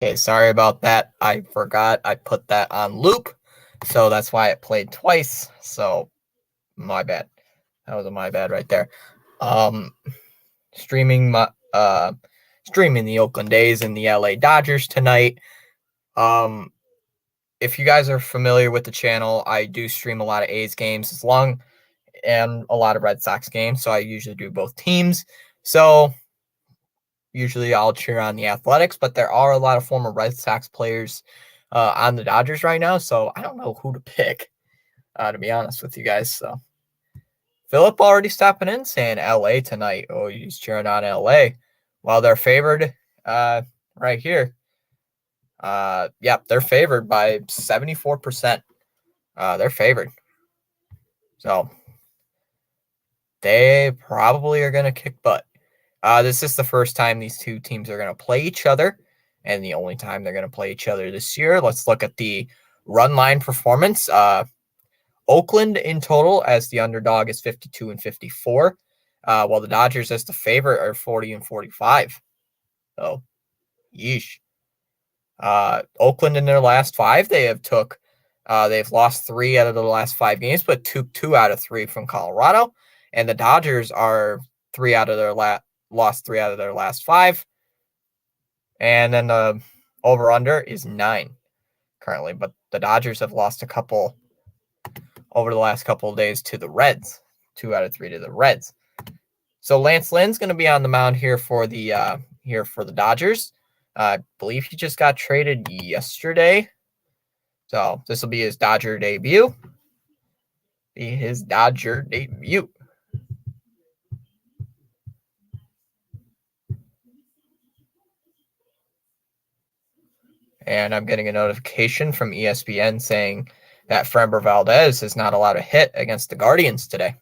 Okay, sorry about that. I forgot I put that on loop, so that's why it played twice. So my bad. That was a my bad right there. Um, streaming my streaming the Oakland A's and the LA Dodgers tonight. Um, if you guys are familiar with the channel, I do stream a lot of A's games and a lot of Red Sox games. So I usually do both teams. So usually I'll cheer on the Athletics, but there are a lot of former Red Sox players on the Dodgers right now. So I don't know who to pick, to be honest with you guys. So Philip already stopping in saying LA tonight. Oh, he's cheering on LA. Well, they're favored right here. Yeah, they're favored by 74%. They're favored. So they probably are going to kick butt. This is the first time these two teams are going to play each other, and the only time they're going to play each other this year. Let's look at the run line performance. Oakland in total as the underdog is 52 and 54, while the Dodgers as the favorite are 40 and 45. So, yeesh. Oakland in their last five, they've lost 3 out of the last 5 games, but took 2 out of 3 from Colorado, and the Dodgers are 3 out of their lost 3 out of their last 5, and then the over under is 9 currently, but the Dodgers have lost a couple over the last couple of days to the Reds, 2 out of 3 to the Reds. So Lance Lynn's going to be on the mound here for the Dodgers. I believe he just got traded yesterday. So this will be his Dodger debut. And I'm getting a notification from ESPN saying that Framber Valdez is not allowed to hit against the Guardians today,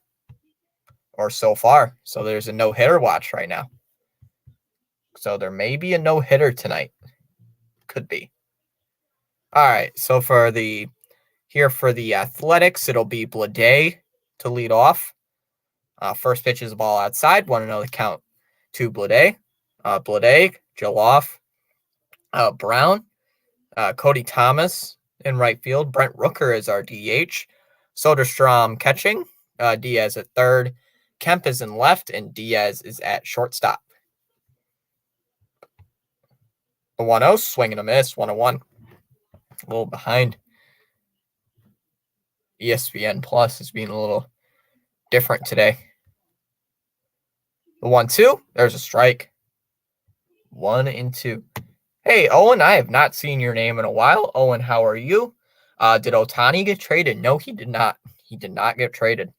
or so far. So there's a no-hitter watch right now. So there may be a no-hitter tonight. Could be. All right. So for the Athletics, it'll be Bleday to lead off. First pitch is a ball outside. 1-0 the count to Bleday. Bleday, Joloff, Brown, Cody Thomas in right field. Brent Rooker is our DH. Soderstrom catching. Diaz at third. Kemp is in left, and Diaz is at shortstop. The 1-0, swing and a miss, 1-1. A little behind. ESPN Plus is being a little different today. The 1-2, there's a strike. 1-2. Hey, Owen, I have not seen your name in a while. Owen, how are you? Did Ohtani get traded? No, he did not. He did not get traded.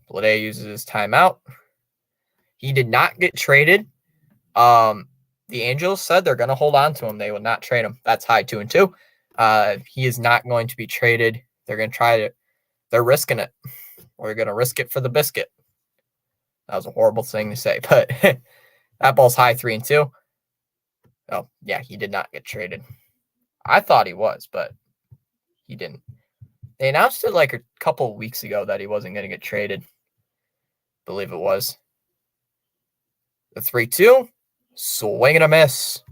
Bleday uses his timeout. He did not get traded. The Angels said they're going to hold on to him. They will not trade him. That's high 2-2. He is not going to be traded. They're going to try to. They're risking it. We're going to risk it for the biscuit. That was a horrible thing to say, but that ball's high 3-2. Oh, yeah, he did not get traded. I thought he was, but he didn't. They announced it like a couple of weeks ago that he wasn't going to get traded. I believe it was. The 3-2, swing and a miss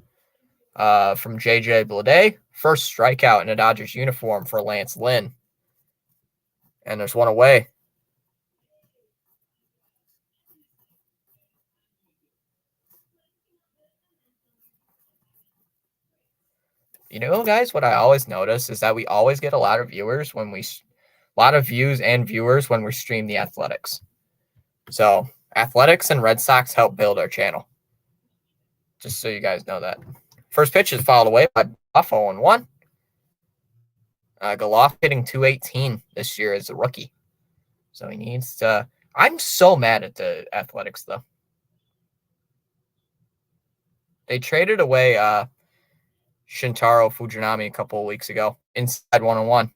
from JJ Bleday. First strikeout in a Dodgers uniform for Lance Lynn. And there's one away. You know, guys, what I always notice is that we always get a lot of views when we stream the Athletics. So Athletics and Red Sox help build our channel. Just so you guys know that. First pitch is fouled away by Goff, 0-1. Goff hitting 218 this year as a rookie. So he needs to. I'm so mad at the Athletics, though. They traded away Shintaro Fujinami a couple of weeks ago inside 1-1.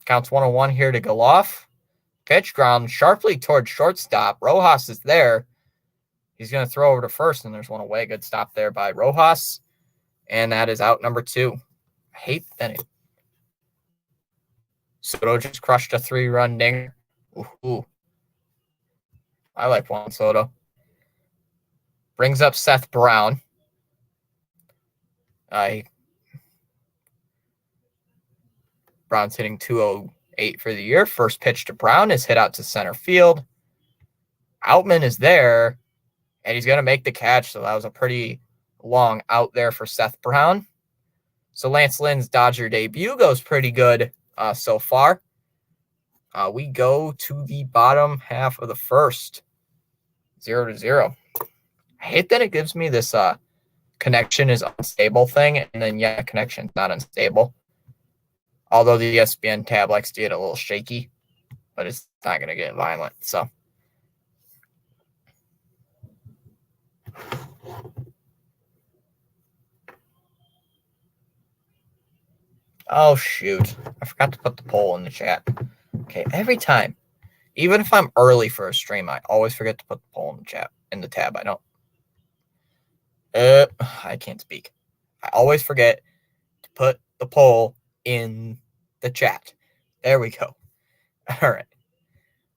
Counts 1-1 here to Goff. Pitch ground sharply towards shortstop. Rojas is there. He's going to throw over to first, and there's one away. Good stop there by Rojas. And that is out number 2. I hate that. Soto just crushed a 3-run dinger. Ooh. I like Juan Soto. Brings up Seth Brown. Brown's hitting 208 for the year. First pitch to Brown is hit out to center field. Outman is there, and he's going to make the catch. So that was a pretty long out there for Seth Brown. So Lance Lynn's Dodger debut goes pretty good so far. We go to the bottom half of the first. 0-0. I hate that it gives me this connection is unstable thing, and then connection's not unstable. Although the ESPN tab likes to get a little shaky, but it's not going to get violent. So, oh shoot, I forgot to put the poll in the chat. Okay, every time, even if I'm early for a stream, I always forget to put the poll in the chat in the tab. I don't. I can't speak. I always forget to put the poll in the chat. There we go. All right.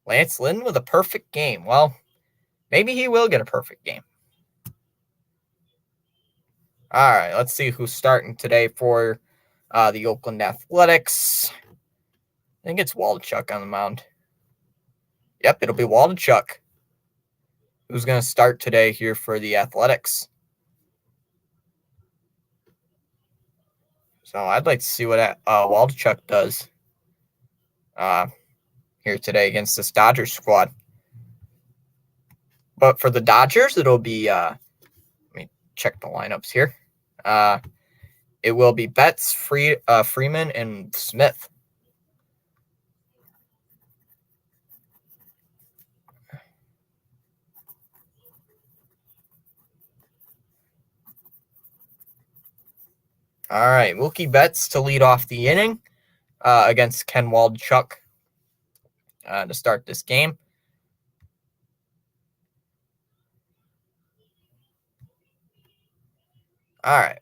Lance Lynn with a perfect game. Well, maybe he will get a perfect game. All right. Let's see who's starting today for the Oakland Athletics. I think it's Waldichuk on the mound. Yep, it'll be Waldichuk. Who's going to start today here for the Athletics? So I'd like to see what Waldichuk does here today against this Dodgers squad. But for the Dodgers, it'll be let me check the lineups here. It will be Betts, Freeman, and Smith. All right, Mookie Betts to lead off the inning against Ken Waldichuk to start this game. All right.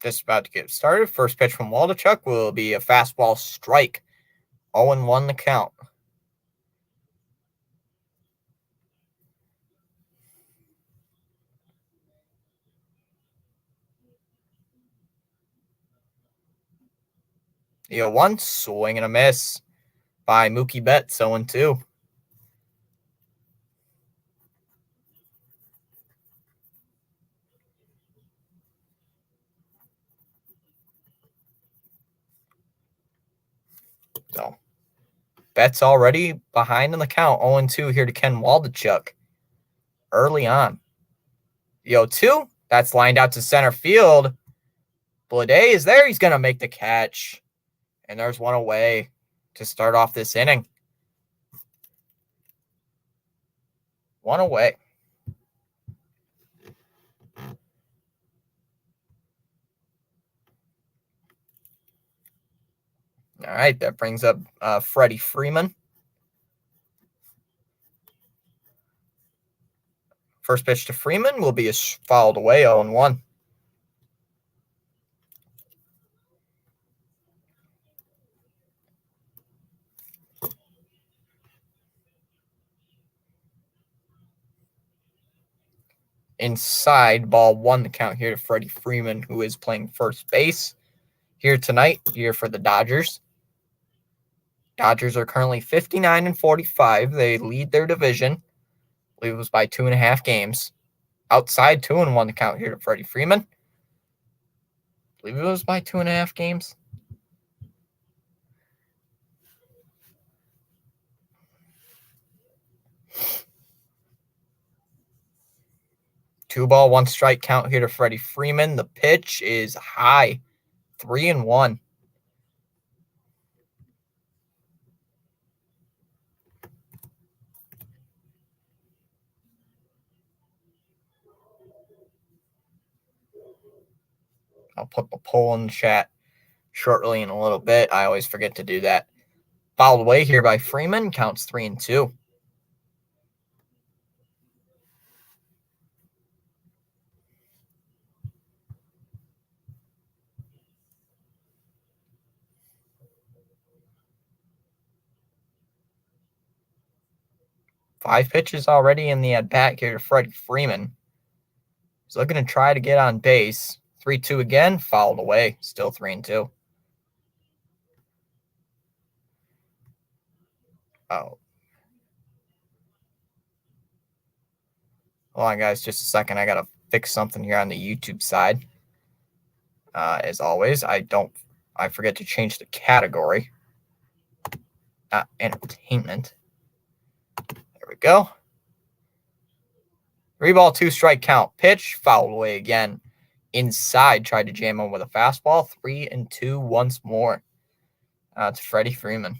Just about to get started. First pitch from Waldichuk will be a fastball strike. 0-1 the count. The 0-1 swing and a miss by Mookie Betts. 0-2. So Betts already behind in the count. 0-2 here to Ken Waldichuk early on. The 0-2, that's lined out to center field. Bleday is there. He's going to make the catch. And there's one away to start off this inning. One away. All right, that brings up Freddie Freeman. First pitch to Freeman will be fouled away, 0-1. Inside, ball 1 the count here to Freddie Freeman, who is playing first base here tonight, here for the Dodgers. Dodgers are currently 59-45. They lead their division. I believe it was by 2.5 games. Outside, 2-1 the count here to Freddie Freeman. I believe it was by 2.5 games. Two ball, 1 strike count here to Freddie Freeman. The pitch is high. 3-1. I'll put the poll in the chat. shortly in a little bit. I always forget to do that. Fouled away here by Freeman. Counts 3-2. Five pitches already in the at-bat here to Freddie Freeman. He's looking to try to get on base. 3-2 again. Fouled away. Still 3-2. Oh. Hold on, guys. Just a second. I got to fix something here on the YouTube side. As always, I forget to change the category. Entertainment. There we go. 3-ball, 2-strike count. Pitch, fouled away again. Inside, tried to jam him with a fastball. 3-2 once more to Freddie Freeman.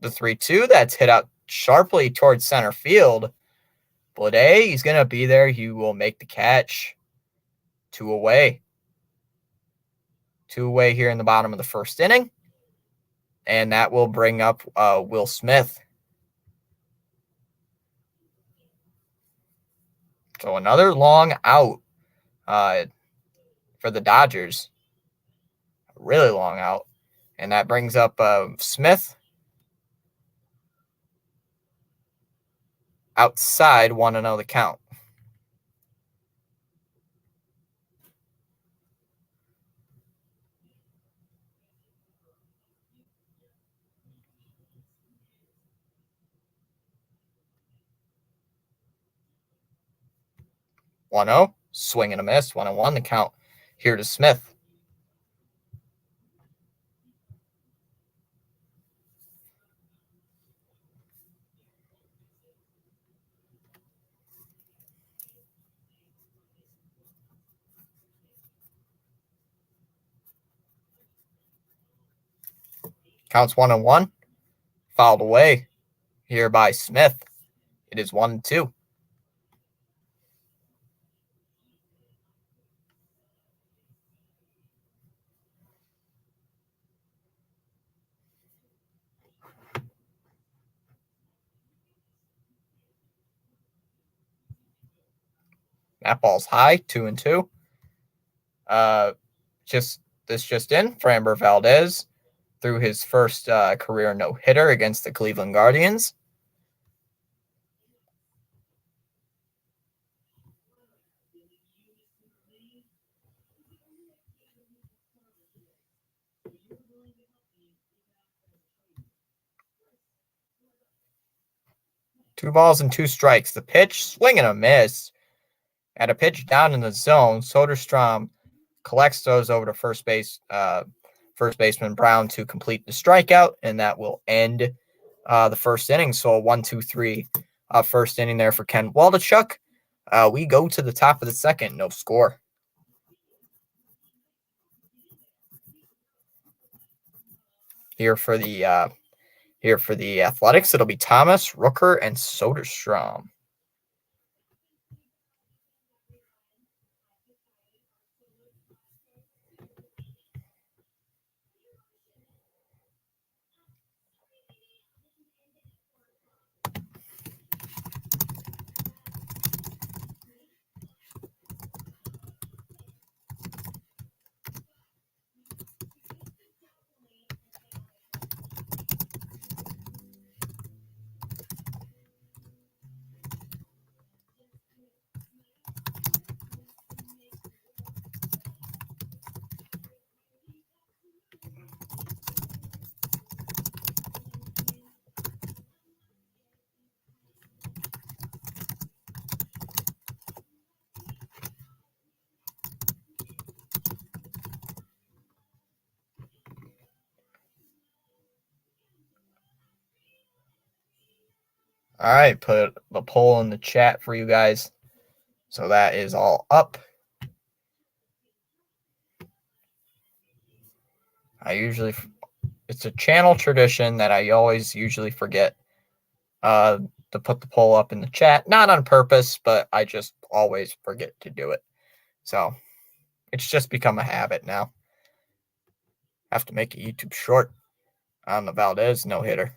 The 3-2, that's hit out sharply towards center field. Blade, he's going to be there. He will make the catch. 2 away. 2 away here in the bottom of the first inning. And that will bring up Will Smith. So another long out for the Dodgers. A really long out. And that brings up Smith. Outside, 1-0 the count. One 0, swing and a miss. 1-1 the count here to Smith. Counts 1-1. Fouled away here by Smith. It is 1-2. That ball's high, 2-2. Just in, Framber Valdez threw his first career no-hitter against the Cleveland Guardians. Two balls and 2 strikes. The pitch, swing and a miss. At a pitch down in the zone, Soderstrom collects those over to first baseman Brown to complete the strikeout, and that will end the first inning. So a 1-2-3 first inning there for Ken Waldachuk. We go to the top of the second, no score. Here for the Athletics, it'll be Thomas, Rooker, and Soderstrom. All right, put the poll in the chat for you guys. So that is all up. It's a channel tradition that I always usually forget to put the poll up in the chat. Not on purpose, but I just always forget to do it. So it's just become a habit now. Have to make a YouTube short on the Valdez no-hitter.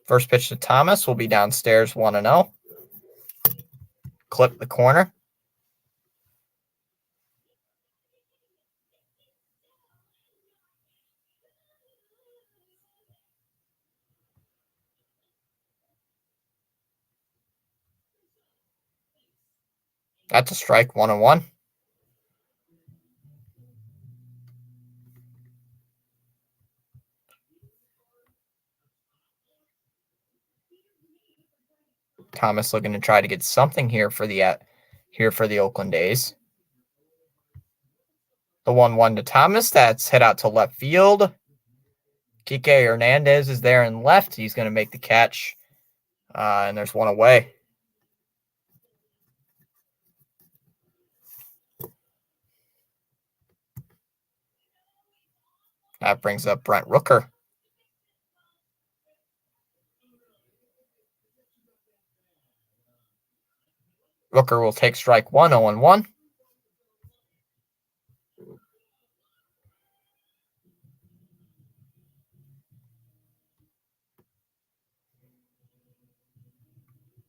First pitch to Thomas will be downstairs 1-0. Clip the corner. That's a strike, 1-1. Thomas looking to try to get something here for the Oakland A's. The 1-1 to Thomas. That's hit out to left field. Kike Hernandez is there in left. He's going to make the catch. And there's one away. That brings up Brent Rooker. Rooker will take strike 1, 0-1.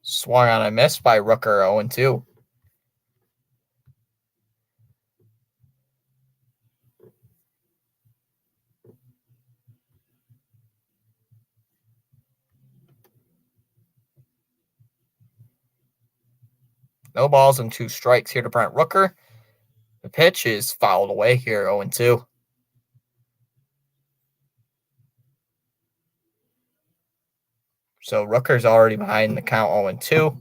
Swung on a miss by Rooker, 0-2. No balls and 2 strikes here to Brent Rooker. The pitch is fouled away here, 0-2. So Rooker's already behind the count, 0-2.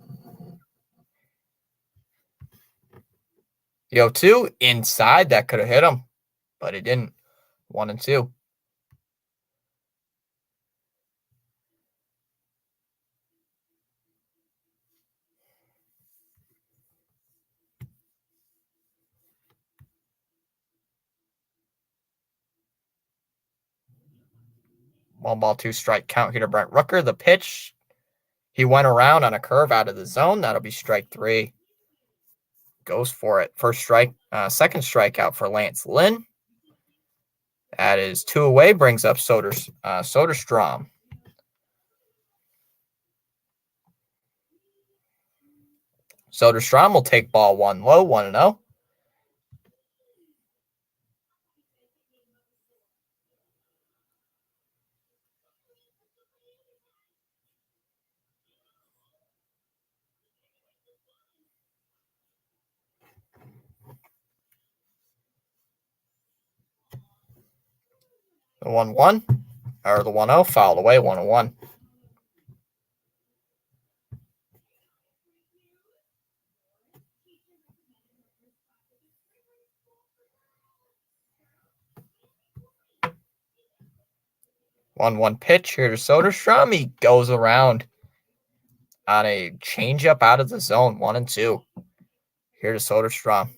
The 0-2 inside, that could have hit him, but it didn't. 1-2. One ball, 2 strike count here to Brent Rooker. The pitch, he went around on a curve out of the zone. That'll be strike 3. Goes for it. Second strikeout for Lance Lynn. That is 2 away. Brings up Soderstrom. Soderstrom will take ball 1 low, 1-0. The 1-1, or the 1-0, fouled away, 1-1. One pitch here to Soderstrom. He goes around on a changeup out of the zone, 1-2. Here to Soderstrom.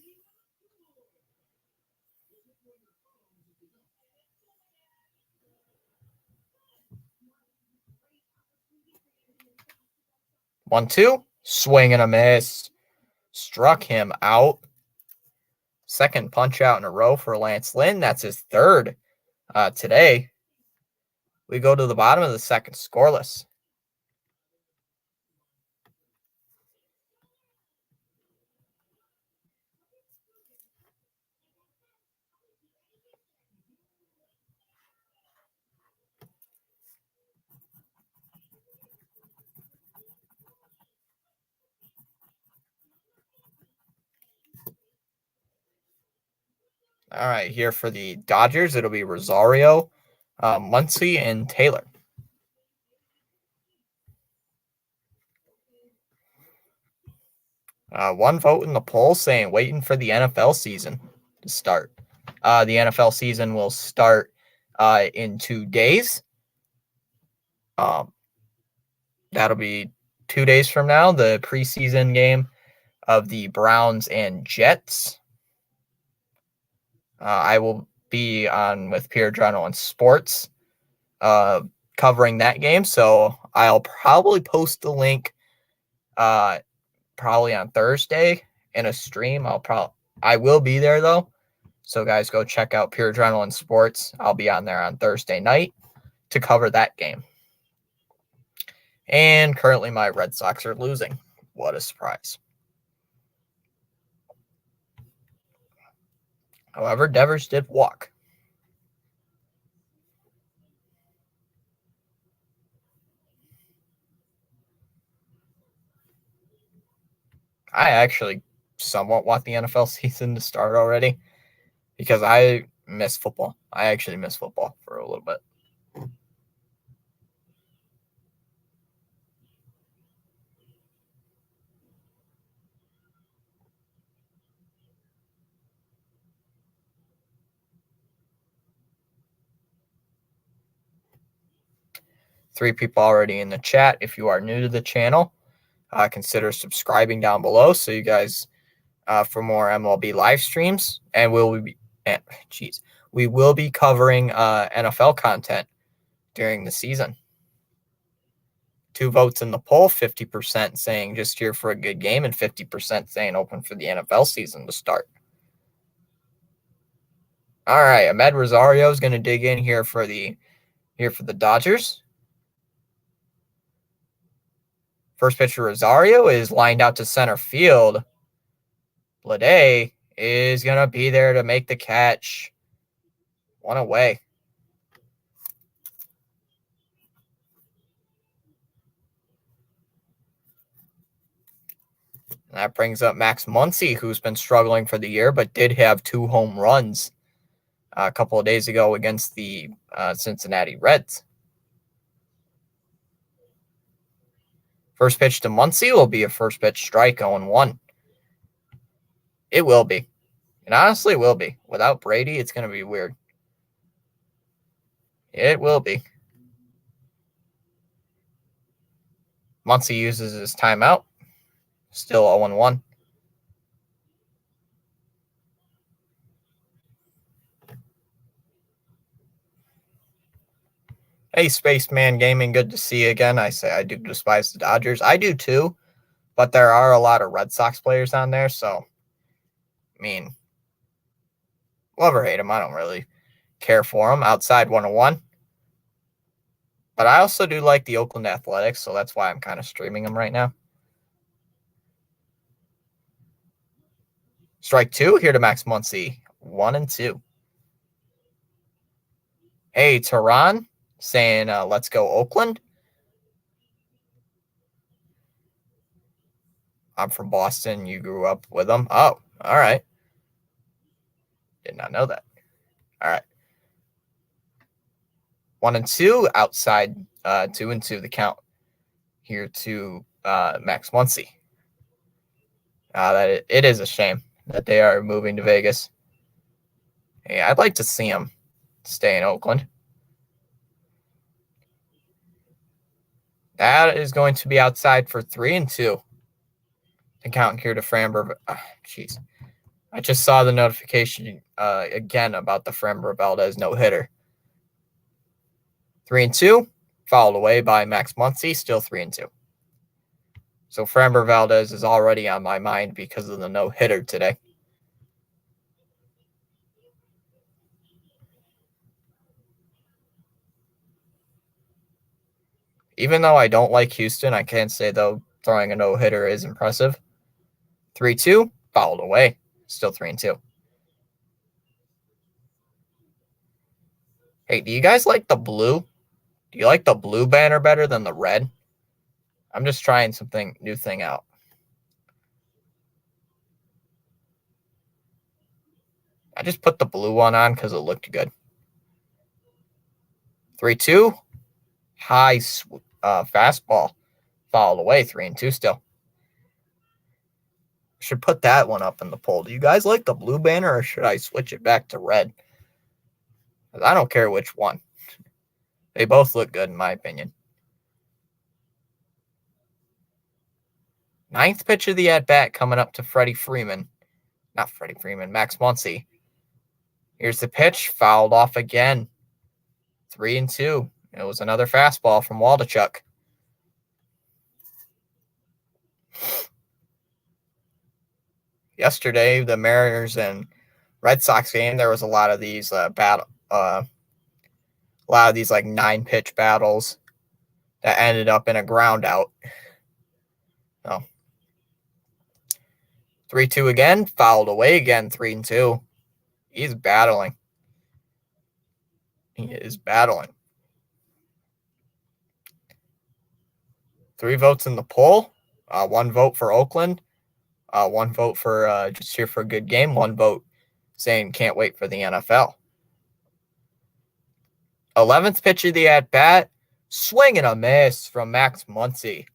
One, two, swing and a miss. Struck him out. Second punch out in a row for Lance Lynn. That's his third today. We go to the bottom of the second, scoreless. All right, here for the Dodgers, it'll be Rosario, Muncy, and Taylor. One vote in the poll saying waiting for the NFL season to start. The NFL season will start in 2 days. Um, that'll be 2 days from now, the preseason game of the Browns and Jets. I will be on with Pure Adrenaline Sports covering that game. So I'll probably post the link probably on Thursday in a stream. I will be there though. So guys, go check out Pure Adrenaline Sports. I'll be on there on Thursday night to cover that game. And currently my Red Sox are losing. What a surprise. However, Devers did walk. I actually somewhat want the NFL season to start already because I miss football. I actually miss football for a little bit. Three people already in the chat. If you are new to the channel, consider subscribing down below so you guys for more MLB live streams. And we will be covering NFL content during the season. 2 votes in the poll, 50% saying just here for a good game and 50% saying open for the NFL season to start. All right, Ahmed Rosario is going to dig in here for the Dodgers. First pitch for Rosario is lined out to center field. Blade is going to be there to make the catch. One away. That brings up Max Muncy, who's been struggling for the year, but did have 2 home runs a couple of days ago against the Cincinnati Reds. First pitch to Muncy will be a first pitch strike, 0-1. It will be. And honestly, it will be. Without Brady, it's going to be weird. It will be. Muncy uses his timeout. Still 0-1. Hey, Spaceman Gaming, good to see you again. I say I do despise the Dodgers. I do too, but there are a lot of Red Sox players on there, so, I mean, love or hate them, I don't really care for them. Outside 101. But I also do like the Oakland Athletics, so that's why I'm kind of streaming them right now. Strike 2 here to Max Muncy. 1-2. Hey, Tehran saying, let's go Oakland. I'm from Boston. You grew up with them. Oh, all right. Did not know that. All right. 1-2 outside. 2-2 the count here to Max Muncy. It is a shame that they are moving to Vegas. Hey, I'd like to see them stay in Oakland. That is going to be outside for 3-2. And count here to Framber. Jeez. I just saw the notification again about the Framber Valdez no-hitter. 3-2. Fouled away by Max Muncy. Still 3-2. So Framber Valdez is already on my mind because of the no-hitter today. Even though I don't like Houston, I can say, though, throwing a no-hitter is impressive. 3-2, fouled away. Still 3-2. Hey, do you guys like the blue? Do you like the blue banner better than the red? I'm just trying something new thing out. I just put the blue one on because it looked good. 3-2, high fastball, fouled away. 3-2 still. Should put that one up in the poll. Do you guys like the blue banner or should I switch it back to red? I don't care which one. They both look good in my opinion. Ninth pitch of the at-bat coming up to Freddie Freeman. Not Freddie Freeman, Max Muncy. Here's the pitch, fouled off again. 3-2. It was another fastball from Waldachuk. Yesterday, the Mariners and Red Sox game, there was a lot of these like 9-pitch battles that ended up in a ground out. So 3-2 again, fouled away again, 3-2. He's battling. He is battling. 3 votes in the poll. 1 vote for Oakland. 1 vote for just here for a good game. 1 vote saying can't wait for the NFL. 11th pitch of the at-bat. Swing and a miss from Max Muncy.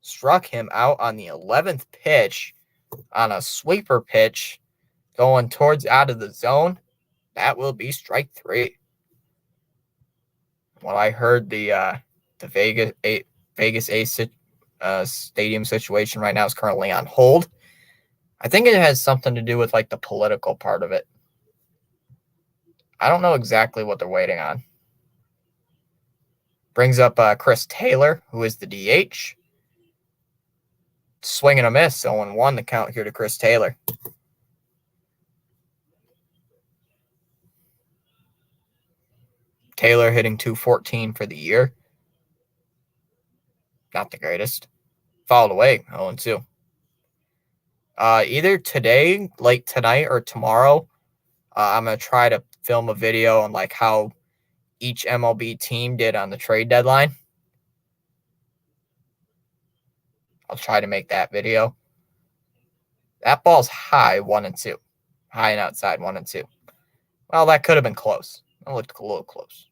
Struck him out on the 11th pitch on a sweeper pitch going towards out of the zone. That will be strike 3. Well, I heard the Vegas Ace stadium situation right now is currently on hold. I think it has something to do with like the political part of it. I don't know exactly what they're waiting on. Brings up Chris Taylor, who is the DH. Swing and a miss, 0-1 the count here to Chris Taylor. Taylor hitting .214 for the year. Not the greatest. Fouled away, 0-2. Either today, late tonight, or tomorrow, I'm going to try to film a video on like how each MLB team did on the trade deadline. I'll try to make that video. That ball's high, 1-2. High and outside, 1-2. Well, that could have been close. It looked a little close.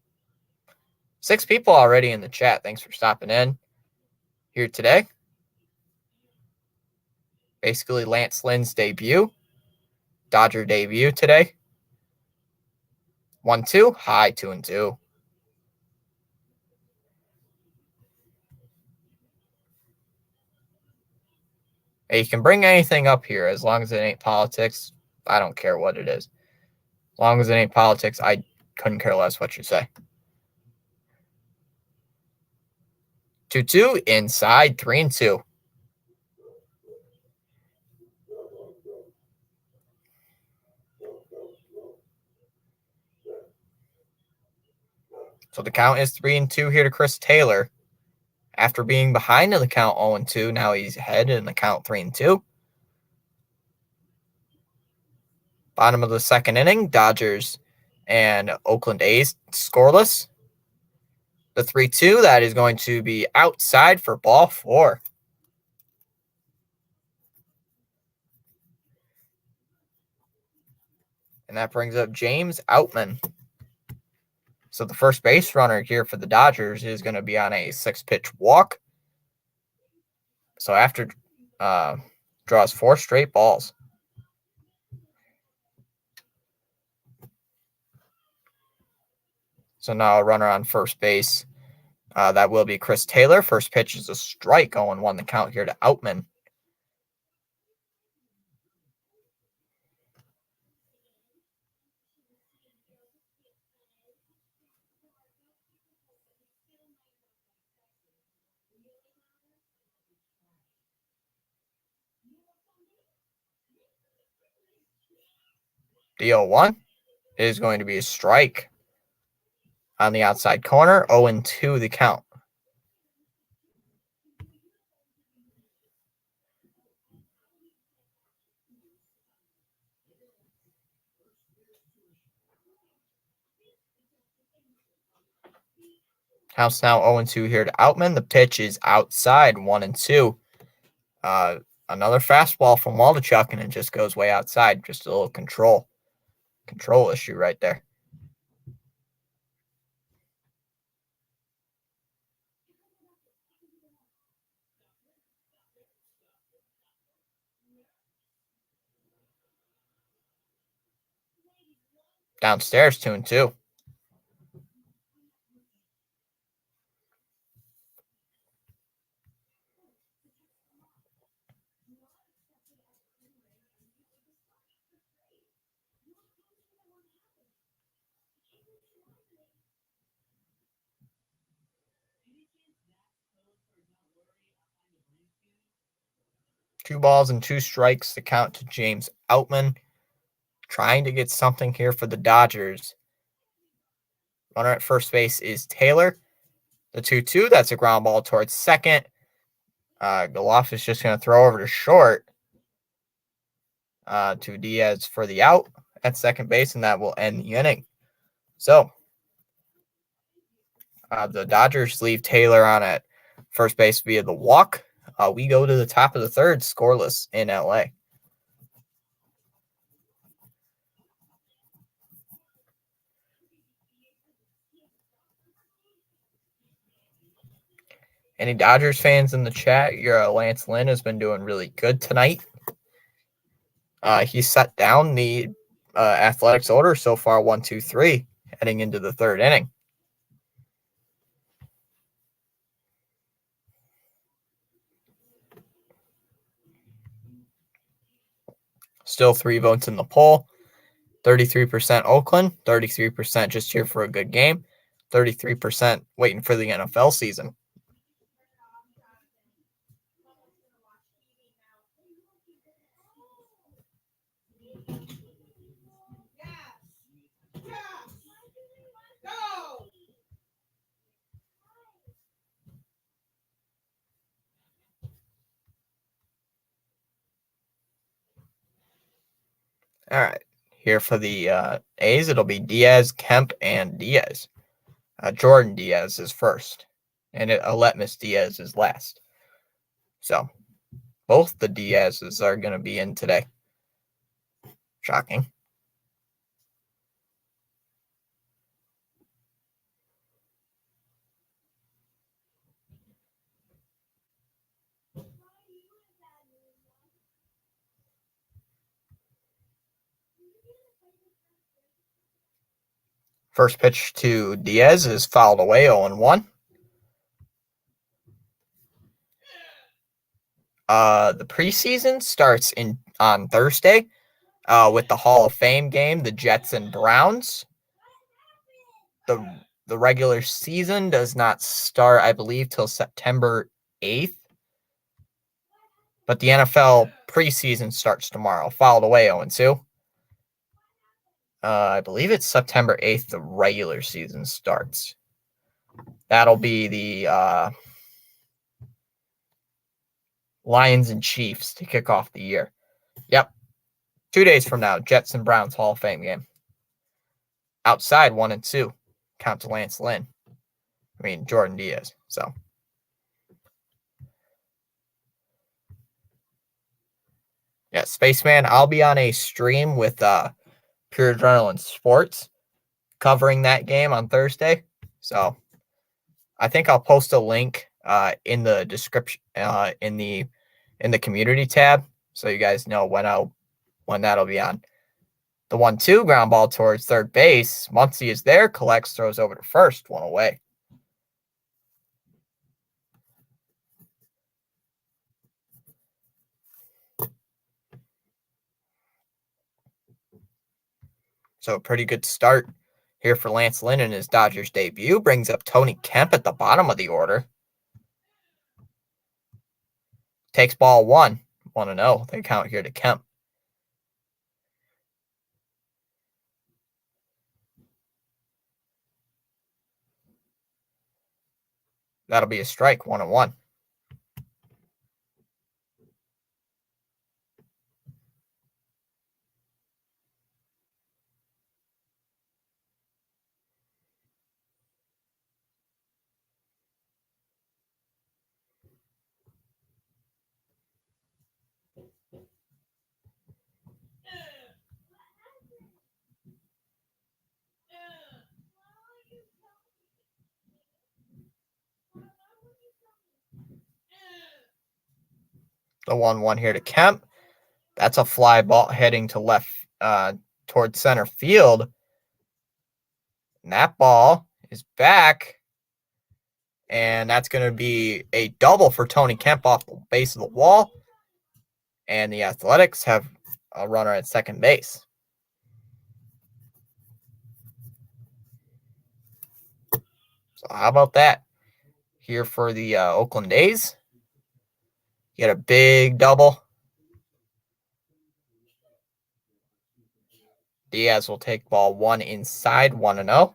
6 people already in the chat. Thanks for stopping in here today. Basically, Lance Lynn's debut. Dodger debut today. 1-2. High, 2-2. Hey, you can bring anything up here as long as it ain't politics. I don't care what it is. As long as it ain't politics, I couldn't care less what you say. 2-2 inside, 3-2. So the count is 3-2 here to Chris Taylor. After being behind in the count 0-2, now he's ahead in the count 3-2. Bottom of the second inning, Dodgers and Oakland A's scoreless. The 3-2, that is going to be outside for ball 4. And that brings up James Outman. So the first base runner here for the Dodgers is going to be on a 6-pitch walk. So after draws 4 straight balls. So now a runner on first base. That will be Chris Taylor. First pitch is a strike, 0-1 the count here to Outman. The 0-1 is going to be a strike on the outside corner. 0-2 the count. Count's now 0-2 here to Outman. The pitch is outside, 1-2. Another fastball from Waldachuk, and it just goes way outside. Just a little control issue right there. Downstairs, 2-2. 2 balls and 2 strikes to count to James Outman. Trying to get something here for the Dodgers. Runner at first base is Taylor. The 2-2, that's a ground ball towards second. Goloff is just going to throw over to short to Diaz for the out at second base, and that will end the inning. So the Dodgers leave Taylor on at first base via the walk. We go to the top of the third, scoreless in LA. Any Dodgers fans in the chat? Your Lance Lynn has been doing really good tonight. He set down the Athletics order so far 1-2-3 heading into the third inning. Still 3 votes in the poll. 33% Oakland, 33% just here for a good game, 33% waiting for the NFL season. All right. Here for the A's, it'll be Diaz, Kemp, and Diaz. Jordan Diaz is first, and Aletmus Diaz is last. So both the Diazes are going to be in today. Shocking. First pitch to Diaz is fouled away, 0-1. The preseason starts on Thursday with the Hall of Fame game, the Jets and Browns. The regular season does not start, I believe, till September 8th. But the NFL preseason starts tomorrow. Fouled away, 0-2. I believe it's September 8th the regular season starts. That'll be the Lions and Chiefs to kick off the year. Yep. 2 days from now, Jets and Browns Hall of Fame game. Outside 1-2. Count to Lance Lynn. Jordan Diaz. So. Yeah, Spaceman, I'll be on a stream with Pure Adrenaline Sports covering that game on Thursday. So I think I'll post a link in the description in the community tab so you guys know when that'll be on. The 1-2 ground ball towards third base. Muncy is there, collects, throws over to first, 1 away. So a pretty good start here for Lance Lynn in his Dodgers debut. Brings up Tony Kemp at the bottom of the order. Takes ball 1. 1-0. They count here to Kemp. That'll be a strike, 1-1. The 1-1 here to Kemp. That's a fly ball heading to left towards center field. And that ball is back. And that's going to be a double for Tony Kemp off the base of the wall. And the Athletics have a runner at second base. So how about that? Here for the Oakland A's. You get a big double Diaz will take ball 1 inside, 1-0.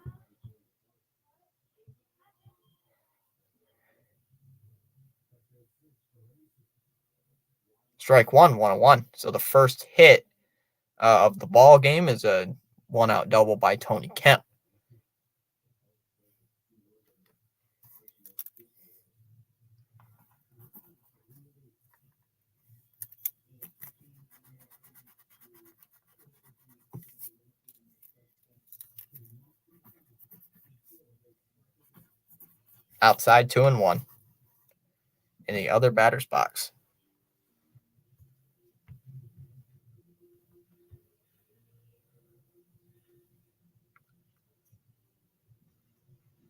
Strike one, 1-1. So the first hit of the ball game is a 1-out double by Tony Kemp. Outside 2-1 in the other batter's box.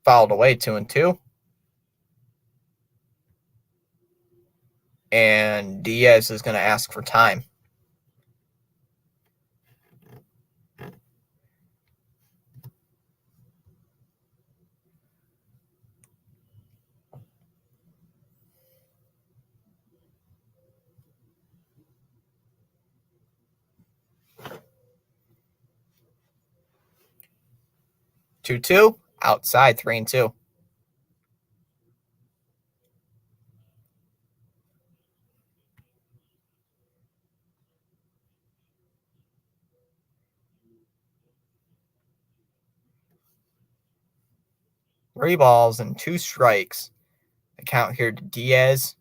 Fouled away 2-2. And Diaz is going to ask for time. Two, outside 3-2. Three balls and 2 strikes. The count here to Diaz.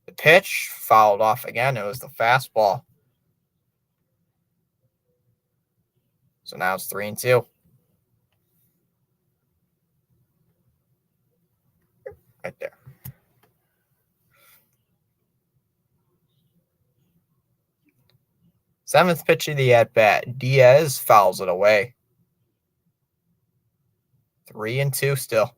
The pitch fouled off again. It was the fastball. So now it's 3-2. Right there. Seventh pitch of the at bat. Diaz fouls it away. 3-2 still.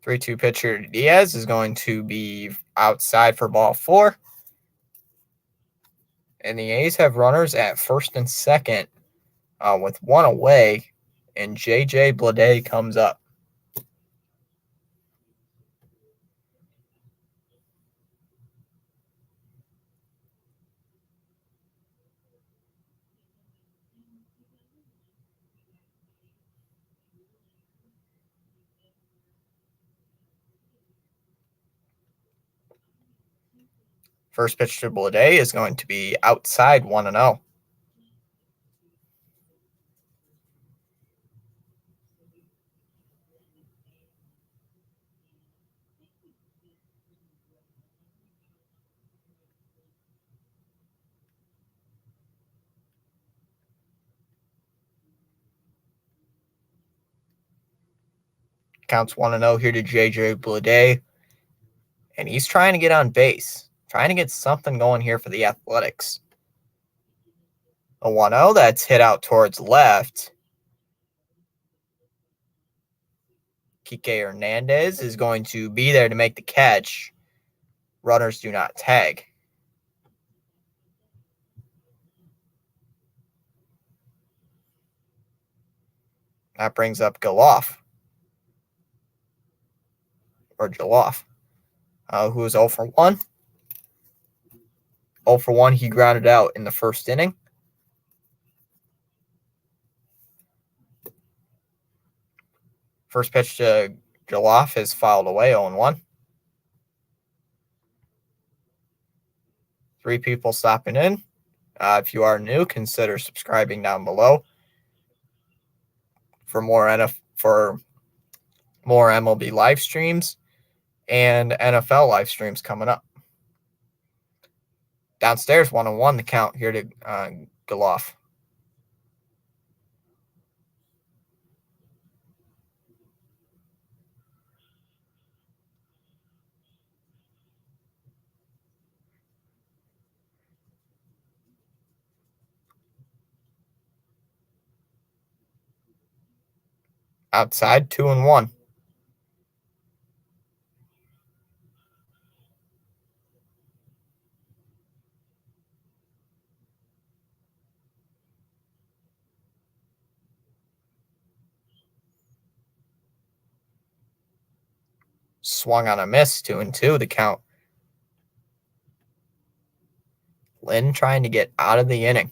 Three-two pitcher Diaz is going to be outside for ball 4. And the A's have runners at first and second with 1 away. And J.J. Bleday comes up. First pitch to Bleday is going to be outside 1-0. Counts 1-0 here to J.J. Bleday. And he's trying to get on base. Trying to get something going here for the Athletics. A 1-0 that's hit out towards left. Kike Hernandez is going to be there to make the catch. Runners do not tag. That brings up Geloff. Or Geloff. Who is 0 for 1. 0 for 1, he grounded out in the first inning. First pitch to Geloff is fouled away, 0-1. 3 people stopping in. If you are new, consider subscribing down below for more MLB live streams and NFL live streams coming up. Downstairs, 1-1, the count here to Geloff. Outside, 2-1. Swung on a miss, 2-2 the count. Lynn trying to get out of the inning.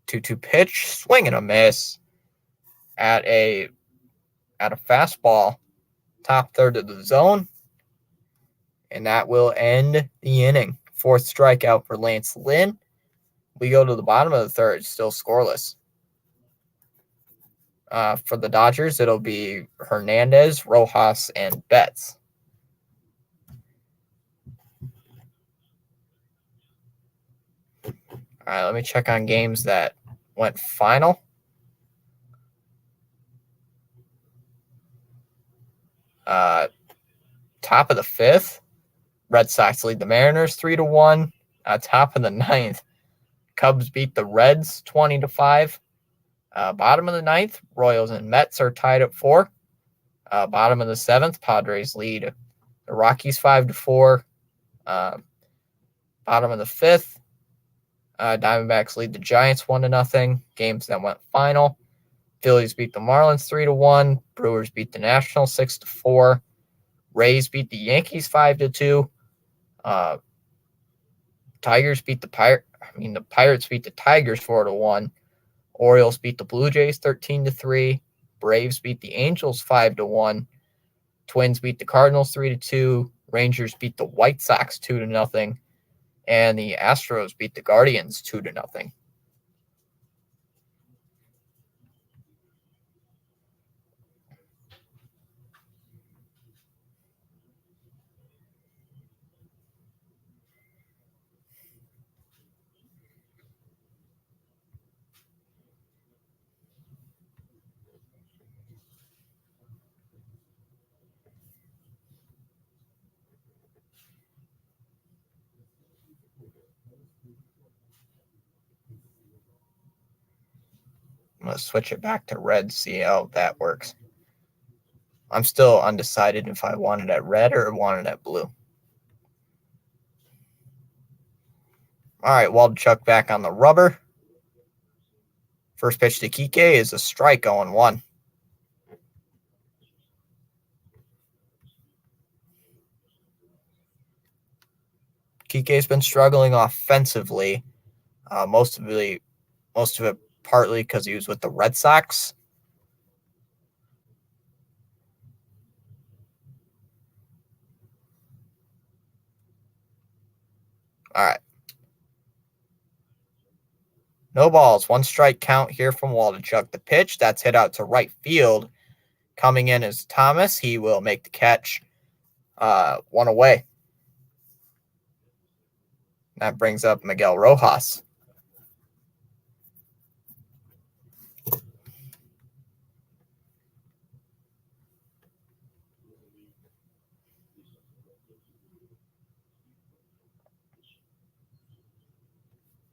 Two pitch, swing and a miss at a fastball, top third of the zone, and that will end the inning. Fourth strikeout for Lance Lynn. We go to the bottom of the third, still scoreless. For the Dodgers, it'll be Hernandez, Rojas, and Betts. All right, let me check on games that went final. Top of the fifth, Red Sox lead the Mariners 3-1. Top of the ninth, Cubs beat the Reds 20-5. Bottom of the ninth, Royals and Mets are tied at 4. Bottom of the seventh, Padres lead the Rockies 5-4. Bottom of the fifth, Diamondbacks lead the Giants 1-0. Games that went final. Phillies beat the Marlins 3-1. Brewers beat the Nationals 6-4. Rays beat the Yankees 5-2. Tigers beat the Pirates beat the Tigers 4-1. Orioles beat the Blue Jays 13-3. Braves beat the Angels 5-1. Twins beat the Cardinals 3-2. Rangers beat the White Sox 2-0. And the Astros beat the Guardians 2-0. I'm going to switch it back to red, see how that works. I'm still undecided if I want it at red or want it at blue. All right, Waldichuk back on the rubber. First pitch to Kike is a strike, 0-1. Kike's been struggling offensively. Most of it partly because he was with the Red Sox. All right. No balls. 1 strike count here from Waldichuk. The pitch, that's hit out to right field. Coming in is Thomas. He will make the catch. 1 away. That brings up Miguel Rojas.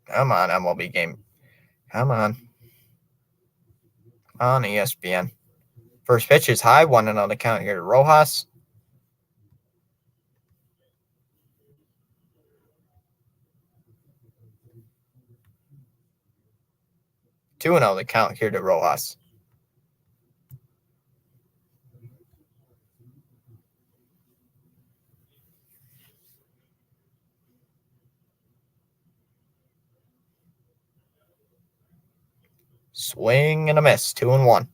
Come on, MLB game. Come on. On ESPN. First pitch is high. 1-0 on the count here to Rojas. Two and 0 the count here to Rojas. Swing and a miss. 2-1.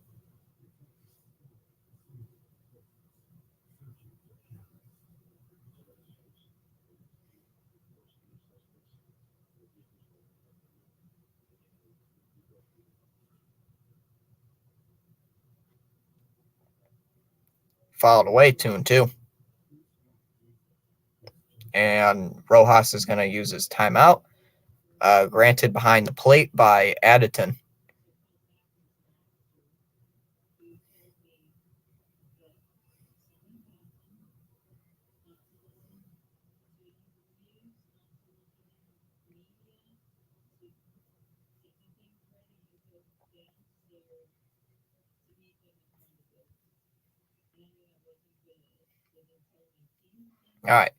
Fouled away. 2-2. And Rojas is going to use his timeout. Granted behind the plate by Additon. All right.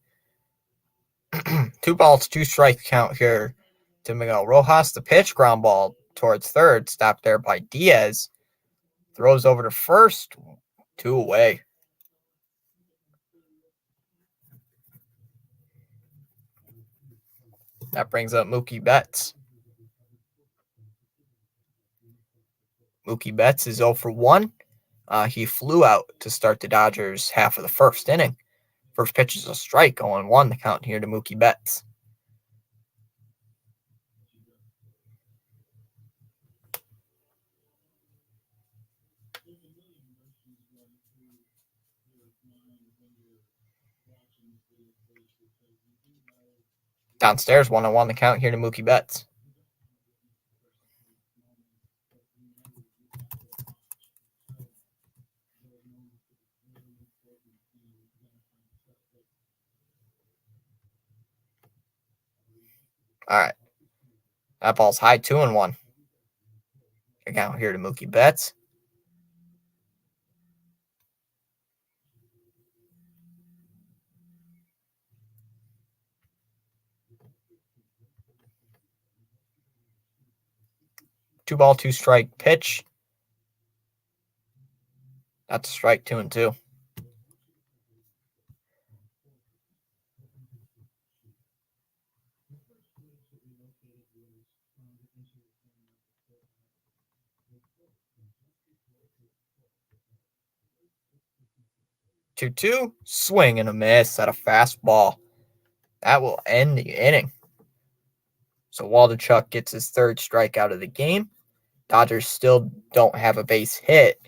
2 balls, 2 strikes count here to Miguel Rojas. The pitch, ground ball towards third, stopped there by Diaz. Throws over to first, 2 away. That brings up Mookie Betts. Mookie Betts is 0 for 1. He flew out to start the Dodgers half of the first inning. First pitch is a strike, 0-1 the count here to Mookie Betts. Downstairs, 1-1 the count here to Mookie Betts. All right. That ball's high, 2-1. Count here to Mookie Betts. Two ball, 2 strike pitch. That's a strike, 2-2. Two, swing and a miss at a fastball. That will end the inning. So Waldichuk gets his third strikeout of the game. Dodgers still don't have a base hit.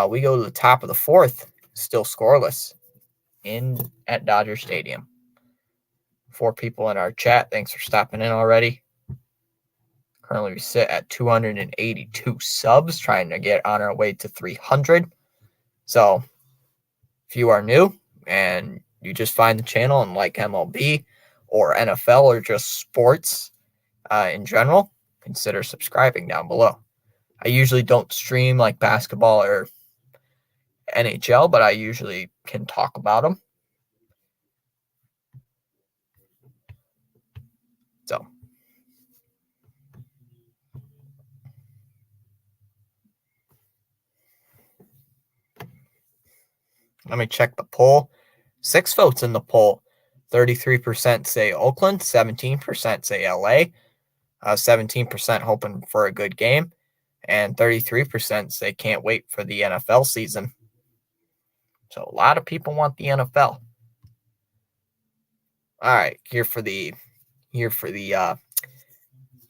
We go to the top of the fourth, still scoreless at Dodger Stadium. 4 people in our chat. Thanks for stopping in already. Currently, we sit at 282 subs, trying to get on our way to 300. So, if you are new and you just find the channel and like MLB or NFL or just sports in general, consider subscribing down below. I usually don't stream like basketball or NHL, but I usually can talk about them. So, let me check the poll. 6 votes in the poll. 33% say Oakland, 17% say LA, 17% hoping for a good game, and 33% say can't wait for the NFL season. So a lot of people want the NFL. All right, here for the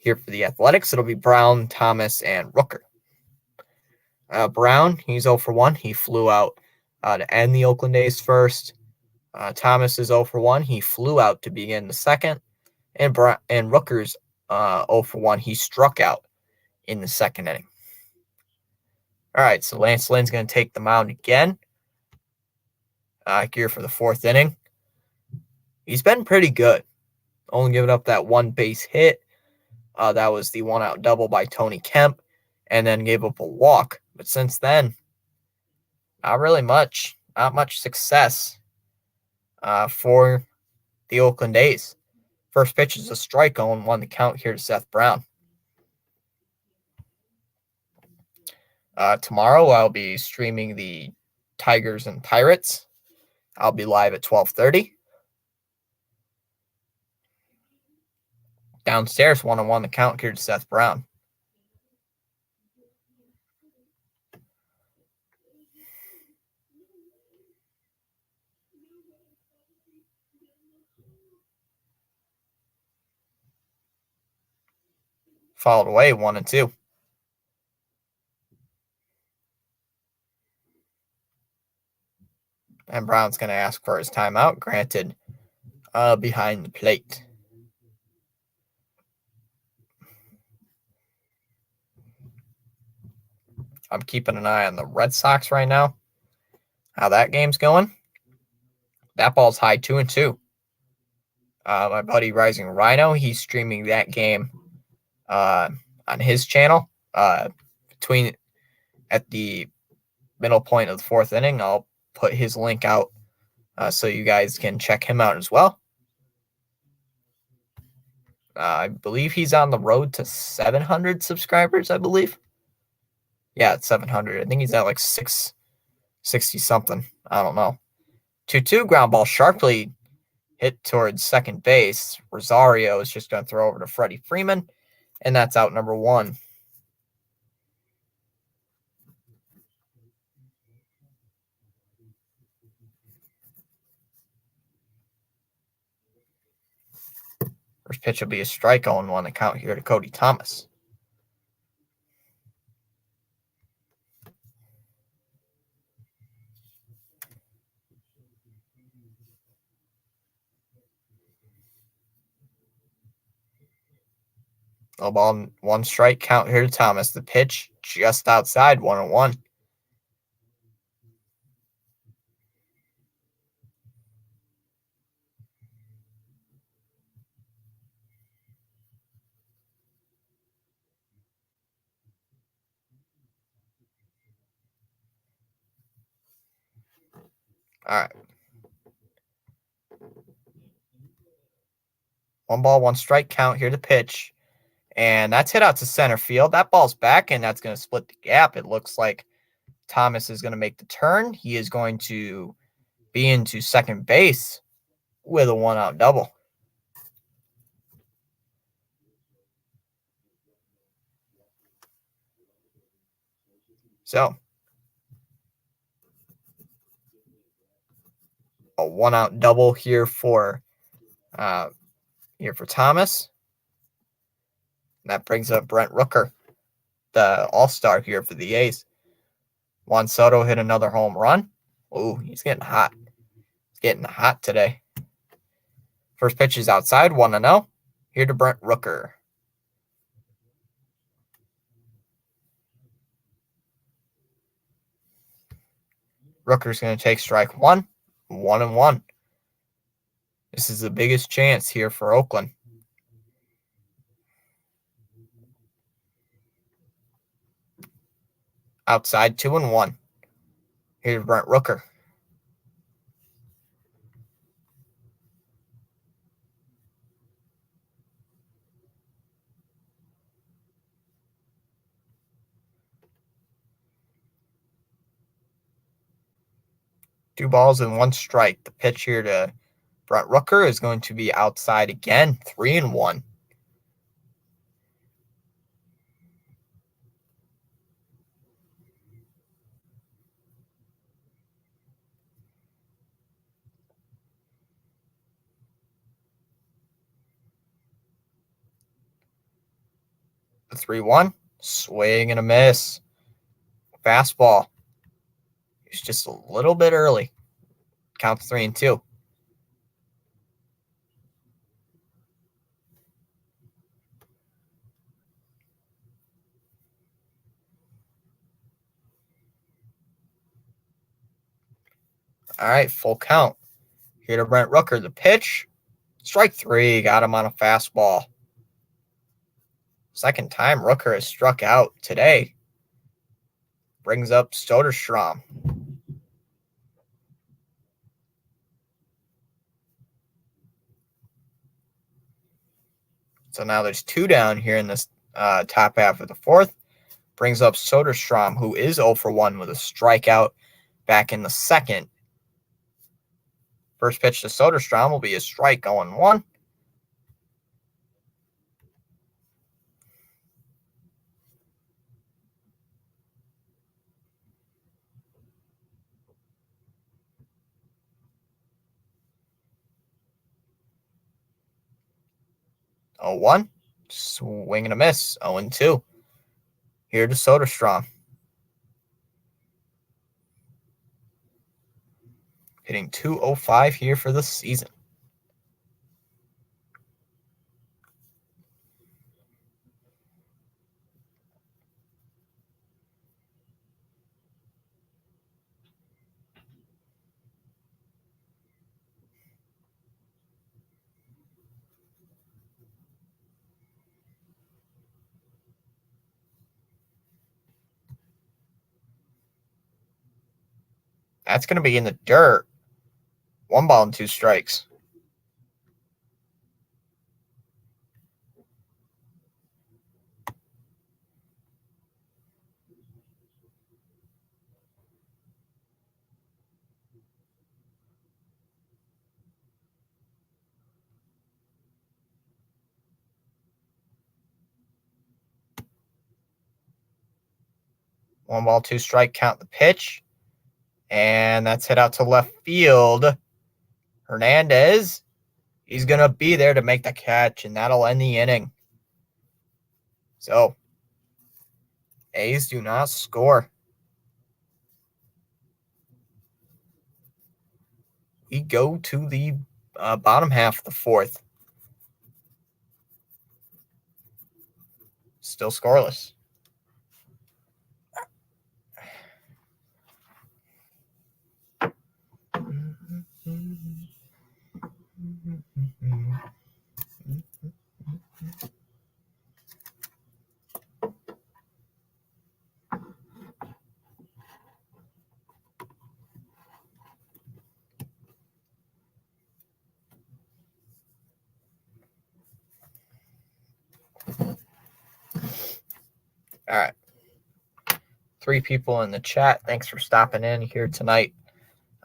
Athletics, it'll be Brown, Thomas, and Rooker. Brown, he's 0 for 1. He flew out to end the Oakland A's first. Thomas is 0 for 1. He flew out to begin the second. And Rooker's 0 for 1. He struck out in the second inning. All right, so Lance Lynn's going to take the mound again. Here for the fourth inning. He's been pretty good. Only giving up that 1 base hit. That was the 1-out double by Tony Kemp, and then gave up a walk. But since then, not really much. Not much success for the Oakland A's. First pitch is a strike, 0-1 the count here to Seth Brown. Tomorrow, I'll be streaming the Tigers and Pirates. I'll be live at 12:30. Downstairs, 1-1 the count here to Seth Brown. Fouled away, 1-2. And Brown's going to ask for his timeout, granted behind the plate. I'm keeping an eye on the Red Sox right now. How that game's going. That ball's high, 2-2. My buddy Rising Rhino, he's streaming that game on his channel. At the middle point of the fourth inning, I'll put his link out so you guys can check him out as well. I believe he's on the road to 700 subscribers, I believe. Yeah, it's 700. I think he's at like 660 something. I don't know. 2-2 ground ball sharply hit towards second base. Rosario is just going to throw over to Freddie Freeman, and that's out number 1. First pitch will be a strike on 1 to count here to Cody Thomas. No ball, 1 strike count here to Thomas. The pitch just outside 1-1. All right. 1 ball, 1 strike count here to pitch. And that's hit out to center field. That ball's back, and that's going to split the gap. It looks like Thomas is going to make the turn. He is going to be into second base with a 1-out double. So, a 1-out double here for Thomas. And that brings up Brent Rooker, the all-star here for the A's. Juan Soto hit another home run. Ooh, he's getting hot. He's getting hot today. First pitch is outside, 1-0. Here to Brent Rooker. Rooker's going to take strike 1, 1-1. This is the biggest chance here for Oakland. Outside, 2-1. Here's Brent Rooker. Two balls and 1 strike. The pitch here to Brent Rooker is going to be outside again, 3-1. The 3-1, swing and a miss. Fastball. It's just a little bit early. Counts 3-2. All right, full count. Here to Brent Rooker. The pitch, strike 3. Got him on a fastball. Second time Rooker has struck out today. Brings up Soderstrom. So now there's 2 down here in this top half of the 4th. Brings up Soderstrom, who is 0 for 1 with a strikeout back in the 2nd. First pitch to Soderstrom will be a strike, 0-1. Oh, 1. Swing and a miss. 0-2. Here to Soderstrom. Hitting .205 here for the season. That's going to be in the dirt. 1 ball and 2 strikes. 1 ball, 2 strike, count the pitch. And that's hit out to left field. Hernandez, he's going to be there to make the catch, and that'll end the inning. So, A's do not score. We go to the bottom half of the fourth. Still scoreless. All right. 3 people in the chat. Thanks for stopping in here tonight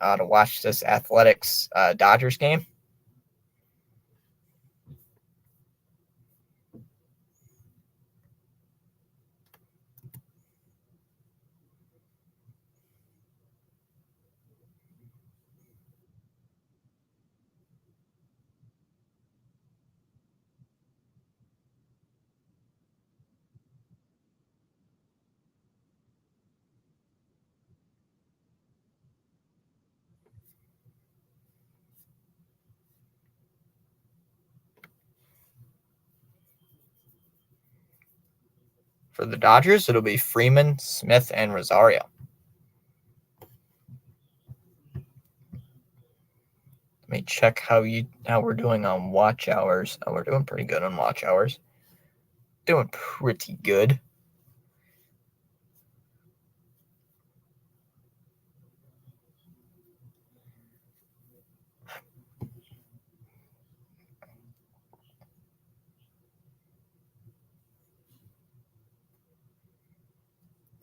to watch this Athletics Dodgers game. For the Dodgers, it'll be Freeman, Smith, and Rosario. Let me check how we're doing on watch hours. Oh, we're doing pretty good on watch hours. Doing pretty good.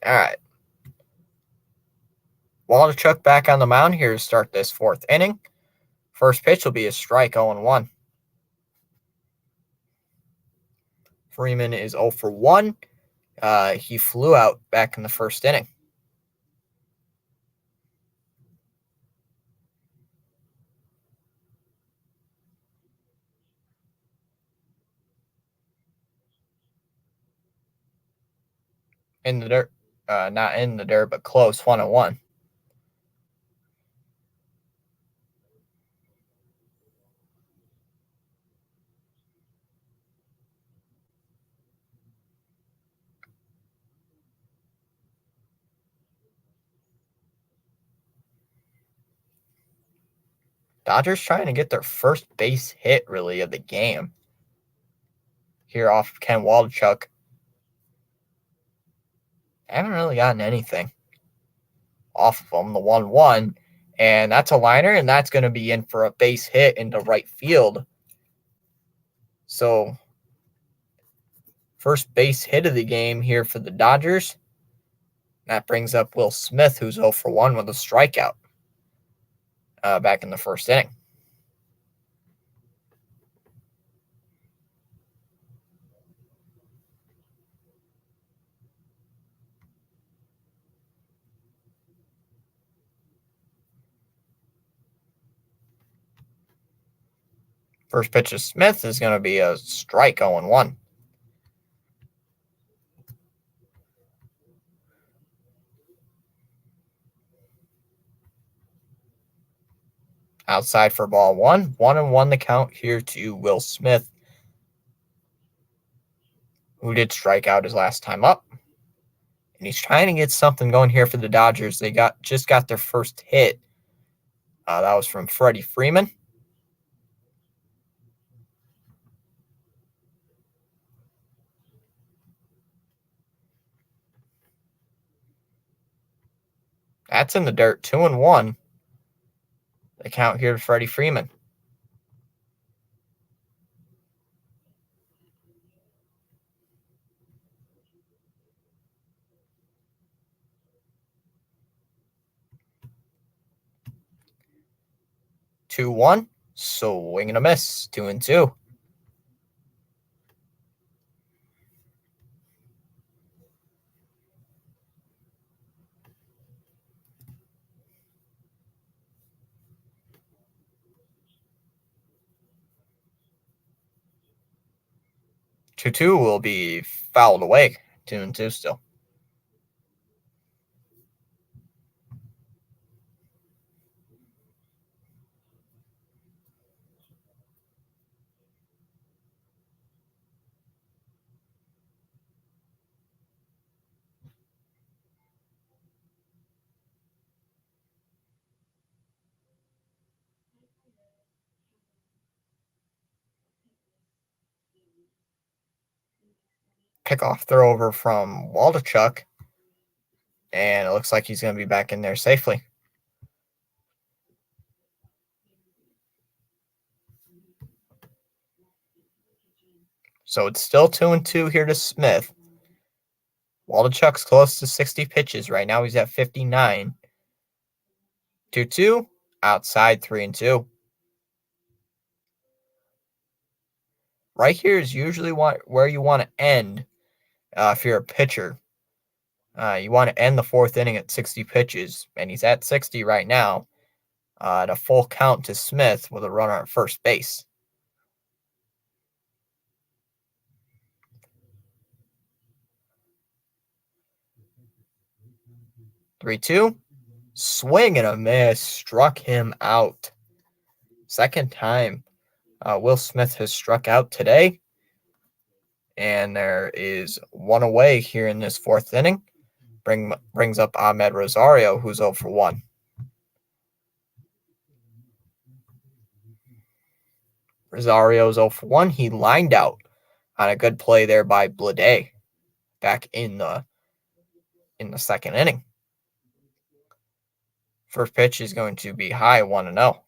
All right. Waldichuk back on the mound here to start this 4th inning. First pitch will be a strike, 0-1. Freeman is 0 for 1. He flew out back in the 1st inning. In the dirt. Not in the dirt, but close, 1-1. Dodgers trying to get their first base hit, really, of the game. Here off of Ken Waldichuk. Haven't really gotten anything off of him. The 1-1. And that's a liner, and that's going to be in for a base hit into right field. So, first base hit of the game here for the Dodgers. That brings up Will Smith, who's 0 for 1 with a strikeout back in the 1st inning. First pitch of Smith is going to be a strike, 0-1. Outside for ball 1. 1-1 the count here to Will Smith, who did strike out his last time up. And he's trying to get something going here for the Dodgers. They just got their first hit. That was from Freddie Freeman. That's in the dirt, 2-1. The count here to Freddie Freeman. Two one, swing and a miss. 2-2. 2-2 will be fouled away. 2-2 still. Kickoff throw over from Waldachuk. And it looks like he's going to be back in there safely. So it's still 2-2 here to Smith. Waldachuk's close to 60 pitches. Right now he's at 59. 2-2, outside 3-2. Right here is usually where you want to end if you're a pitcher. You want to end the fourth inning at 60 pitches, and he's at 60 right now at a full count to Smith with a runner at first base. Three-two, swing and a miss, struck him out. Second time Will Smith has struck out today, and there is one away here in this fourth inning. Brings up Ahmed Rosario, who's 0 for 1. Rosario's 0 for 1. He lined out on a good play there by Blade back in the second inning. First pitch is going to be high, 1-0.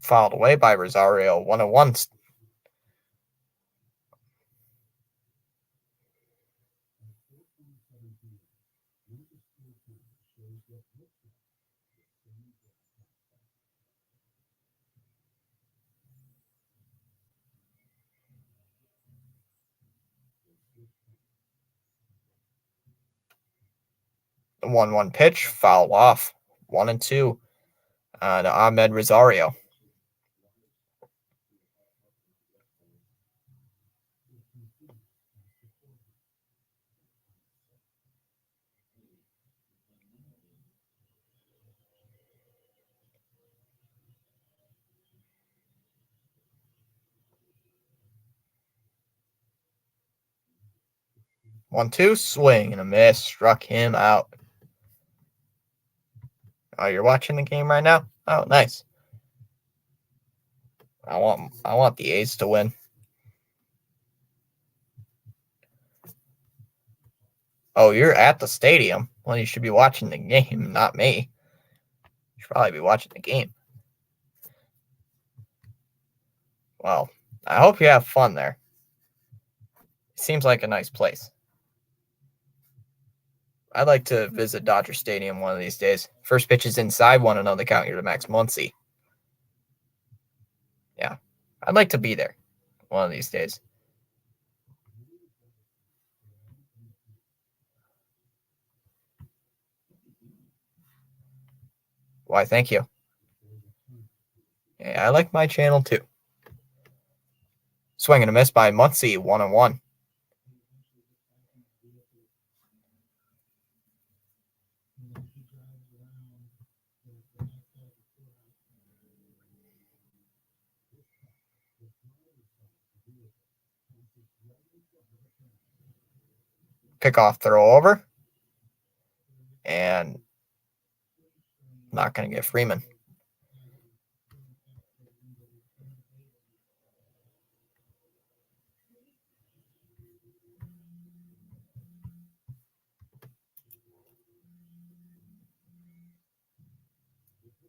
Fouled away by Rosario, 1-1. The 1-1 pitch, foul off, 1-2 to Ahmed Rosario. One-two, swing and a miss, struck him out. Oh, you're watching the game right now? Oh, nice. I want the A's to win. Oh, you're at the stadium. Well, you should be watching the game, not me. You should probably be watching the game. Well, I hope you have fun there. It seems like a nice place. I'd like to visit Dodger Stadium one of these days. First pitch is inside, 1-0 the count here to Max Muncy. Yeah, I'd like to be there one of these days. Why, thank you. Yeah, I like my channel too. Swing and a miss by Muncy, 1-1. Pickoff throw over. And not going to get Freeman.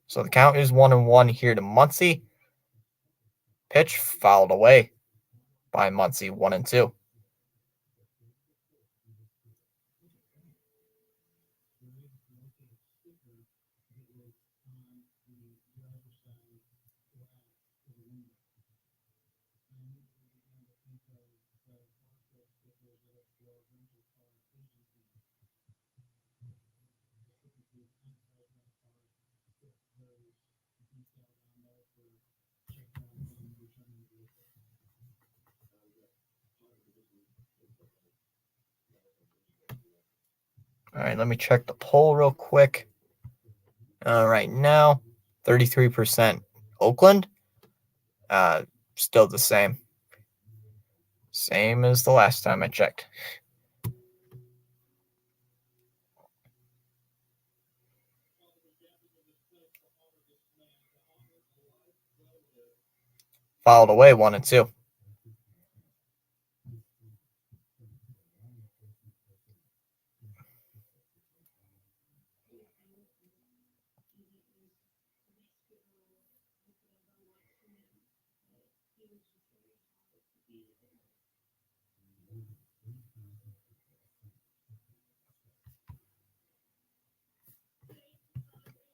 So the count is 1-1 here to Muncy. Pitch fouled away by Muncy, 1-2. All right, let me check the poll real quick. Right now, 33% Oakland. Still the same. Same as the last time I checked. Fouled away 1-2.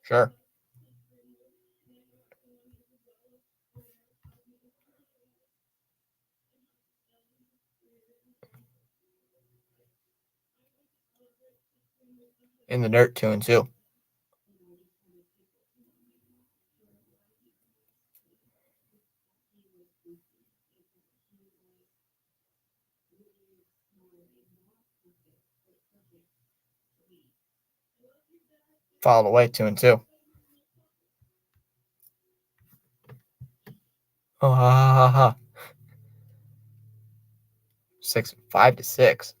Sure. In the dirt, 2-2. Fouled away 2-2. Oh, ha ha ha ha. 5-6.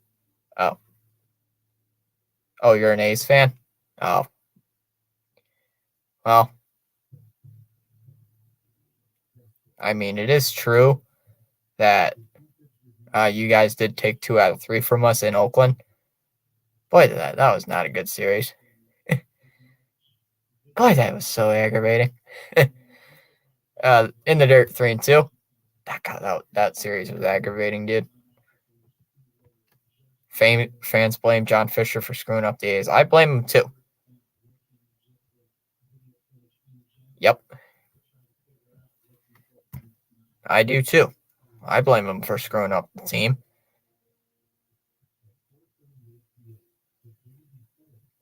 Oh. Oh, you're an A's fan? Oh. Well, I mean, it is true that you guys did take 2 out of 3 from us in Oakland. Boy, that was not a good series. Boy, that was so aggravating. In the dirt, 3-2. That series was aggravating, dude. Fans blame John Fisher for screwing up the A's. I blame him too. Yep. I do too. I blame him for screwing up the team.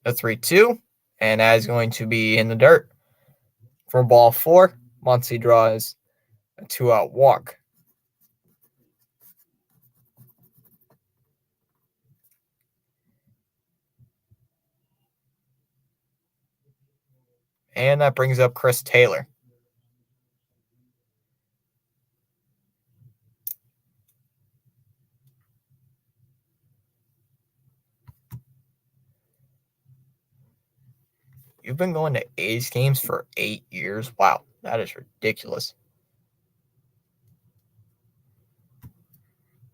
The 3-2, and that is going to be in the dirt. For ball 4, Muncy draws a 2-out walk. And that brings up Chris Taylor. You've been going to A's games for 8 years? Wow, that is ridiculous.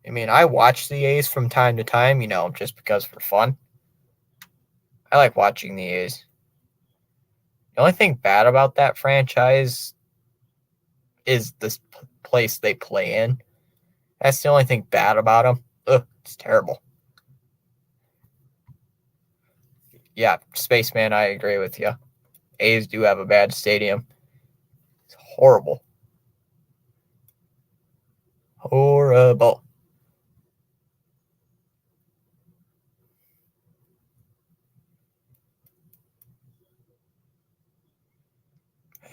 I mean, I watch the A's from time to time, just because for fun. I like watching the A's. The only thing bad about that franchise is this place they play in. That's the only thing bad about them. Ugh, it's terrible. Yeah, Spaceman, I agree with you. A's do have a bad stadium. It's horrible. Horrible.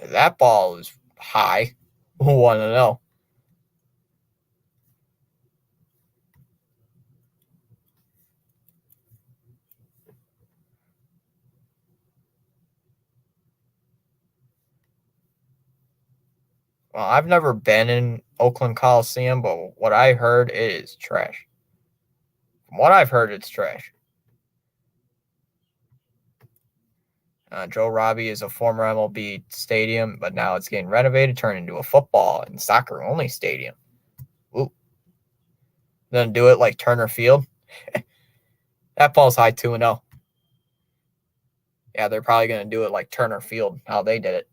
That ball is high. Who want to know? Well, I've never been in Oakland Coliseum, but what I heard, it is trash. From what I've heard, it's trash. Joe Robbie is a former MLB stadium, but now it's getting renovated, turned into a football and soccer only stadium. Ooh. Then do it like Turner Field. That ball's high 2-0. Yeah, they're probably going to do it like Turner Field, how they did it.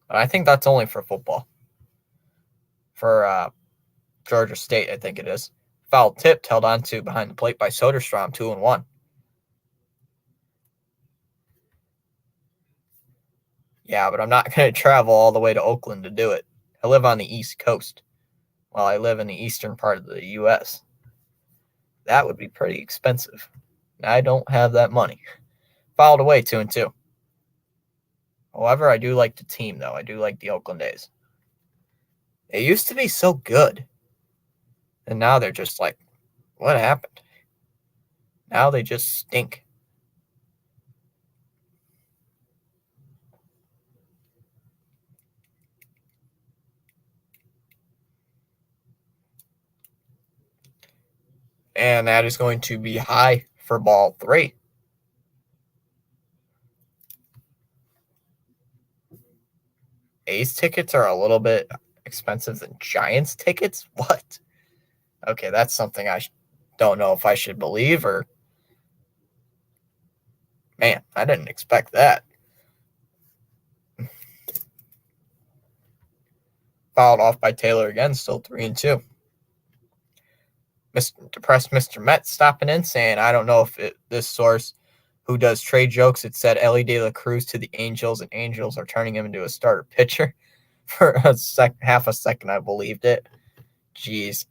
But I think that's only for football. For Georgia State, I think it is. Foul tipped, held on to behind the plate by Soderstrom, 2-1. Yeah, but I'm not going to travel all the way to Oakland to do it. I live on the East Coast, while I live in the eastern part of the U.S. That would be pretty expensive. I don't have that money. Fouled away 2-2. However, I do like the team, though. I do like the Oakland A's. They used to be so good. And now they're just like, what happened? Now they just stink. And that is going to be high for ball 3. A's tickets are a little bit expensive than Giants tickets? What? Okay, that's something I don't know if I should believe or. Man, I didn't expect that. Fouled off by Taylor again, still 3-2. Depressed Mr. Met stopping in saying, I don't know if this source who does trade jokes, it said Ellie De La Cruz to the Angels, and Angels are turning him into a starter pitcher. For half a second, I believed it. Jeez.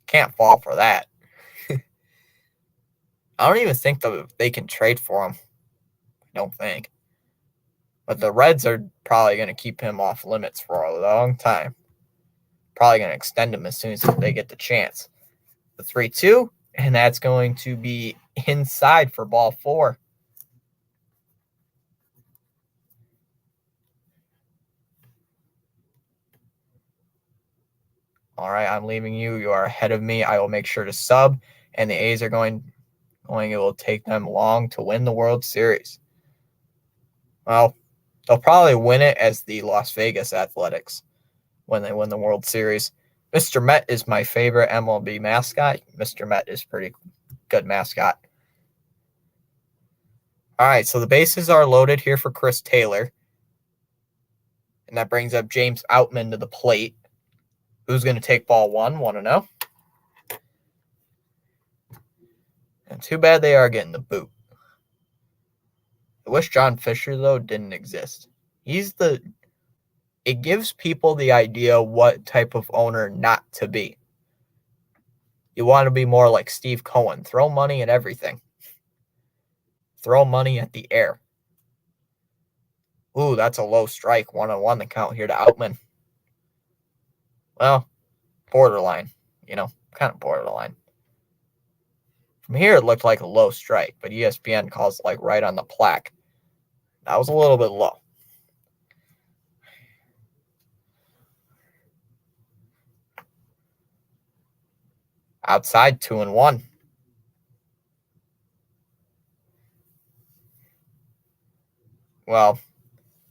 Can't fall for that. I don't even think they can trade for him. I don't think. But the Reds are probably going to keep him off limits for a long time. Probably going to extend him as soon as they get the chance. The 3-2, and that's going to be inside for ball 4. All right, I'm leaving you. You are ahead of me. I will make sure to sub, and the A's are going. It will take them long to win the World Series. Well, they'll probably win it as the Las Vegas Athletics when they win the World Series. Mr. Met is my favorite MLB mascot. Mr. Met is pretty good mascot. All right, so the bases are loaded here for Chris Taylor. And that brings up James Outman to the plate. Who's going to take ball 1? Want to know? And too bad they are getting the boot. I wish John Fisher, though, didn't exist. It gives people the idea what type of owner not to be. You want to be more like Steve Cohen. Throw money at everything. Throw money at the air. Ooh, that's a low strike. 1-1 the count here to Outman. Well, borderline. Kind of borderline. From here, it looked like a low strike, but ESPN calls it like right on the plaque. That was a little bit low. Outside, 2-1. Well,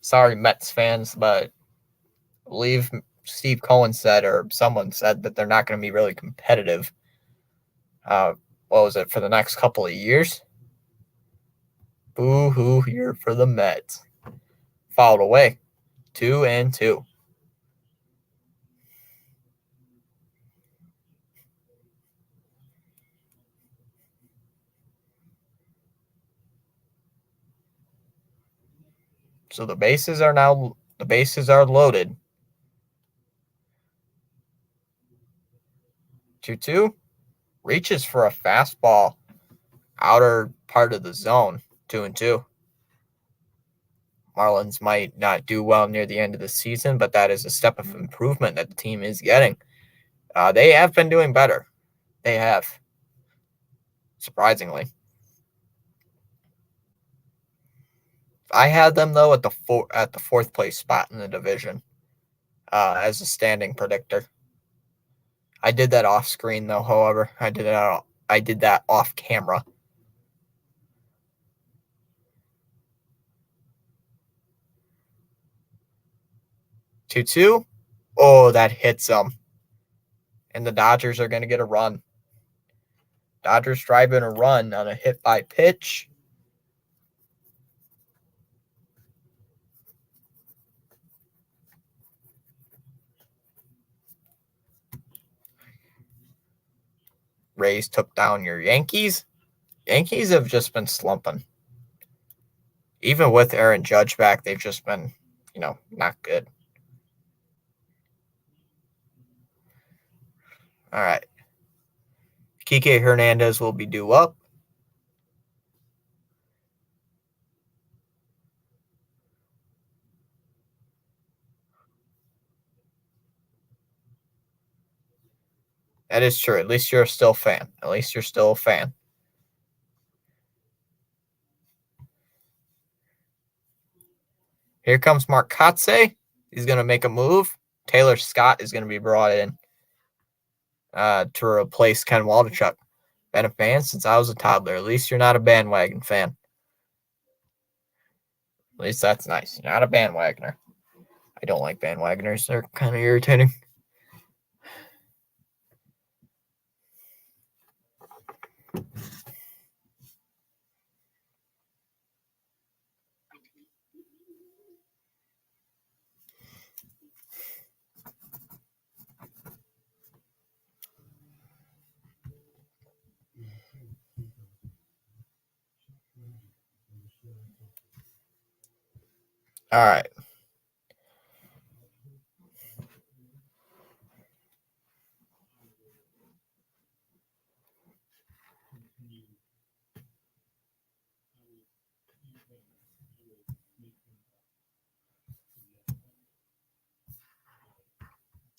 sorry, Mets fans, but I believe Steve Cohen said, or someone said, that they're not going to be really competitive. What was it, for the next couple of years? Boo-hoo here for the Mets. Fouled away. 2-2. So the bases are loaded. 2-2. Reaches for a fastball. Outer part of the zone. 2-2. Marlins might not do well near the end of the season, but that is a step of improvement that the team is getting. They have been doing better. They have. Surprisingly. I had them, though, at the fourth place spot in the division as a standing predictor. I did that off screen, though, however. I did that off camera. 2-2. Oh, that hits them. And the Dodgers are going to get a run. Dodgers driving a run on a hit by pitch. Rays took down your Yankees. Yankees have just been slumping. Even with Aaron Judge back, they've just been, not good. All right. Kike Hernandez will be due up. That is true. At least you're still a fan. At least you're still a fan. Here comes Mark Kotze. He's going to make a move. Taylor Scott is going to be brought in to replace Ken Waldichuk. Been a fan since I was a toddler. At least you're not a bandwagon fan. At least that's nice. You're not a bandwagoner. I don't like bandwagoners. They're kind of irritating. All right.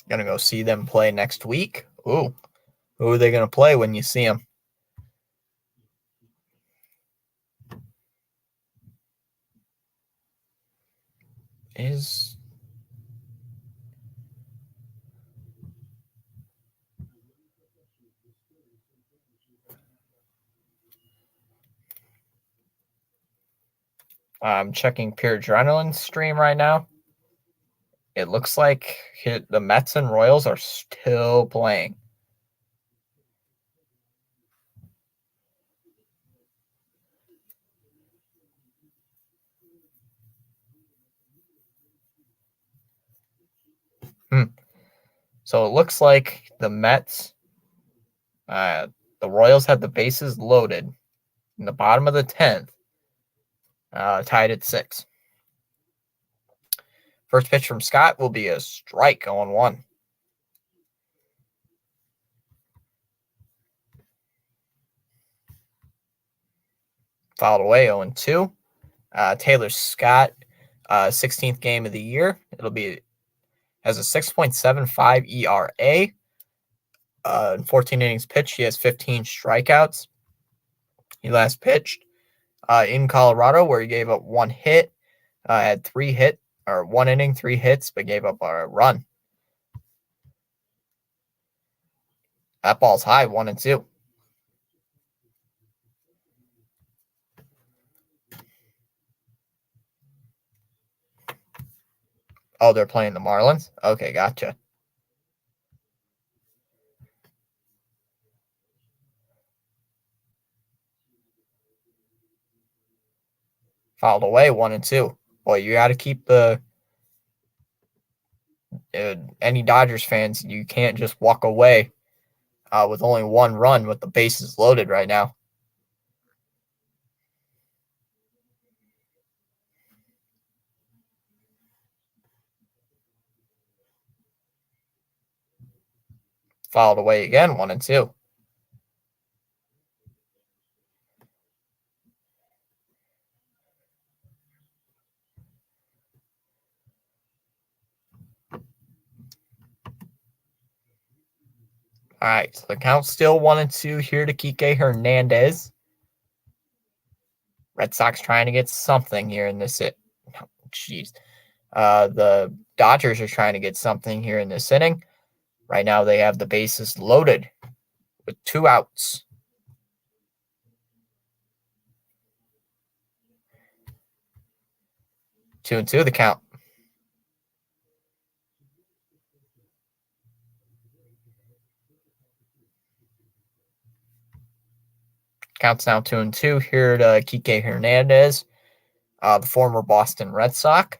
Gonna go see them play next week. Ooh. Who are they gonna play when you see them? I'm checking Pure Adrenaline's stream right now. It looks like the Mets and Royals are still playing. So it looks like the Mets, the Royals had the bases loaded in the bottom of the 10th, tied at 6. First pitch from Scott will be a strike on 1. Fouled away 0-2. Taylor Scott, 16th game of the year. Has a 6.75 ERA. In 14 innings pitched, he has 15 strikeouts. He last pitched in Colorado, where he gave up 1 hit, had 1 inning, 3 hits, but gave up a run. That ball's high, 1-2. Oh, they're playing the Marlins? Okay, gotcha. Fouled away, 1-2. Boy, you got to keep any Dodgers fans, you can't just walk away with only 1 run with the bases loaded right now. Fouled away again, 1-2. All right, so the count's still 1-2 here to Kike Hernandez. Red Sox trying to get something here in this jeez. The Dodgers are trying to get something here in this inning. Right now they have the bases loaded with 2 outs. 2-2 the count. Counts now 2-2 here to Kike Hernandez, the former Boston Red Sox.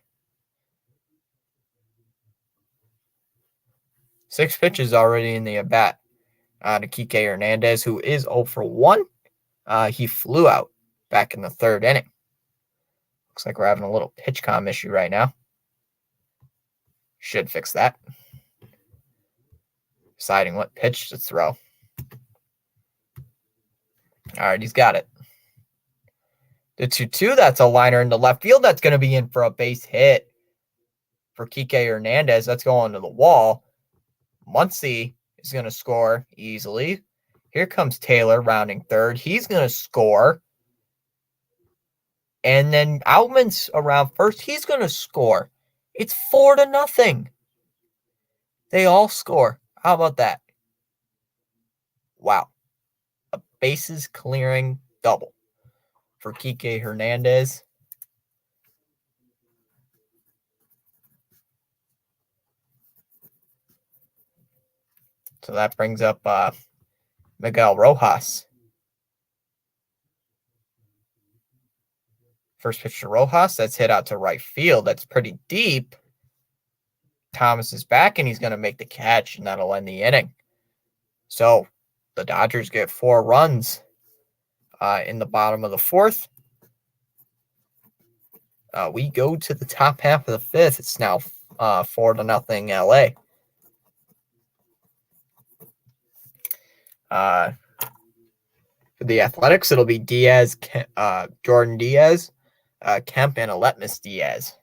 6 pitches already in the at-bat to Kike Hernandez, who is 0 for 1. He flew out back in the 3rd inning. Looks like we're having a little pitch comm issue right now. Should fix that. Deciding what pitch to throw. All right, he's got it. The 2-2, that's a liner in the left field. That's going to be in for a base hit for Kike Hernandez. That's going to the wall. Muncy is going to score easily. Here comes Taylor rounding third. He's going to score. And then Outman's around first. He's going to score. It's 4-0. They all score. How about that? Wow. A bases clearing double for Kike Hernandez. So that brings up Miguel Rojas. First pitch to Rojas. That's hit out to right field. That's pretty deep. Thomas is back, and he's going to make the catch, and that'll end the inning. So the Dodgers get 4 runs in the bottom of the 4th. We go to the top half of the 5th. It's now 4-0 LA. For the Athletics, it'll be Diaz, Jordan Diaz, Kemp, and Aletmus Diaz.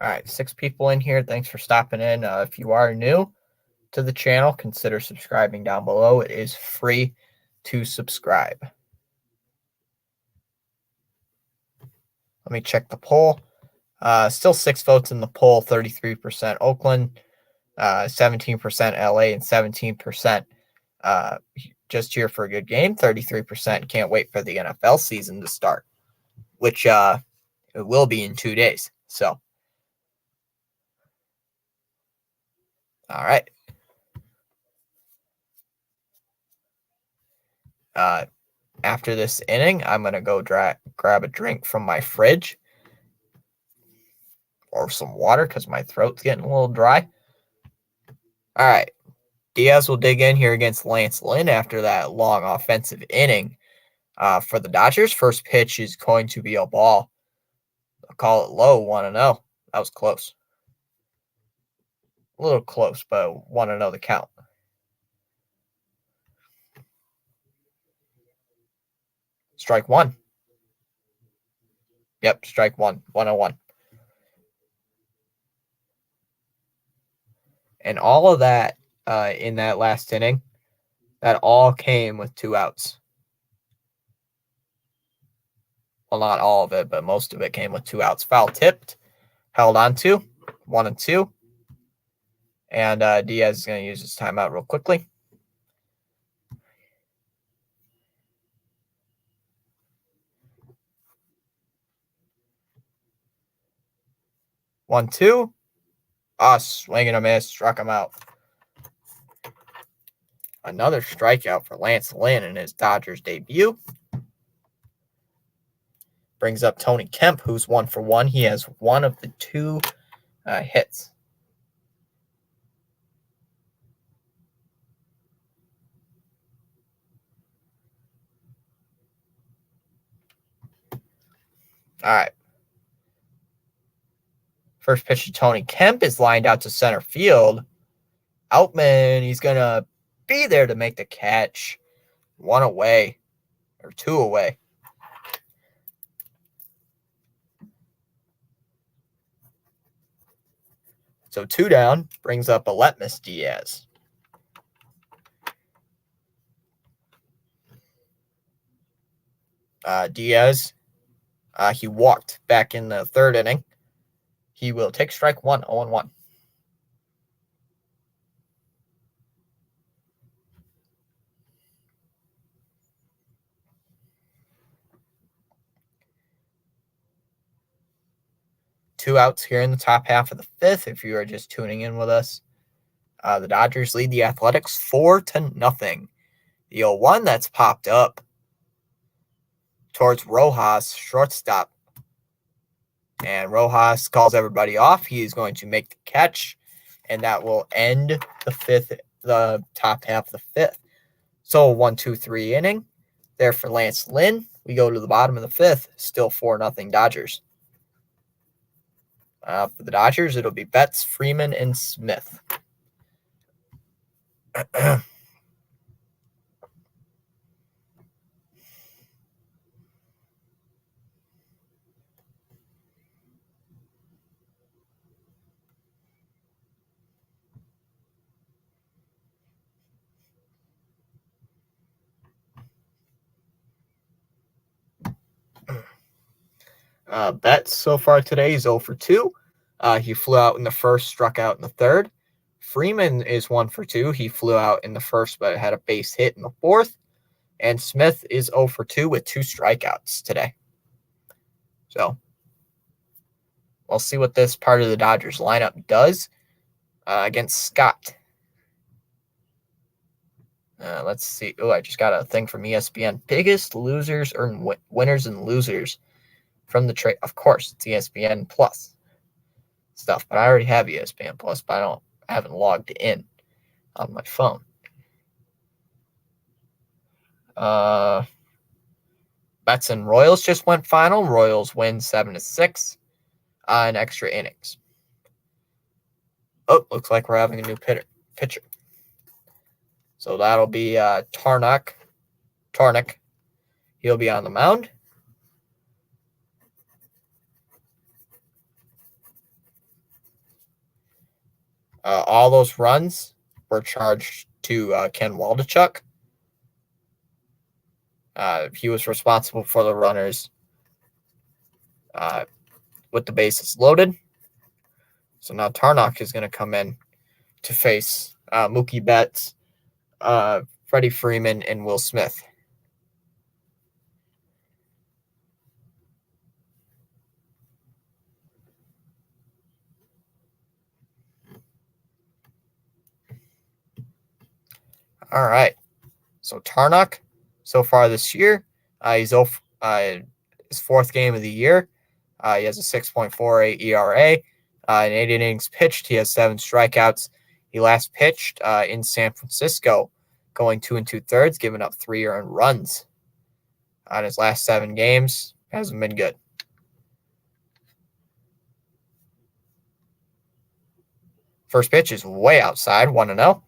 All right, 6 people in here. Thanks for stopping in. If you are new to the channel, consider subscribing down below. It is free to subscribe. Let me check the poll. Still 6 votes in the poll, 33% Oakland, 17% LA, and 17% just here for a good game. 33% can't wait for the NFL season to start, which it will be in 2 days. So, all right. After this inning, I'm going to go grab a drink from my fridge or some water because my throat's getting a little dry. All right. Diaz will dig in here against Lance Lynn after that long offensive inning. For the Dodgers, first pitch is going to be a ball. I'll call it low, 1-0. That was close. A little close, but 1-0 the count. Strike 1. Yep, strike 1, 1-1. And all of that in that last inning, that all came with 2 outs. Well, not all of it, but most of it came with 2 outs. Foul tipped, held on to, 1-2. And Diaz is going to use his timeout real quickly. One, two. Swing and a miss, struck him out. Another strikeout for Lance Lynn in his Dodgers debut. Brings up Tony Kemp, who's 1 for 1. He has 1 of the 2 hits. All right. First pitch to Tony Kemp is lined out to center field. Outman, he's going to be there to make the catch. 1 away, or 2 away. So 2 down, brings up Aletmus Diaz. Diaz, he walked back in the 3rd inning. He will take strike 1, 0-1. Two outs here in the top half of the 5th. If you are just tuning in with us, the Dodgers lead the Athletics 4-0. The 0-1 that's popped up towards Rojas, shortstop. And Rojas calls everybody off. He is going to make the catch, and that will end the the top half of the fifth. So 1-2-3 inning there for Lance Lynn. We go to the bottom of the fifth, still 4-0 Dodgers. For the Dodgers, it'll be Betts, Freeman, and Smith. Betts so far today is 0 for 2. He flew out in the first, struck out in the third. Freeman is 1 for 2. He flew out in the first, but had a base hit in the fourth. And Smith is 0 for 2 with 2 strikeouts today. So we'll see what this part of the Dodgers lineup does against Scott. Let's see. Oh, I just got a thing from ESPN. Biggest losers or winners and losers from the trade. Of course, it's ESPN Plus stuff, but I already have ESPN Plus, but I haven't logged in on my phone. Mets and Royals just went final. Royals win 7-6 in extra innings. Oh, looks like we're having a new pitcher. So that'll be Tarnock. He'll be on the mound. All those runs were charged to Ken Waldachuk. He was responsible for the runners with the bases loaded. So now Tarnock is going to come in to face Mookie Betts, Freddie Freeman, and Will Smith. All right. So Tarnock, so far this year, he's his fourth game of the year. He has a 6.48 ERA. In 8 innings pitched, he has 7 strikeouts. He last pitched in San Francisco, going 2 2/3, giving up 3 earned runs. On his last 7 games, hasn't been good. First pitch is way outside, 1-0.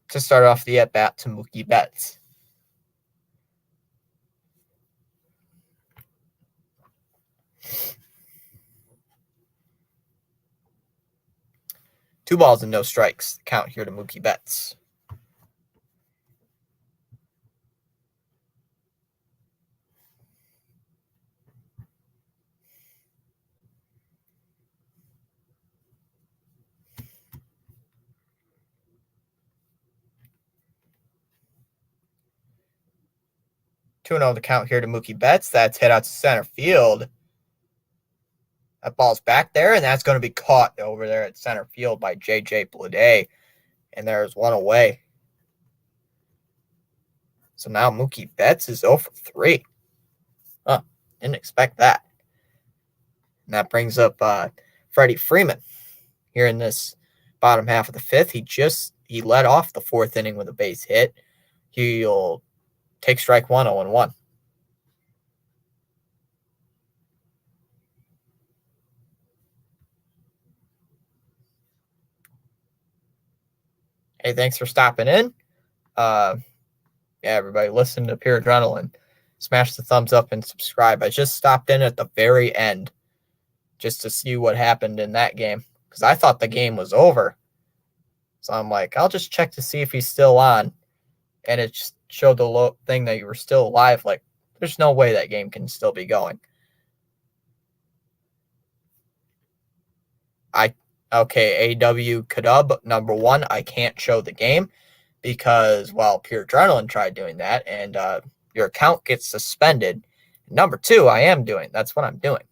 To start off the at-bat to Mookie Betts. Two balls and no strikes. Count here to Mookie Betts. Two 2-0 the count here to Mookie Betts. That's hit out to center field. That ball's back there, and that's going to be caught over there at center field by J.J. Bleday. And there's one away. So now Mookie Betts is 0 for 3. Didn't expect that. And that brings up Freddie Freeman here in this bottom half of the fifth. He led off the fourth inning with a base hit. He'll take strike 1, 0-1. Hey, thanks for stopping in. Everybody, listen to Pure Adrenaline. Smash the thumbs up and subscribe. I just stopped in at the very end just to see what happened in that game because I thought the game was over. So I'm like, I'll just check to see if he's still on. And it just showed the thing that you were still alive. Like, there's no way that game can still be going. AW Kadub, number 1, I can't show the game because, well, Pure Adrenaline tried doing that, and your account gets suspended. Number 2, I am doing. That's what I'm doing.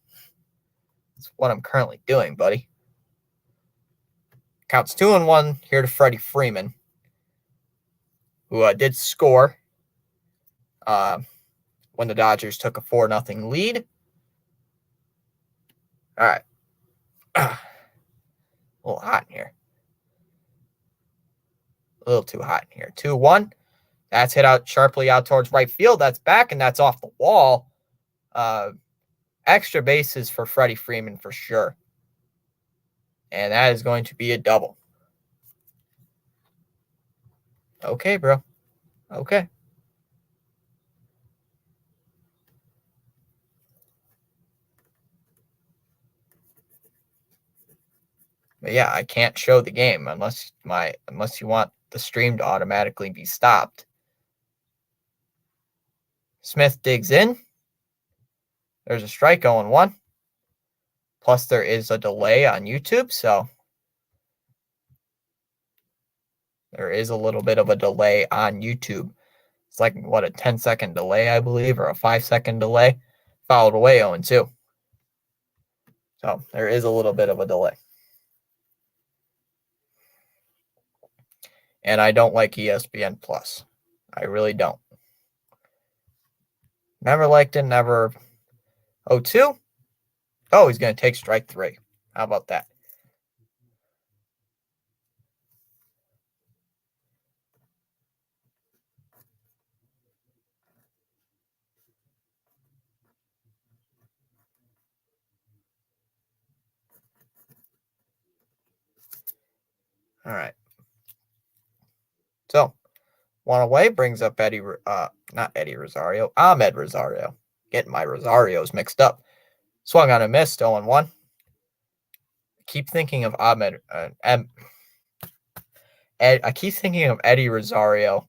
That's what I'm currently doing, buddy. Counts 2-1 here to Freddie Freeman, who did score when the Dodgers took a 4-0 lead. All right. A little hot in here. A little too hot in here. 2-1. That's hit out sharply out towards right field. That's back, and that's off the wall. Extra bases for Freddie Freeman for sure. And that is going to be a double. Okay, bro. Okay. But yeah, I can't show the game unless you want the stream to automatically be stopped. Smith digs in. There's a strike, 0-1. Plus there is a delay on YouTube, so there is a little bit of a delay on YouTube. It's like, what, a 10-second delay, I believe, or a 5-second delay. Fouled away, 0-2. So there is a little bit of a delay. And I don't like ESPN Plus. I really don't. Never liked it, never. 0-2. Oh, he's going to take strike 3. How about that? All right. So, one away brings up not Eddie Rosario, Ahmed Rosario. Getting my Rosarios mixed up. Swung on a miss, 0-1. Keep thinking of Ahmed. I keep thinking of Eddie Rosario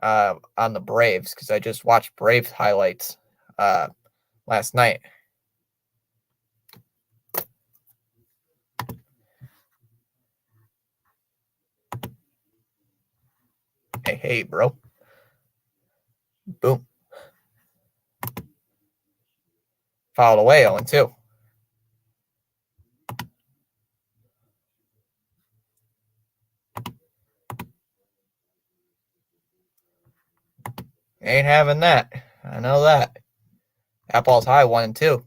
on the Braves because I just watched Braves highlights last night. Hey, bro. Boom. Fouled away, 0-2. Ain't having that. I know that. That ball's high, 1-2.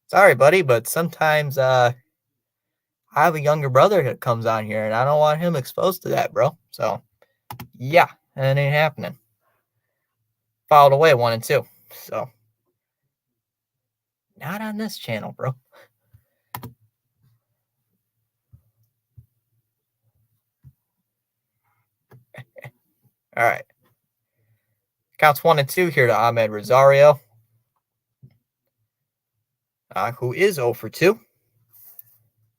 Sorry, buddy, but sometimes I have a younger brother that comes on here, and I don't want him exposed to that, bro. So, yeah, that ain't happening. Fouled away, 1-2. So, not on this channel, bro. All right. Counts 1-2 here to Ahmed Rosario, who is 0-2.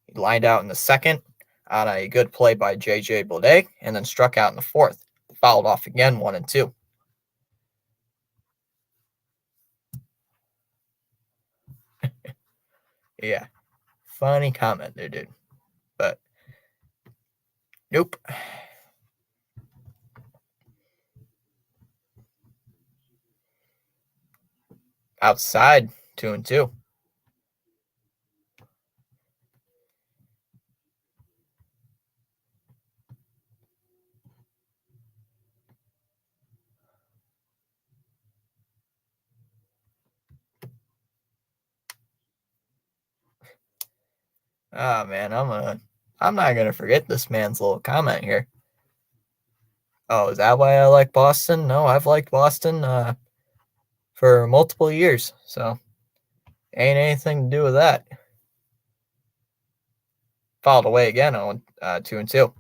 He lined out in the second on a good play by J.J. Bleday, and then struck out in the fourth. Fouled off again, 1-2. Yeah. Funny comment there, dude. But, nope. Outside, 2-2. Oh man, I'm not gonna forget this man's little comment here. Oh, is that why I like Boston? No, I've liked Boston for multiple years, so ain't anything to do with that. Fouled away again on 2-2.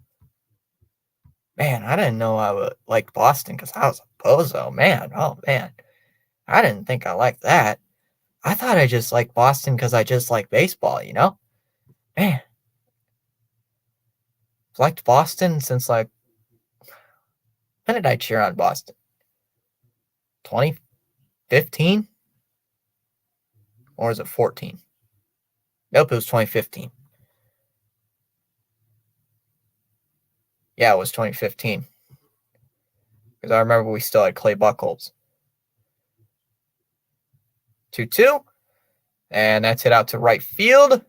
Man, I didn't know I would like Boston because I was a bozo, man. Oh man, I didn't think I liked that. I thought I just liked Boston because I just like baseball, you know? Man, I've liked Boston since like, when did I cheer on Boston? 2015? Or is it 14? Nope, it was 2015. Yeah, it was 2015. Because I remember we still had Clay Buchholz. 2-2. And that's hit out to right field.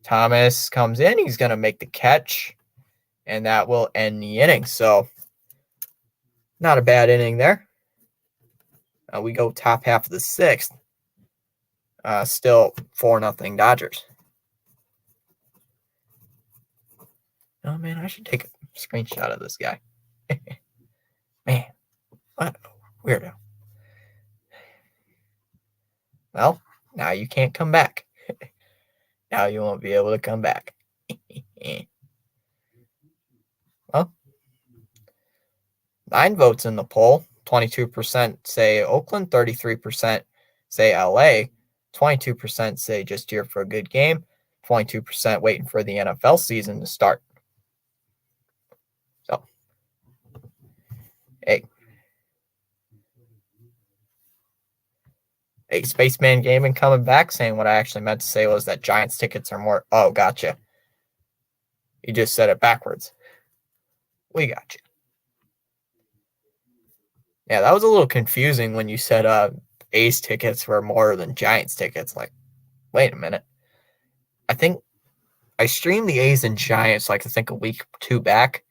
Thomas comes in. He's going to make the catch. And that will end the inning. So, not a bad inning there. We go top half of the sixth. Still 4-0 Dodgers. Oh, man, I should take a screenshot of this guy. Man, what a weirdo. Well, now you can't come back. Now you won't be able to come back. Well, 9 votes in the poll. 22% say Oakland, 33% say LA, 22% say just here for a good game, 22% waiting for the NFL season to start. So, hey, Spaceman Gaming coming back saying what I actually meant to say was that Giants tickets are more. Oh, gotcha. You just said it backwards. We got you. Yeah, that was a little confusing when you said A's tickets were more than Giants tickets. Like, wait a minute. I think I streamed the A's and Giants, like I think a week or two back.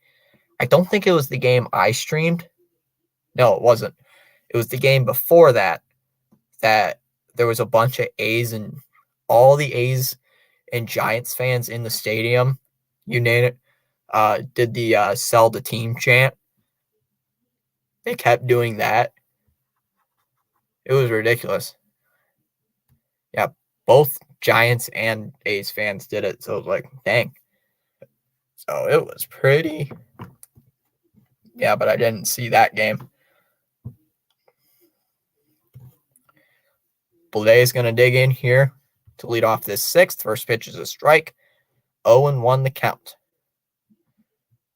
I don't think it was the game I streamed. No, it wasn't. It was the game before that there was a bunch of A's and all the A's and Giants fans in the stadium. You name it. Did the sell the team chant. They kept doing that. It was ridiculous. Yeah, both Giants and A's fans did it. So it was like, dang. So it was pretty. Yeah, but I didn't see that game. Bleday's going to dig in here to lead off this sixth. First pitch is a strike. 0-1 the count.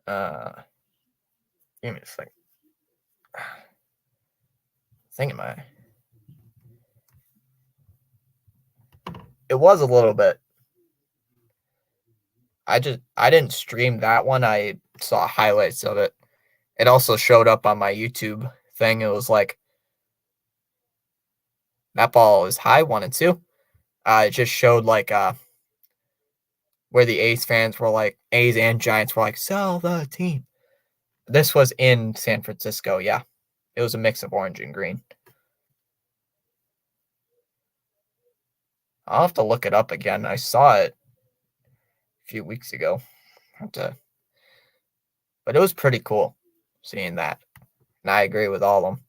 Give me a second. Thinking my. It was a little bit. I didn't stream that one. I saw highlights of it. It also showed up on my YouTube thing. It was like that ball is high, 1-2. It just showed like where the A's fans were like, A's and Giants were like, sell the team. This was in San Francisco, yeah. It was a mix of orange and green. I'll have to look it up again. I saw it a few weeks ago. But it was pretty cool seeing that. And I agree with all of them.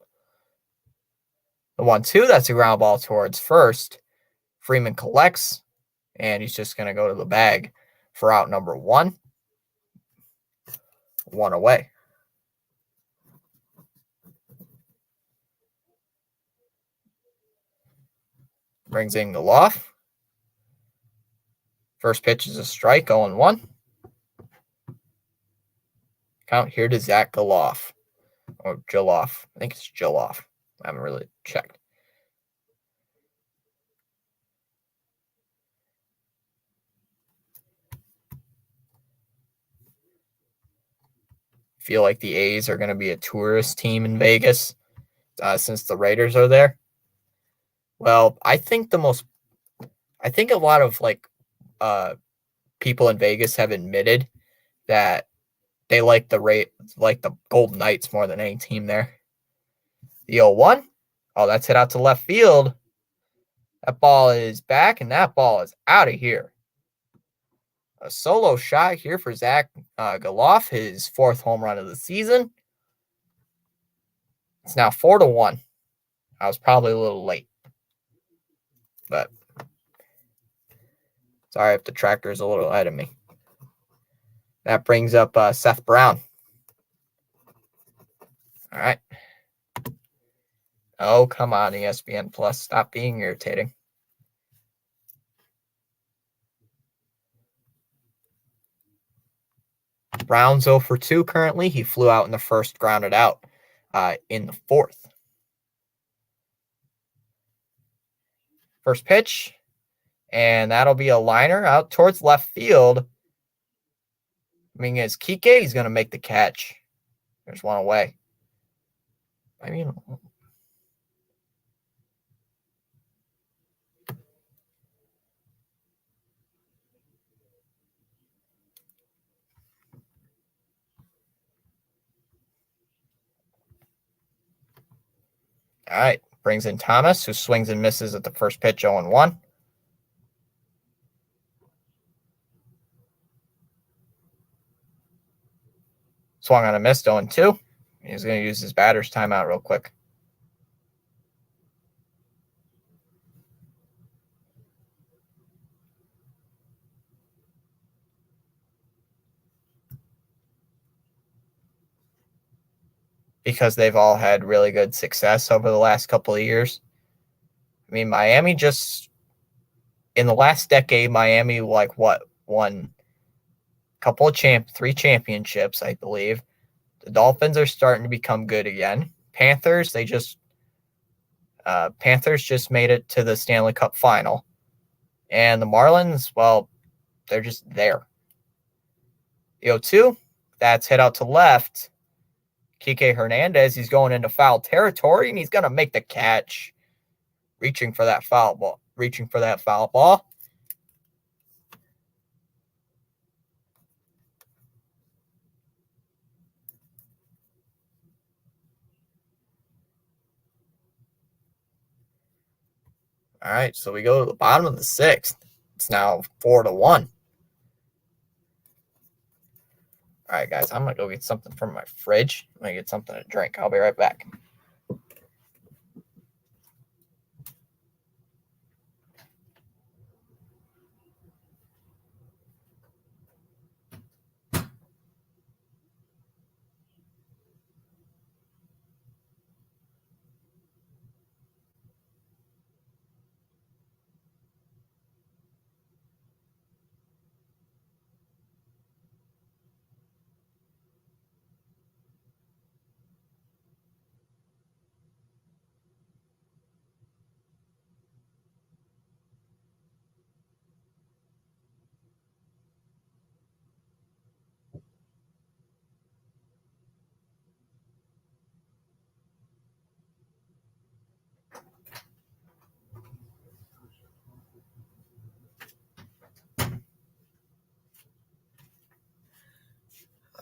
The 1-2, that's a ground ball towards first. Freeman collects, and he's just going to go to the bag for out number 1. 1 away. Brings in Geloff. First pitch is a strike, 0-1. Count here to Zach Geloff. Or Geloff. I think it's Geloff. I haven't really checked. Feel like the A's are going to be a tourist team in Vegas since the Raiders are there. Well, I think a lot of like people in Vegas have admitted that they like the Golden Knights more than any team there. The 0-1. Oh, that's hit out to left field. That ball is back, and that ball is out of here. A solo shot here for Zach Geloff, his 4th home run of the season. It's now 4-1. I was probably a little late. But sorry if the tractor is a little ahead of me. That brings up Seth Brown. All right. Oh, come on, ESPN Plus. Stop being irritating. Brown's 0 for 2 currently. He flew out in the first, grounded out in the 4th. First pitch, and that'll be a liner out towards left field. I mean, it's Kike. He's going to make the catch. There's 1 away. I mean, all right. Brings in Thomas, who swings and misses at the first pitch, 0-1. Swung on a miss, 0-2. He's going to use his batter's timeout real quick. Because they've all had really good success over the last couple of years. I mean, Miami just, in the last decade, Miami, won a couple of 3 championships, I believe. The Dolphins are starting to become good again. Panthers just made it to the Stanley Cup final. And the Marlins, well, they're just there. The 0-2, that's hit out to left. Kike Hernandez, he's going into foul territory, and he's going to make the catch. Reaching for that foul ball. All right, so we go to the bottom of the 6th. It's now 4-1. All right, guys, I'm going to go get something from my fridge. I'm going to get something to drink. I'll be right back.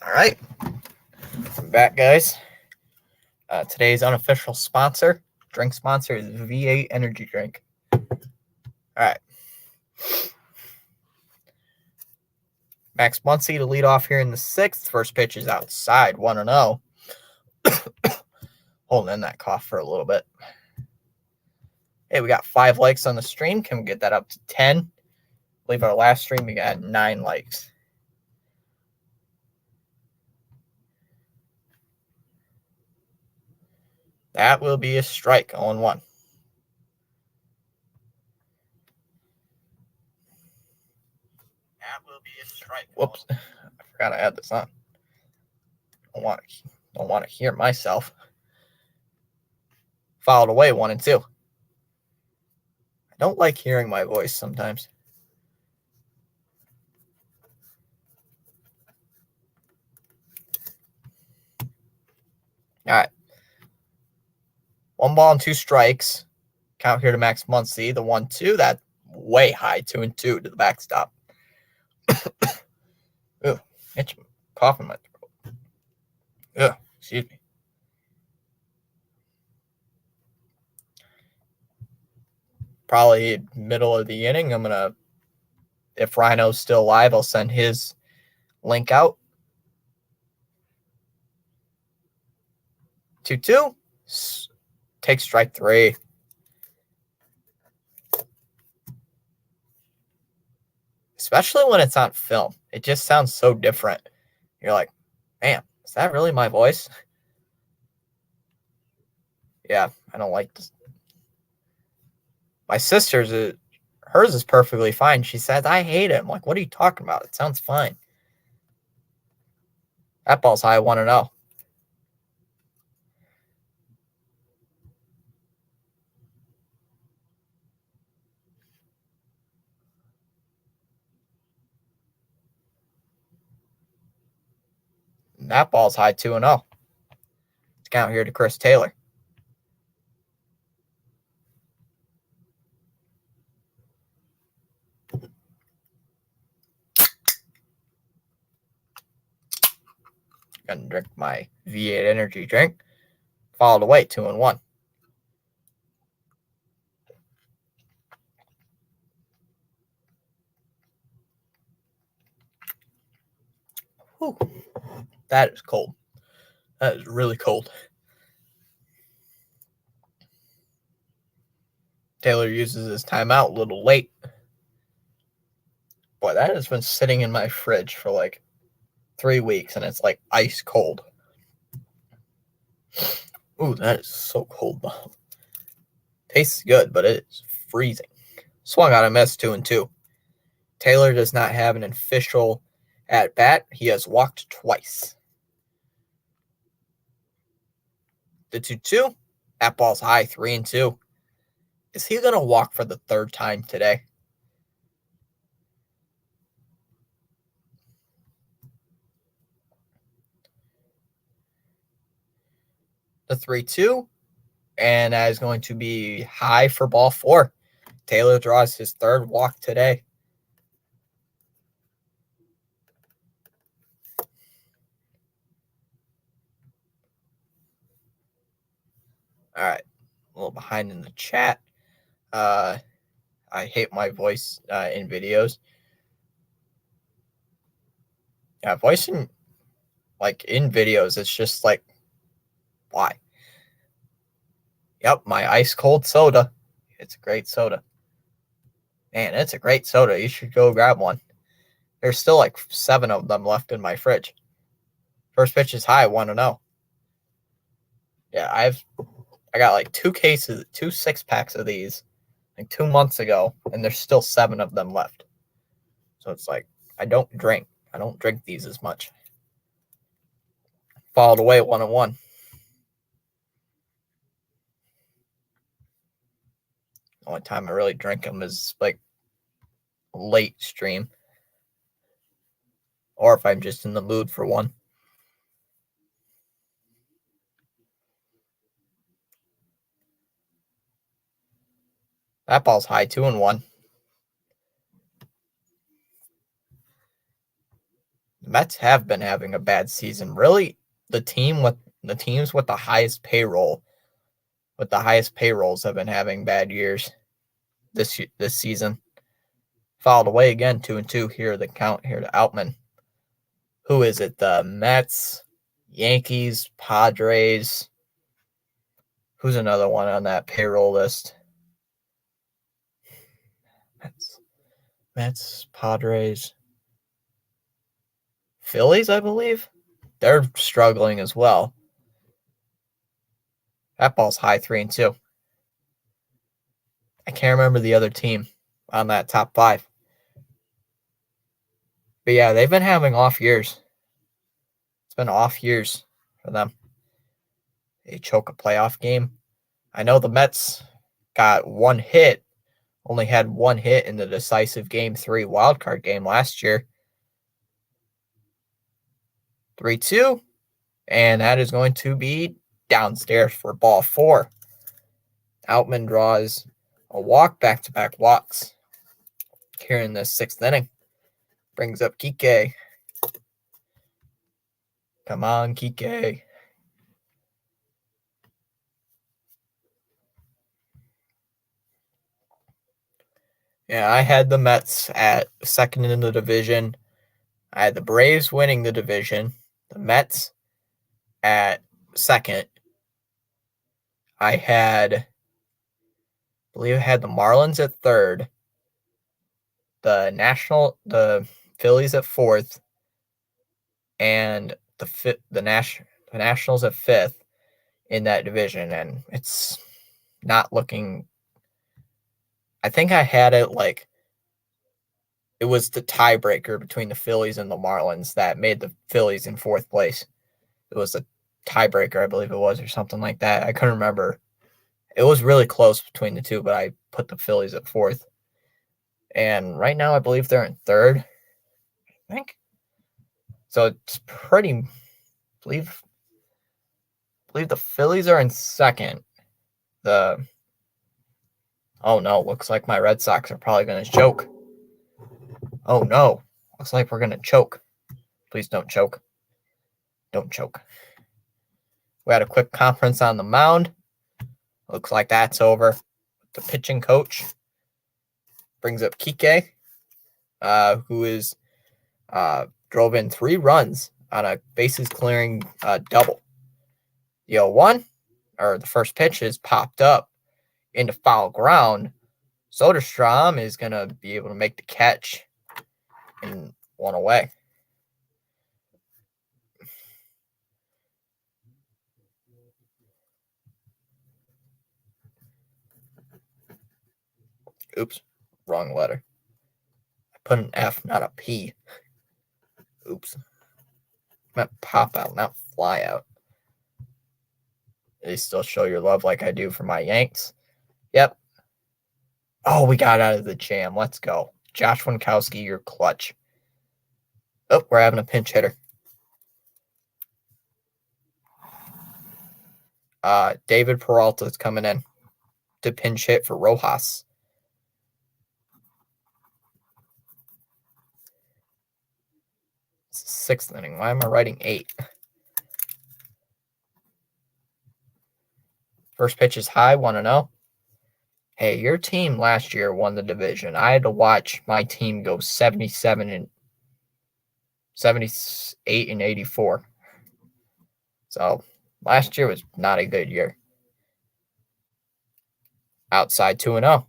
All right, I'm back, guys. Today's unofficial drink sponsor is V8 Energy Drink. All right. Max Muncy to lead off here in the 6th. First pitch is outside, 1-0. Holding in that cough for a little bit. Hey, we got 5 likes on the stream. Can we get that up to 10? I believe our last stream we got 9 likes. That will be a strike, 0-1. That will be a strike. Whoops. I forgot I had this on. Don't want to hear myself. Fouled away, 1-2. I don't like hearing my voice sometimes. All right. 1 ball and 2 strikes. Count here to Max Muncy. The 1-2, that way high, 2-2 to the backstop. Ooh, itch, cough in my throat. Ugh, excuse me. Probably middle of the inning. If Rhino's still alive, I'll send his link out. 2-2. Take strike 3. Especially when it's on film. It just sounds so different. You're like, man, is that really my voice? Yeah, I don't like this. My sister's, hers is perfectly fine. She says, I hate it. I'm like, what are you talking about? It sounds fine. That ball's high, 1-0. That ball's high, 2-0. Let's count here to Chris Taylor. Gonna drink my V8 energy drink. Followed away, 2-1. Whew. That is cold. That is really cold. Taylor uses his timeout a little late. Boy, that has been sitting in my fridge for like 3 weeks, and it's like ice cold. Ooh, that is so cold, though. Tastes good, but it is freezing. Swung on a miss, 2-2. Taylor does not have an official at bat. He has walked twice. The 2-2. That ball's high, 3-2. Is he going to walk for the third time today? The 3-2. And that is going to be high for ball 4. Taylor draws his third walk today. All right. A little behind in the chat. I hate my voice in videos. Yeah, voice in videos, it's just like, why? Yep, my ice cold soda. It's a great soda. Man, it's a great soda. You should go grab one. There's still like 7 of them left in my fridge. First pitch is high, 1-0. Yeah, I got like 2 cases, 2 6-packs of these like 2 months ago, and there's still 7 of them left. So it's like, I don't drink these as much. Followed away 1-1. The only time I really drink them is like late stream, or if I'm just in the mood for one. That ball's high, 2-1. The Mets have been having a bad season. Really, the teams with the highest payrolls have been having bad years this season. Fouled away again, 2-2. Here the count here to Outman. Who is it? The Mets, Yankees, Padres. Who's another one on that payroll list? Mets, Padres, Phillies, I believe. They're struggling as well. That ball's high, 3-2. I can't remember the other team on that top 5. But yeah, they've been having off years. It's been off years for them. They choke a playoff game. I know the Mets got 1 hit, only had 1 hit in the decisive Game 3 wildcard game last year. 3-2, and that is going to be downstairs for ball 4. Outman draws a walk, back-to-back walks here in the 6th inning. Brings up Kike. Come on, Kike. Yeah, I had the Mets at second in the division. I had the Braves winning the division. The Mets at second. I believe I had the Marlins at third. The Phillies at fourth. And the Nationals at fifth in that division. And it's not looking... I think I had it like it was the tiebreaker between the Phillies and the Marlins that made the Phillies in 4th place. It was a tiebreaker, I believe it was, or something like that. I couldn't remember. It was really close between the two, but I put the Phillies at 4th. And right now, I believe they're in 3rd, I think. So it's pretty... I believe the Phillies are in 2nd. Oh no, looks like my Red Sox are probably going to choke. Oh no, looks like we're going to choke. Please don't choke. Don't choke. We had a quick conference on the mound. Looks like that's over. The pitching coach brings up Kike, who drove in 3 runs on a bases clearing double. The 0-1, or the first pitch, is popped up into foul ground. Soderstrom is going to be able to make the catch and one away. Oops, wrong letter. I put an F, not a P. Oops. I meant pop out, not fly out. They still show your love like I do for my Yanks. Yep. Oh, we got out of the jam. Let's go. Josh Winkowski, you're clutch. Oh, we're having a pinch hitter. David Peralta is coming in to pinch hit for Rojas. It's the 6th inning. Why am I writing 8? First pitch is high, 1-0. Hey, your team last year won the division. I had to watch my team go 78 and 84. So last year was not a good year. Outside 2-0. All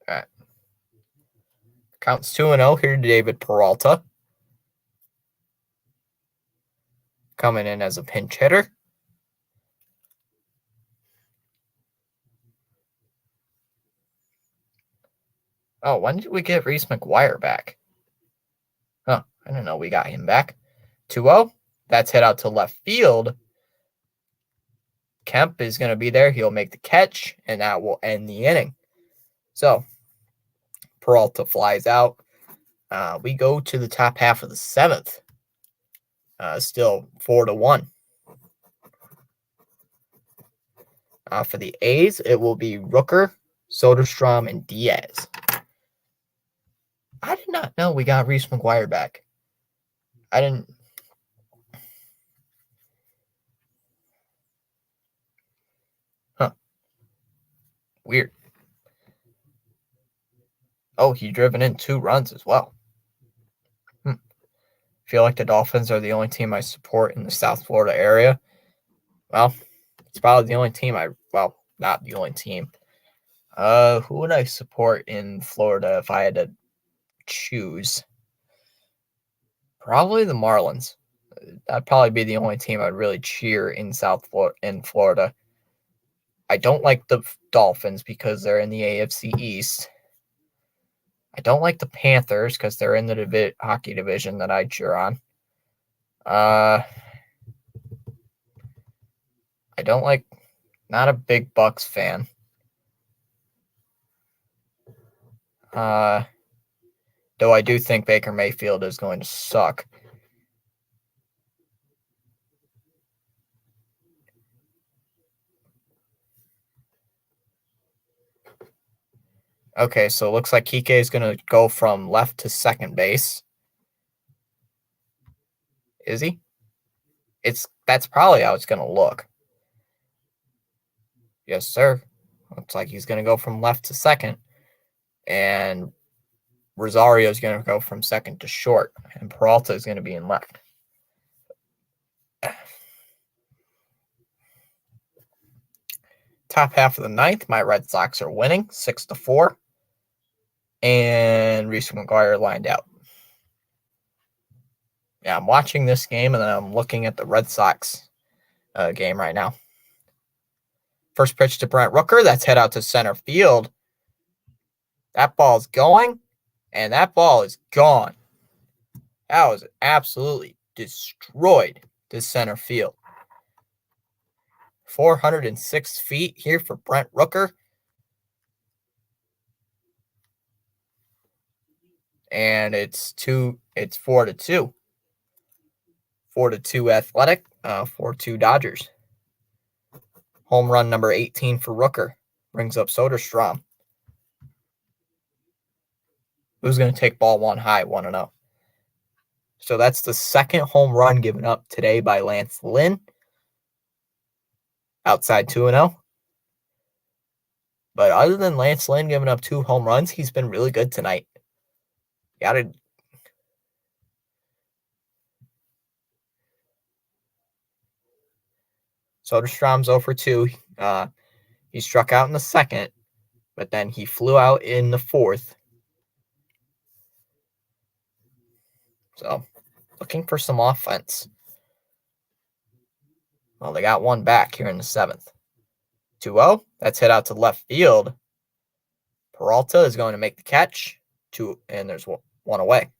right. Counts 2-0 here to David Peralta. Coming in as a pinch hitter. Oh, when did we get Reese McGuire back? Huh, I didn't know we got him back. 2-0. That's hit out to left field. Kemp is going to be there. He'll make the catch, and that will end the inning. So, Peralta flies out. We go to the top half of the 7th. Still 4-1. For the A's, it will be Rooker, Soderstrom, and Diaz. I did not know we got Reese McGuire back. I didn't. Huh. Weird. Oh, he driven in 2 runs as well. Feel like the Dolphins are the only team I support in the South Florida area. Well, it's probably the only team not the only team. Who would I support in Florida if I had to choose? Probably the Marlins. That'd probably be the only team I'd really cheer in Florida. I don't like the Dolphins because they're in the AFC East. I don't like the Panthers because they're in the hockey division that I cheer on. I don't like, not a big Bucks fan. Though I do think Baker Mayfield is going to suck. Okay, so it looks like Kike is going to go from left to second base. Is he? That's probably how it's going to look. Yes, sir. Looks like he's going to go from left to second. And Rosario is going to go from second to short. And Peralta is going to be in left. Top half of the 9th, my Red Sox are winning 6-4. And Reese McGuire lined out. Yeah, I'm watching this game, and then I'm looking at the Red Sox game right now. First pitch to Brent Rooker. That's hit out to center field. That ball's going, and that ball is gone. That was absolutely destroyed to center field. 406 feet here for Brent Rooker. And it's 4-2. 4-2 Athletic, 4-2 Dodgers. Home run number 18 for Rooker. Brings up Soderstrom. Who's going to take ball 1 high, 1-0. So that's the second home run given up today by Lance Lynn. outside 2-0. But other than Lance Lynn giving up 2 home runs, he's been really good tonight. Gotta Soderstrom's 0 for 2. He struck out in the second, but then he flew out in the fourth. So, looking for some offense. Well, they got one back here in the seventh. 2-0. That's hit out to left field. Peralta is going to make the catch. And there's one away.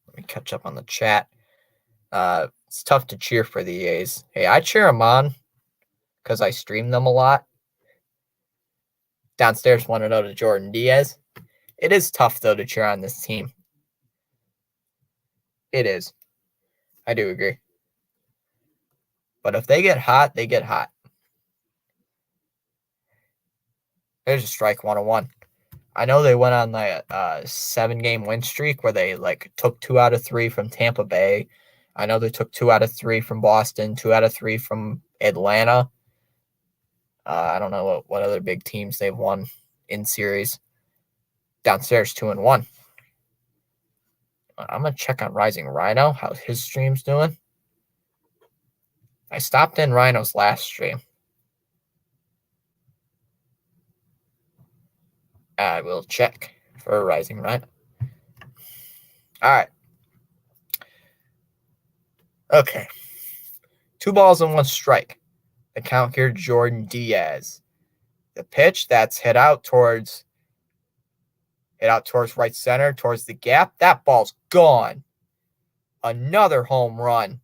Let me catch up on the chat. It's tough to cheer for the A's. Hey, I cheer them on because I stream them a lot. Downstairs 1-0 to Jordan Diaz. It is tough, though, to cheer on this team. It is. I do agree. But if they get hot, they get hot. There's a strike 1-1. I know they went on like a 7-game win streak where they took 2 out of 3 from Tampa Bay. I know they took 2 out of 3 from Boston, 2 out of 3 from Atlanta. I don't know what other big teams they've won in series. Downstairs 2-1. I'm going to check on Rising Rhino, how his stream's doing. I stopped in Rhino's last stream. I will check for Rising Rhino. All right. Okay. 2 balls and 1 strike. The count here, Jordan Diaz. The pitch that's hit out towards right center, towards the gap. That ball's gone. Another home run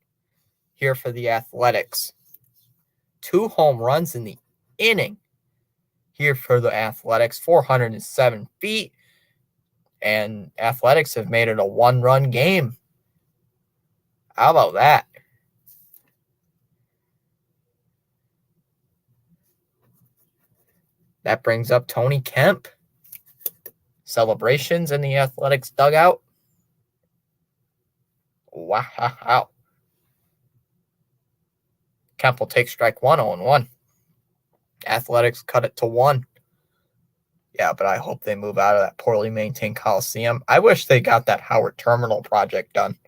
here for the Athletics. 2 home runs in the inning here for the Athletics. 407 feet. And Athletics have made it a 1-run game. How about that? That brings up Tony Kemp. Celebrations in the Athletics dugout. Wow. Kemp will take strike 1, 0-1. Athletics cut it to 1. Yeah, but I hope they move out of that poorly maintained Coliseum. I wish they got that Howard Terminal project done.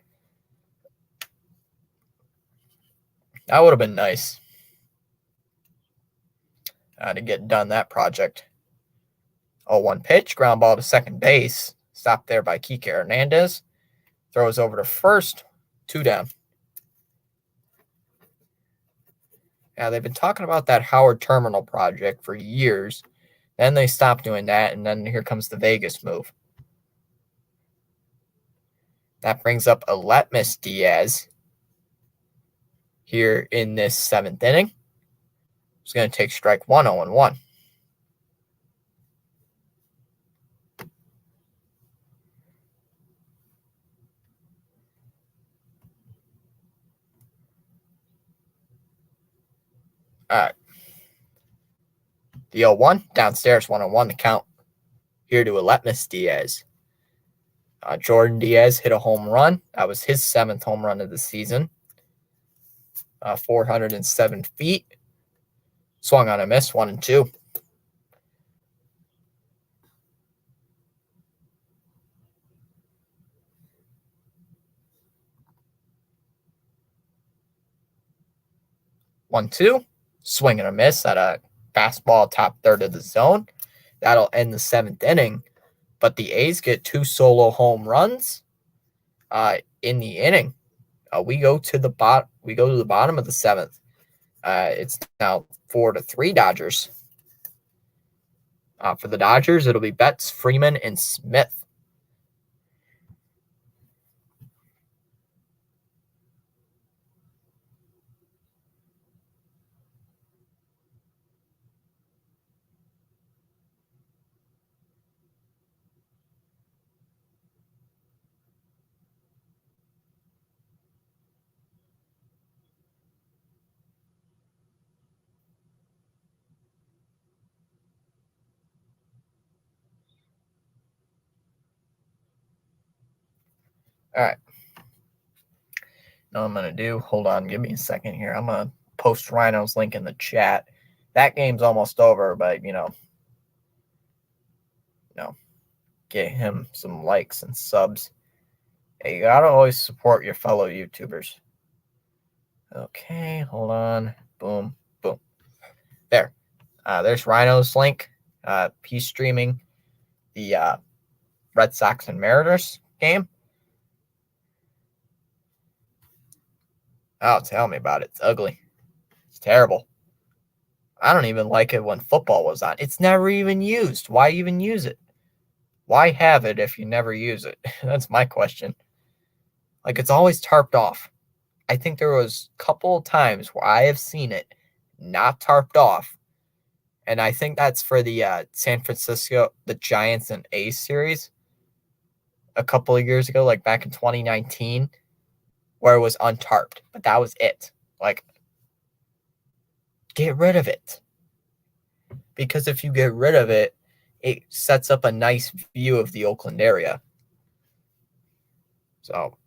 That would have been nice to get done that project. 0-1 pitch, ground ball to second base. Stopped there by Kike Hernandez. Throws over to first, 2 down. Now, they've been talking about that Howard Terminal project for years. Then they stopped doing that, and then here comes the Vegas move. That brings up Aletmus Diaz here in this 7th inning. He's going to take strike 1, 0-1. All right. The 0-1, downstairs 1-1, the count here to Aletmus Diaz. Jordan Diaz hit a home run. That was his 7th home run of the season. 407 feet. Swung on a miss, 1-2. One, two, swing and a miss at a fastball top third of the zone. That'll end the 7th inning. But the A's get 2 solo home runs in the inning. We go to the bottom of the 7th. It's now 4-3 Dodgers. For the Dodgers, it'll be Betts, Freeman, and Smith. All right. What I'm gonna do? Hold on, give me a second here. I'm gonna post Rhino's link in the chat. That game's almost over, but get him some likes and subs. Hey, you gotta always support your fellow YouTubers. Okay, hold on. Boom, boom. There. There's Rhino's link. He's streaming the Red Sox and Mariners game. Oh, tell me about it. It's ugly. It's terrible. I don't even like it when football was on. It's never even used. Why even use it? Why have it if you never use it? That's my question. Like, it's always tarped off. I think there was a couple of times where I have seen it not tarped off. And I think that's for the San Francisco, the Giants and A's series a couple of years ago, like back in 2019, where it was untarped. But that was it. Like, get rid of it. Because if you get rid of it, it sets up a nice view of the Oakland area. So,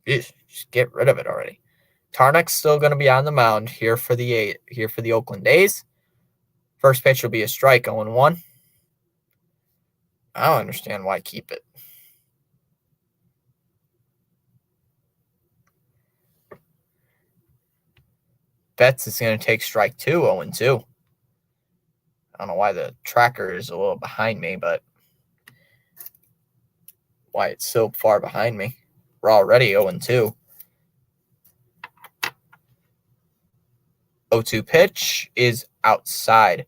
just get rid of it already. Tarnak's still going to be on the mound here for the Oakland A's. First pitch will be a strike, 0-1. I don't understand why keep it. Betts is going to take strike 2, 0-2. I don't know why the tracker is a little behind me, but why it's so far behind me. We're already 0-2. 0-2 pitch is outside.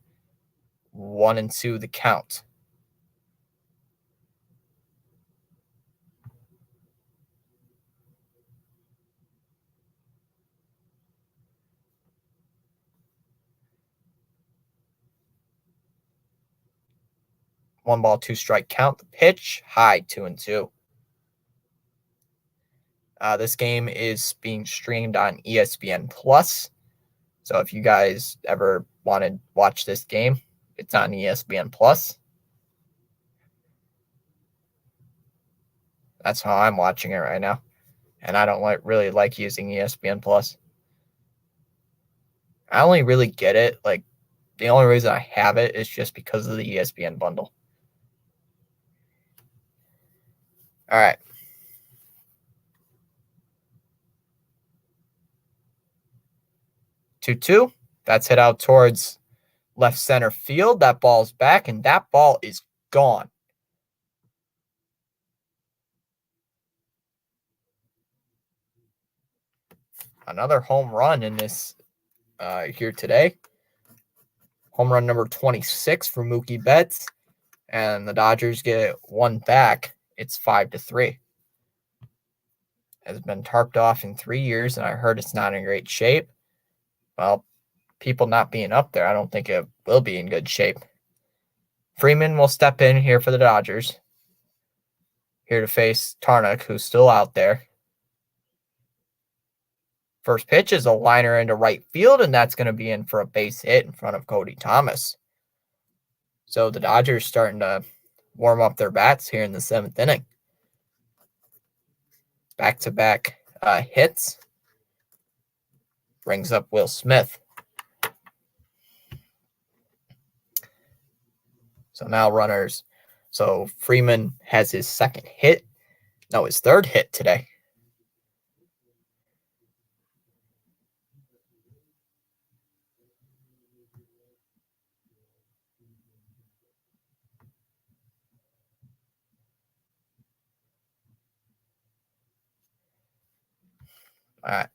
1-2 the count. One ball, two strike count. The pitch, high, 2-2. This game is being streamed on ESPN Plus. So if you guys ever want to watch this game, it's on ESPN Plus. That's how I'm watching it right now. And I don't really like using ESPN Plus. I only really get it. Like, the only reason I have it is just because of the ESPN bundle. All right. 2-2. That's hit out towards left center field. That ball's back, and that ball is gone. Another home run in this here today. Home run number 26 for Mookie Betts, and the Dodgers get one back. It's 5-3. Has been tarped off in 3 years, and I heard it's not in great shape. Well, people not being up there, I don't think it will be in good shape. Freeman will step in here for the Dodgers. Here to face Tarnak, who's still out there. First pitch is a liner into right field, and that's going to be in for a base hit in front of Cody Thomas. So the Dodgers starting to warm up their bats here in the 7th inning. Back-to-back hits. Brings up Will Smith. So now runners. So Freeman has his second hit. No, his third hit today. All right.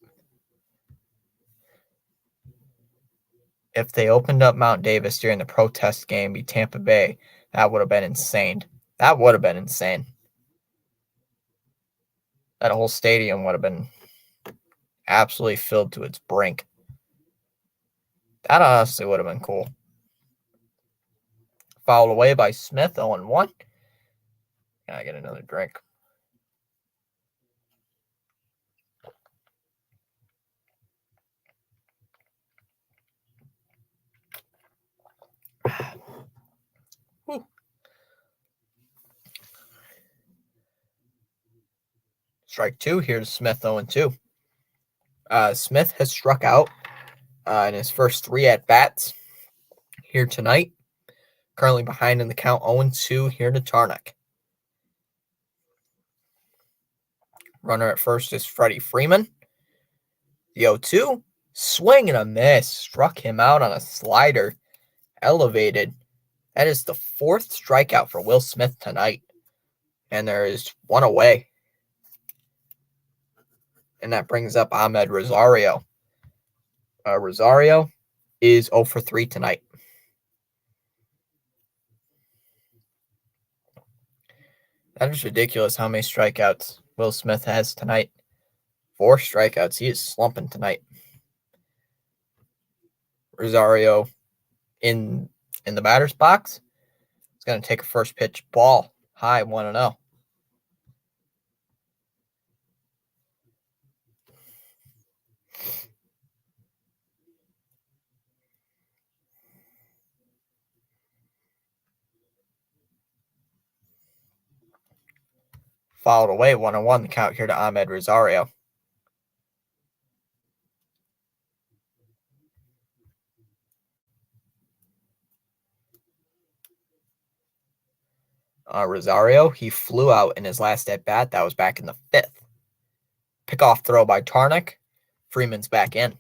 If they opened up Mount Davis during the protest game, be Tampa Bay, that would have been insane. That would have been insane. That whole stadium would have been absolutely filled to its brink. That honestly would have been cool. Fouled away by Smith, 0-1. Gotta get another drink. Whew. Strike 2. Here's Smith, 0-2. Smith has struck out in his first 3 at-bats here tonight. Currently behind in the count 0-2 here to Tarnock. Runner at first is Freddie Freeman. The 0-2, swing and a miss. Struck him out on a slider. Elevated. That is the 4th strikeout for Will Smith tonight. And there is one away. And that brings up Ahmed Rosario. Rosario is 0 for 3 tonight. That is ridiculous how many strikeouts Will Smith has tonight. 4 strikeouts. He is slumping tonight. Rosario in the batter's box. He's going to take a first pitch ball. High 1-0. Fouled away 1-1. The count here to Ahmed Rosario. Rosario, he flew out in his last at-bat. That was back in the 5th. Pickoff throw by Tarnock. Freeman's back in.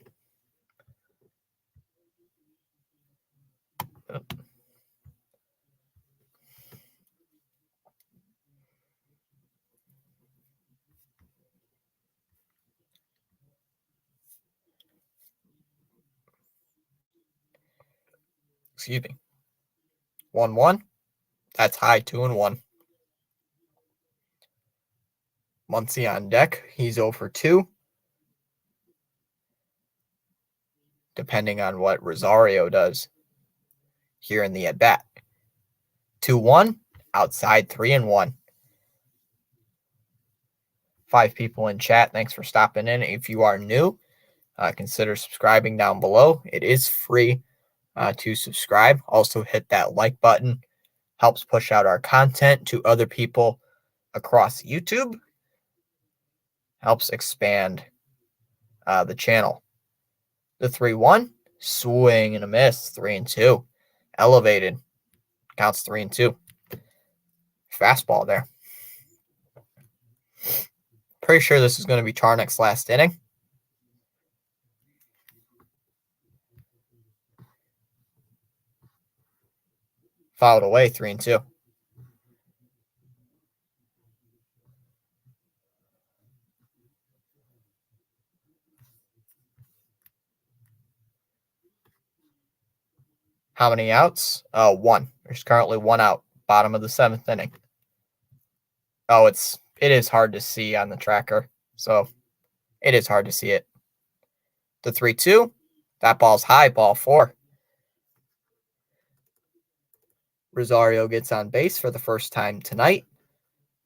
Excuse me. 1-1. That's high 2-1. Muncy on deck. He's 0 for 2. Depending on what Rosario does here in the at-bat. 2-1. Outside 3-1. 5 people in chat. Thanks for stopping in. If you are new, consider subscribing down below. It is free to subscribe. Also hit that like button. Helps push out our content to other people across YouTube. Helps expand the channel. The 3-1. Swing and a miss. 3-2. Elevated. Counts 3-2. Fastball there. Pretty sure this is going to be Tarnock's last inning. Fouled away 3-2. How many outs? 1. There's currently 1 out. Bottom of the 7th inning. Oh, it is hard to see on the tracker. So it is hard to see it. The 3-2. That ball's high. Ball 4. Rosario gets on base for the first time tonight.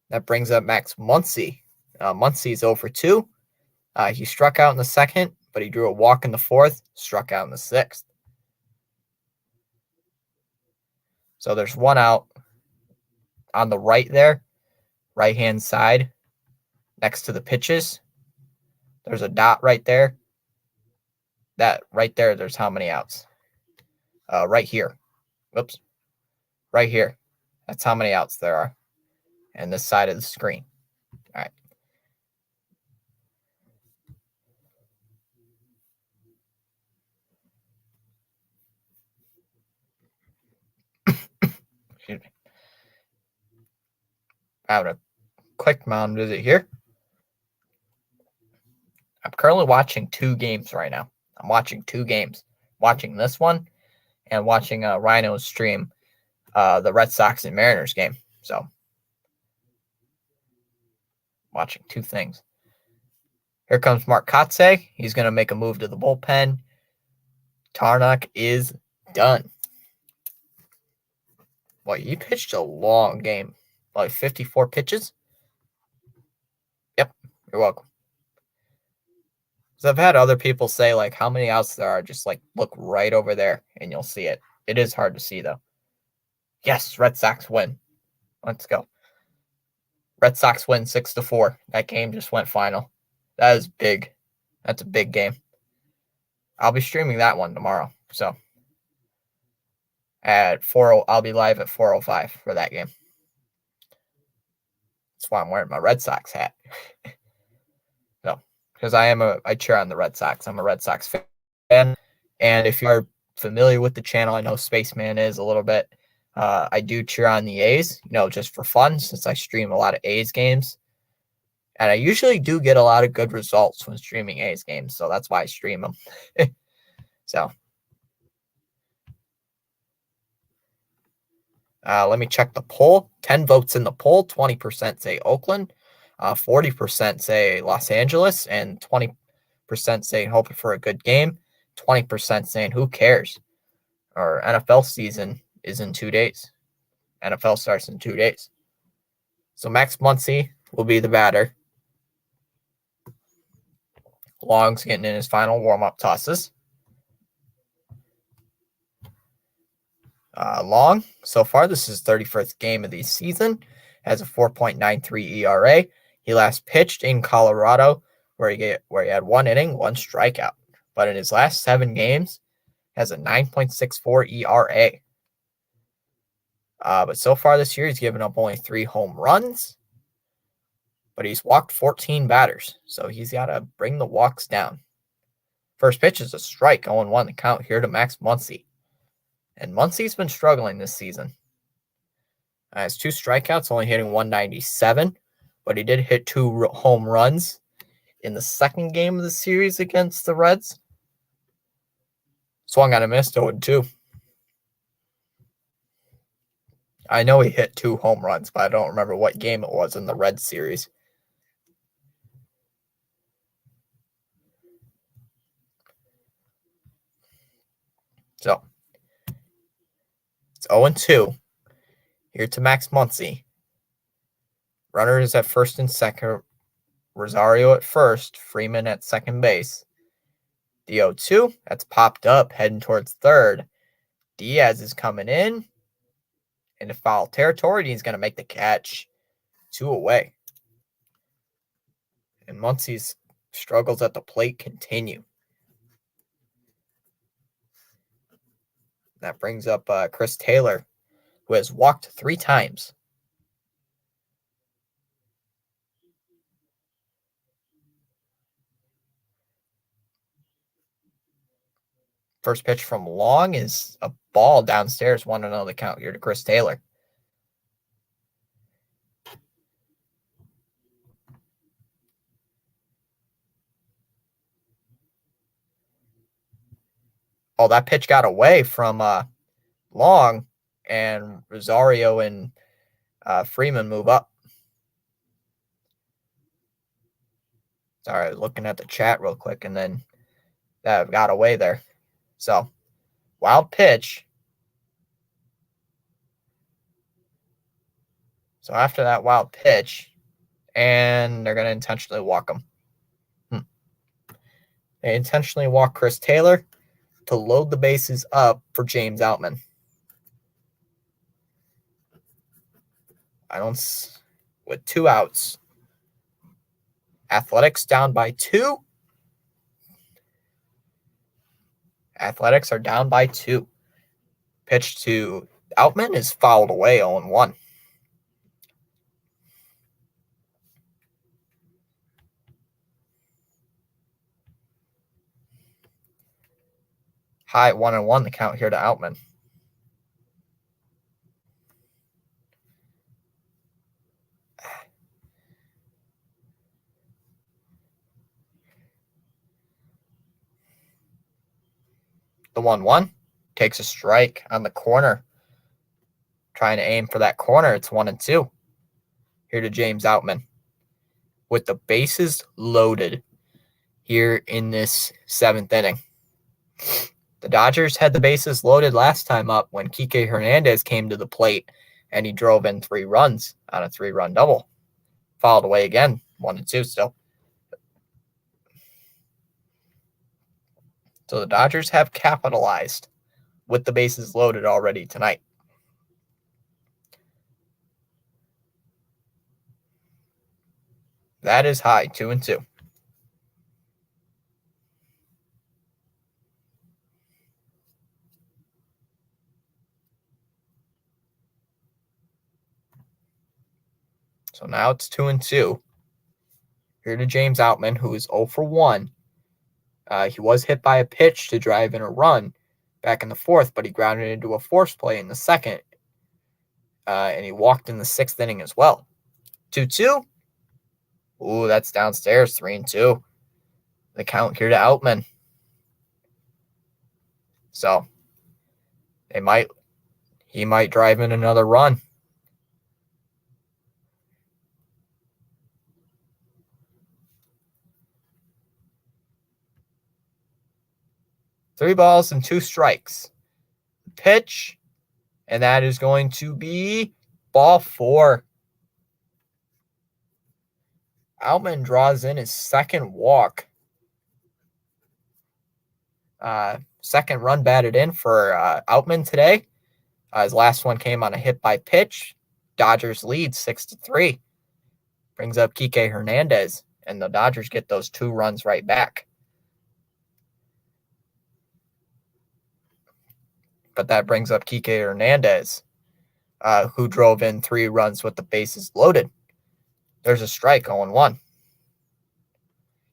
That brings up Max Muncy. Muncy's 0 for 2. He struck out in the 2nd, but he drew a walk in the 4th. Struck out in the 6th. So there's 1 out on the right there, right-hand side, next to the pitches. There's a dot right there. That right there, there's how many outs? Right here. Whoops. Right here. That's how many outs there are. And this side of the screen. All right. Excuse me. I have a quick mound visit here. I'm currently watching 2 games right now. I'm watching 2 games. Watching this one and watching Rhino's stream the Red Sox and Mariners game. So, watching 2 things. Here comes Mark Kotze. He's going to make a move to the bullpen. Tarnock is done. Well, he pitched a long game. Like 54 pitches? Yep, you're welcome. So I've had other people say, like, how many outs there are. Just, like, look right over there, and you'll see it. It is hard to see, though. Yes, Red Sox win. Let's go. Red Sox win 6-4. That game just went final. That is big. That's a big game. I'll be streaming that one tomorrow. So at 4, I'll be live at 4:05 for that game. That's why I'm wearing my Red Sox hat. No, because I cheer on the Red Sox. I'm a Red Sox fan. And if you're familiar with the channel, I know Spaceman is a little bit. I do cheer on the A's, just for fun, since I stream a lot of A's games. And I usually do get a lot of good results when streaming A's games, so that's why I stream them. So let me check the poll. 10 votes in the poll. 20% say Oakland. 40% say Los Angeles. And 20% saying hoping for a good game. 20% saying who cares? Our NFL season is in 2 days. NFL starts in 2 days. So Max Muncy will be the batter. Long's getting in his final warm-up tosses. Long, so far, this is his 31st game of the season, has a 4.93 ERA. He last pitched in Colorado, where he had 1 inning, 1 strikeout. But in his last 7 games, has a 9.64 ERA. But so far this year, he's given up only 3 home runs. But he's walked 14 batters, so he's got to bring the walks down. First pitch is a strike, 0-1 the count here to Max Muncy. And Muncy's been struggling this season. Has 2 strikeouts, only hitting 197, but he did hit 2 home runs in the second game of the series against the Reds. Swung on a missed 0-2. I know he hit 2 home runs, but I don't remember what game it was in the Reds series. So, it's 0-2. Here to Max Muncy. Runner is at first and second. Rosario at first. Freeman at second base. The 0-2. That's popped up, heading towards third. Diaz is coming in. Into foul territory. He's going to make the catch. 2 away. And Muncy's struggles at the plate continue. That brings up Chris Taylor, who has walked 3 times. First pitch from Long is a ball downstairs. 1-0 the count here to Chris Taylor. Oh, that pitch got away from Long, and Rosario and Freeman move up. Sorry, I was looking at the chat real quick, and then that got away there. So, wild pitch. So after that wild pitch, and they're going to intentionally walk him. They intentionally walk Chris Taylor to load the bases up for James Outman. With 2 outs. Athletics down by 2. Athletics are down by 2. Pitch to Outman is fouled away 0-1. High 1-1 the count here to Outman. The 1-1 takes a strike on the corner. Trying to aim for that corner. It's 1-2. Here to James Outman. With the bases loaded here in this 7th inning. The Dodgers had the bases loaded last time up when Kike Hernandez came to the plate and he drove in 3 runs on a 3-run double. Fouled away again. 1-2 still. So the Dodgers have capitalized with the bases loaded already tonight. That is high, 2-2. So now it's 2-2. Here to James Outman, who is 0 for 1. He was hit by a pitch to drive in a run back in the fourth, but he grounded into a force play in the second. And he walked in the sixth inning as well. 2-2. Ooh, that's downstairs. 3-2. The count here to Outman. So he might drive in another run. Three balls and 2 strikes. Pitch, and that is going to be ball 4. Outman draws in his second walk. Second run batted in for Outman today. His last one came on a hit by pitch. Dodgers lead 6-3. Brings up Kike Hernandez, and the Dodgers get those 2 runs right back. But that brings up Kike Hernandez, who drove in 3 runs with the bases loaded. There's a strike, 0-1.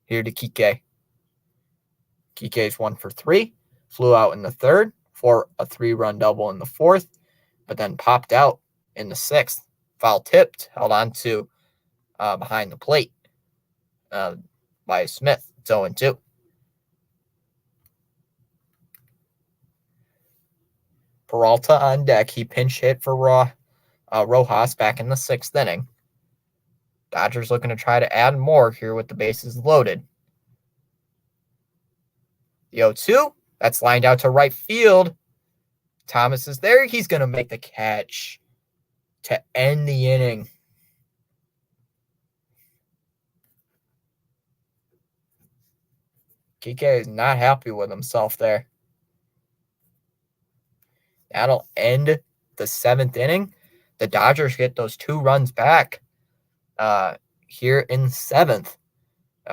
Here to Kike. Kike's 1 for 3. Flew out in the third for a 3-run double in the fourth, but then popped out in the sixth. Foul tipped, held on to behind the plate by Smith. It's 0-2. Peralta on deck. He pinch hit for Rojas back in the sixth inning. Dodgers looking to try to add more here with the bases loaded. The 0-2, that's lined out to right field. Thomas is there. He's going to make the catch to end the inning. Kike is not happy with himself there. That'll end the 7th inning. The Dodgers get those 2 runs back here in the 7th.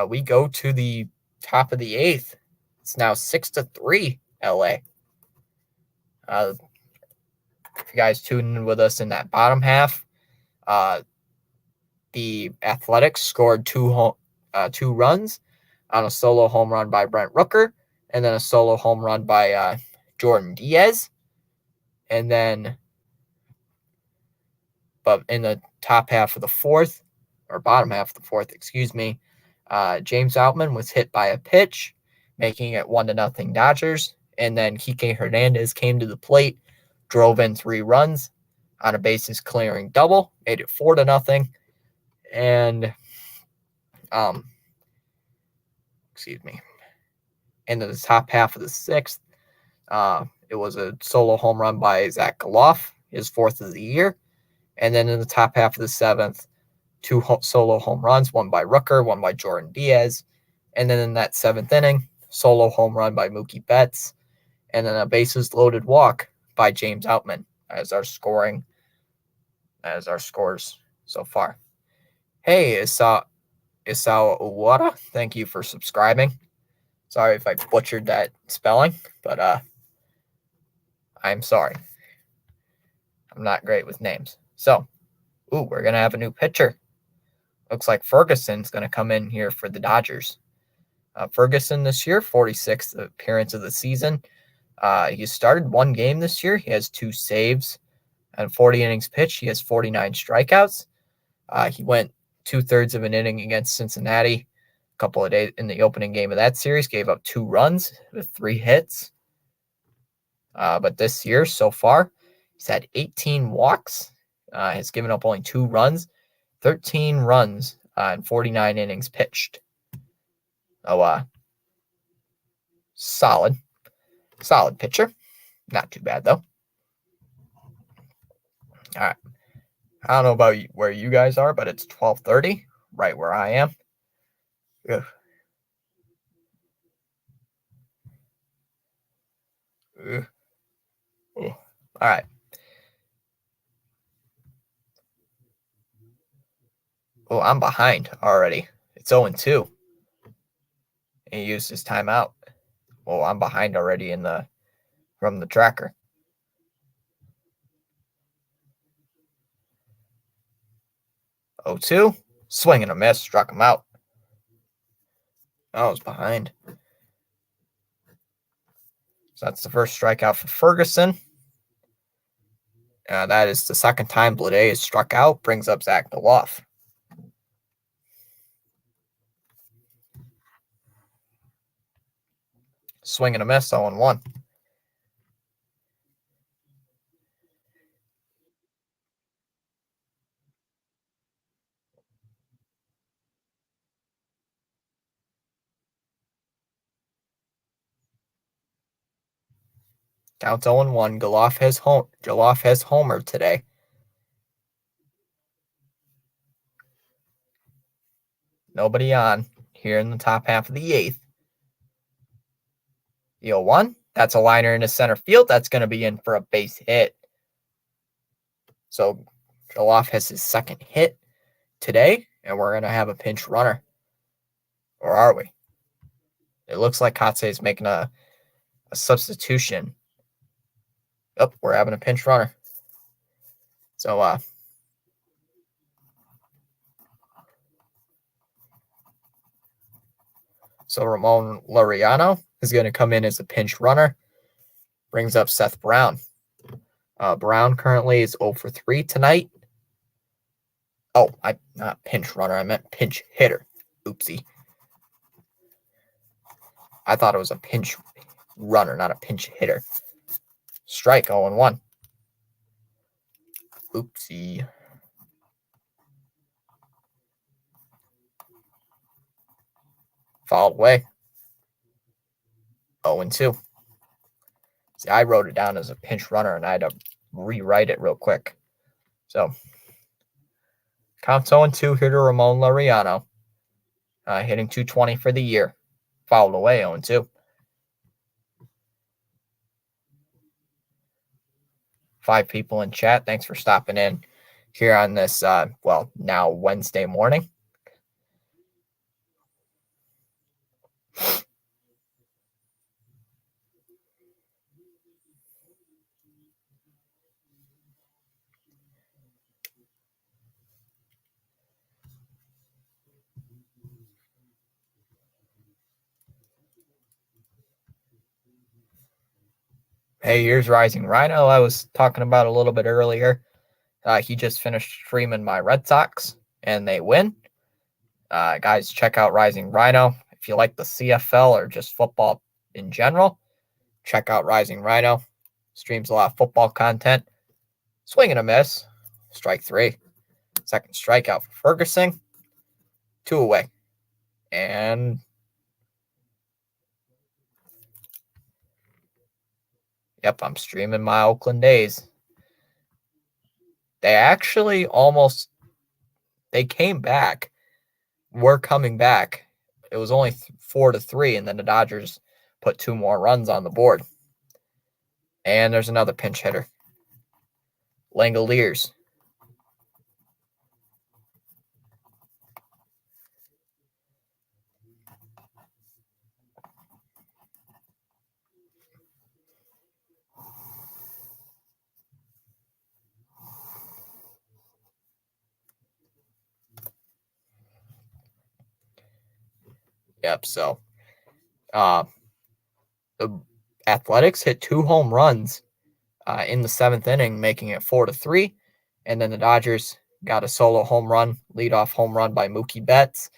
We go to the top of the 8th. It's now 6-3 LA. If you guys tuned in with us in that bottom half, the Athletics scored 2 runs on a solo home run by Brent Rooker, and then a solo home run by Jordan Diaz. And then, but in the top half of the 4th, or bottom half of the 4th, James Outman was hit by a pitch, making it 1-0 Dodgers. And then Kike Hernandez came to the plate, drove in 3 runs on a bases clearing double, made it 4-0. And, into the top half of the 6th, it was a solo home run by Zach Galoff, his 4th of the year. And then in the top half of the 7th, 2 solo home runs, one by Rooker, one by Jordan Diaz. And then in that 7th inning, solo home run by Mookie Betts. And then a bases loaded walk by James Outman as our scores so far. Hey, Isawa Uwara, thank you for subscribing. Sorry if I butchered that spelling, but I'm sorry. I'm not great with names. So, we're going to have a new pitcher. Looks like Ferguson's going to come in here for the Dodgers. Ferguson this year, 46th appearance of the season. He started 1 game this year. He has 2 saves and 40 innings pitched. He has 49 strikeouts. He went 2/3 of an inning against Cincinnati a couple of days in the opening game of that series, gave up 2 runs with 3 hits. But this year, so far, he's had 18 walks, has given up only 2 runs, 13 runs, and 49 innings pitched. Solid pitcher. Not too bad, though. All right. I don't know about where you guys are, but it's 12:30, right where I am. Ugh. Ugh. All right. Oh, I'm behind already. It's 0-2. And he used his timeout. Well, I'm behind already from the tracker. 0-2. Swing and a miss. Struck him out. I was behind. So that's the first strikeout for Ferguson. That is the second time Blade is struck out. Brings up Zach Noloff. Swing and a miss, 0-1. Count 0-1. Joloffe has homered today. Nobody on here in the top half of the eighth. The 0-1. That's a liner into center field. That's going to be in for a base hit. So Joloffe has his second hit today, and we're going to have a pinch runner. Or are we? It looks like Kotze is making a substitution. Oh, we're having a pinch runner. So Ramon Laureano is going to come in as a pinch runner. Brings up Seth Brown. Brown currently is 0 for 3 tonight. Oh, not pinch runner. I meant pinch hitter. Oopsie. I thought it was a pinch runner, not a pinch hitter. Strike 0-1. Oopsie. Fouled away. 0-2. See, I wrote it down as a pinch runner, and I had to rewrite it real quick. So, count 0-2 here to Ramon Laureano. Hitting .220 for the year. Fouled away, 0-2. 5 people in chat. Thanks for stopping in here on this, now Wednesday morning. Hey, here's Rising Rhino. I was talking about a little bit earlier. He just finished streaming my Red Sox, and they win. Guys, check out Rising Rhino. If you like the CFL or just football in general, check out Rising Rhino. Streams a lot of football content. Swing and a miss. Strike 3. Second strikeout for Ferguson. 2 away. And yep, I'm streaming my Oakland A's. They actually they came back. We're coming back. It was only 4-3, and then the Dodgers put 2 more runs on the board. And there's another pinch hitter. Langoliers. Yep, so the Athletics hit 2 home runs in the 7th inning, making it 4-3. And then the Dodgers got a solo home run, leadoff home run by Mookie Betts,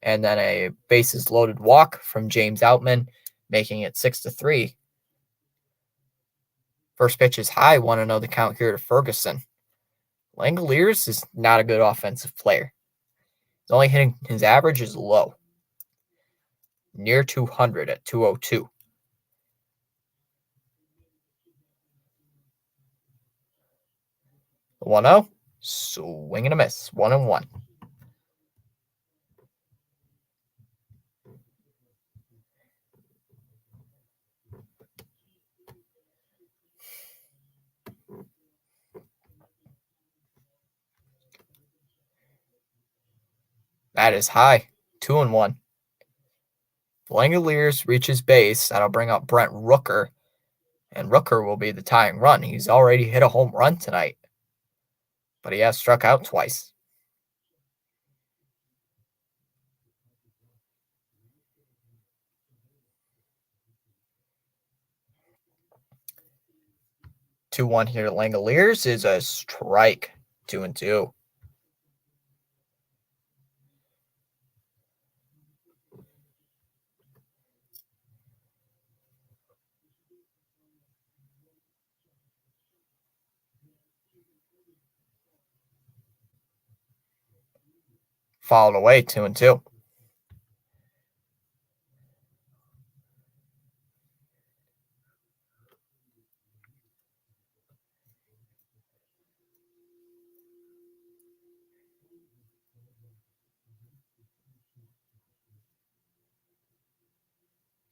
and then a bases loaded walk from James Outman, making it 6-3. First pitch is high, 1-0 the count here to Ferguson. Langoliers is not a good offensive player. He's only hitting, his average is low. Near 200 at 202. 1-0. Swing and a miss. 1-1. That is high. 2-1. Langoliers reaches base. That'll bring up Brent Rooker. And Rooker will be the tying run. He's already hit a home run tonight. But he has struck out twice. 2-1 here. Langoliers is a strike. 2-2. Fouled away. 2-2.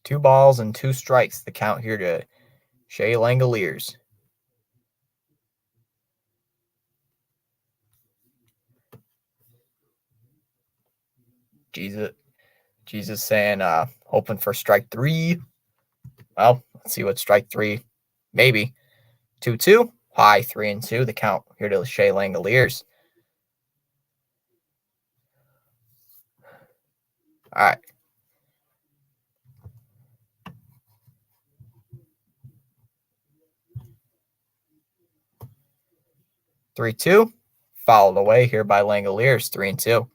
Two balls and two strikes. The count here to Shea Langoliers. Jesus saying, hoping for strike 3. Well, let's see what strike 3. Maybe. 2-2. High 3-2. The count here to Shea Langoliers. All right. Three, 2. Fouled away here by Langoliers. 3-2.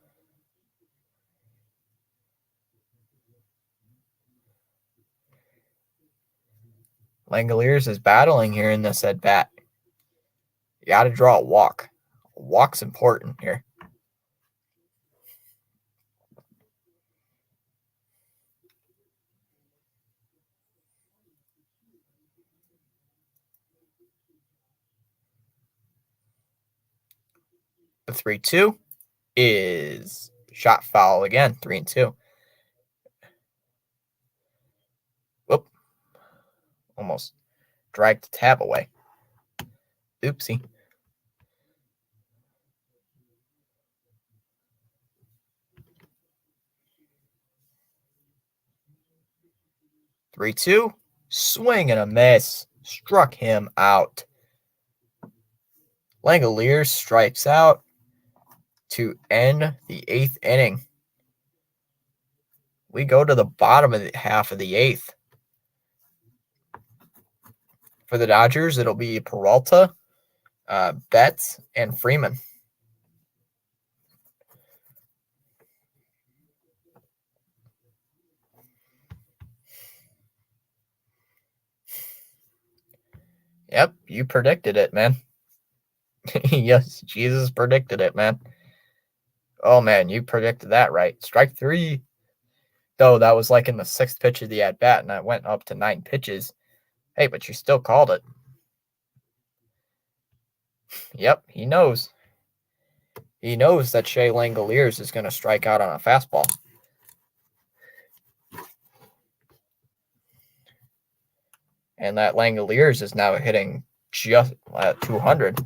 Langoliers is battling here in this at bat. You got to draw a walk. A walk's important here. The 3-2 is shot foul again. 3-2. Whoop. Almost dragged the tab away. Oopsie. Three, 2. Swing and a miss. Struck him out. Langoliers strikes out to end the 8th inning. We go to the bottom of the half of the 8th. For the Dodgers, it'll be Peralta, Betts, and Freeman. Yep, you predicted it, man. Yes, Jesus predicted it, man. Oh, man, you predicted that right. Strike 3. Though that was like in the 6th pitch of the at-bat, and I went up to 9 pitches. Hey, but you still called it. Yep, he knows. He knows that Shea Langoliers is going to strike out on a fastball. And that Langoliers is now hitting just at 200.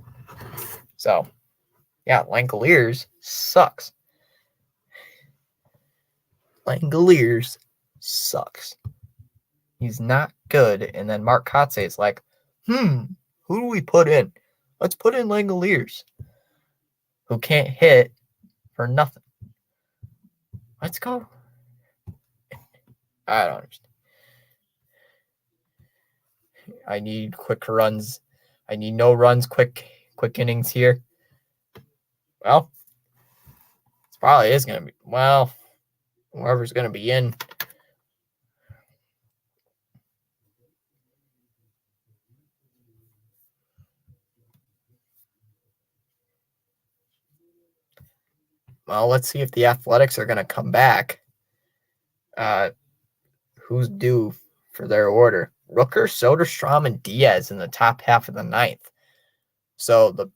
So, yeah, Langoliers sucks. Langoliers sucks. He's not good. And then Mark Kotze is like, who do we put in? Let's put in Langoliers, who can't hit for nothing. Let's go. I don't understand. I need quick runs. I need no runs, quick innings here. Well, it probably is going to be. Well, whoever's going to be in. Well, let's see if the Athletics are going to come back. Who's due for their order? Rooker, Soderstrom, and Diaz in the top half of the 9th. So the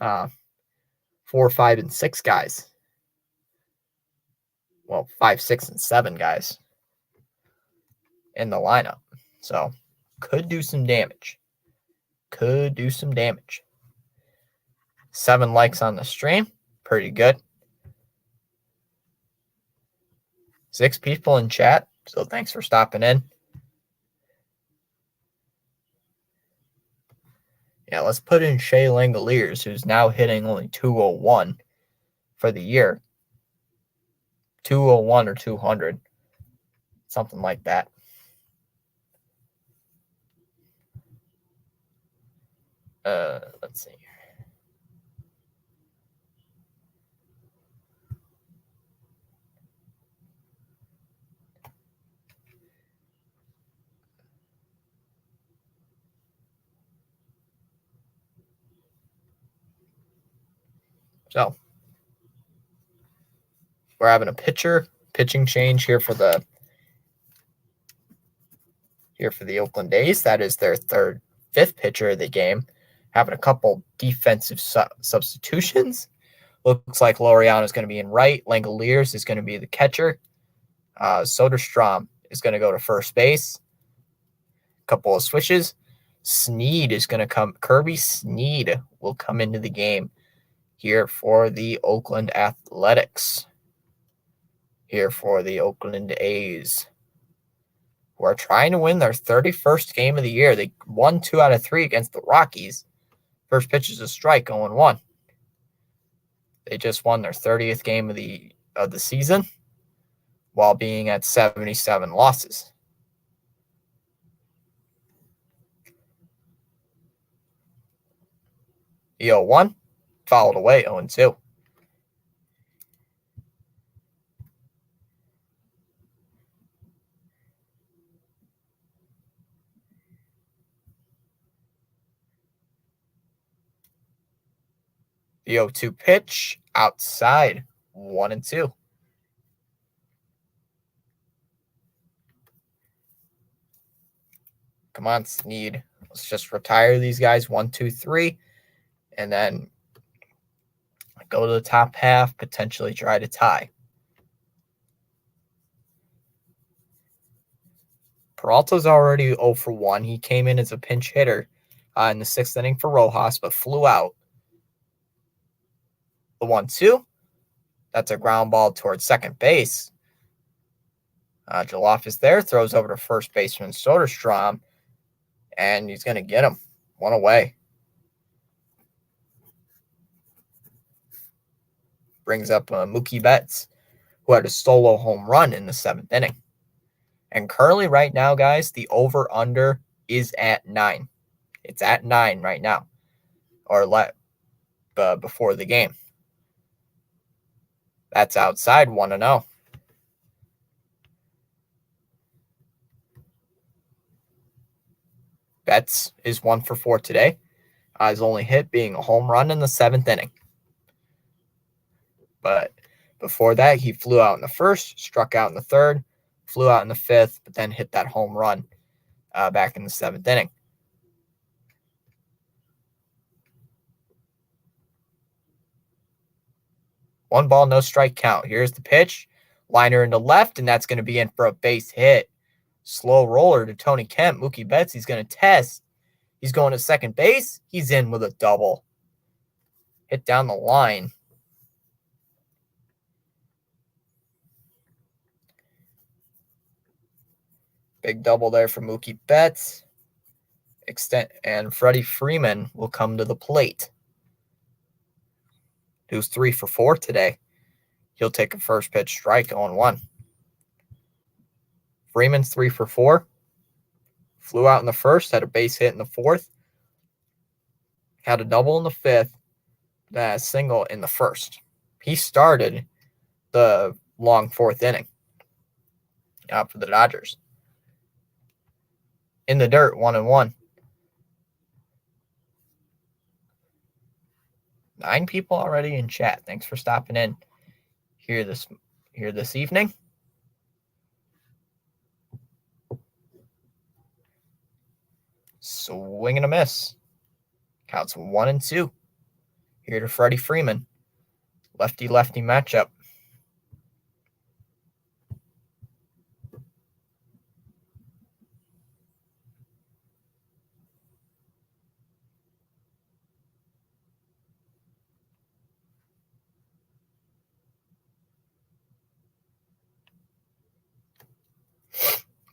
4, 5, and 6 guys. Well, 5, 6, and 7 guys in the lineup. So could do some damage. 7 likes on the stream. Pretty good. 6 people in chat. So thanks for stopping in. Yeah, let's put in Shea Langoliers, who's now hitting only 201 for the year. 201 or 200. Something like that. Let's see. So we're having a pitching change here for the Oakland A's. That is their fifth pitcher of the game. Having a couple defensive substitutions. Looks like Laureano is going to be in right. Langoliers is going to be the catcher. Soderstrom is going to go to first base. Couple of switches. Sneed is going to come. Kirby Sneed will come into the game here for the Oakland Athletics. Here for the Oakland A's, who are trying to win their 31st game of the year. They won 2 out of 3 against the Rockies. First pitch is a strike, 0-1. They just won their 30th game of the season while being at 77 losses. The 0-1 followed away 0-2. The 0-2 pitch outside 1-2. Come on, Sneed. Let's just retire these guys 1, 2, 3, and then go to the top half, potentially try to tie. Peralta's already 0 for 1. He came in as a pinch hitter in the 6th inning for Rojas, but flew out. The 1-2. That's a ground ball towards second base. Joloff is there, throws over to first baseman Soderstrom, and he's going to get him. 1 away. Brings up Mookie Betts, who had a solo home run in the 7th inning. And currently right now, guys, the over-under is at 9. It's at 9 right now, or before the game. That's outside 1-0. Betts is 1 for 4 today. His only hit being a home run in the 7th inning. But before that, he flew out in the 1st, struck out in the 3rd, flew out in the 5th, but then hit that home run back in the 7th inning. One ball, no strike count. Here's the pitch. Liner into left, and that's going to be in for a base hit. Slow roller to Tony Kemp. Mookie Betts, he's going to test. He's going to second base. He's in with a double. Hit down the line. Big double there for Mookie Betts. And Freddie Freeman will come to the plate. Who's 3 for 4 today. He'll take a first pitch strike on 1. Freeman's 3 for 4. Flew out in the 1st, had a base hit in the 4th. Had a double in the 5th. Then a single in the 1st. He started the long 4th inning out for the Dodgers. In the dirt, 1-1. 9 people already in chat. Thanks for stopping in here this evening. Swing and a miss. Counts 1-2. Here to Freddie Freeman. Lefty-lefty matchup.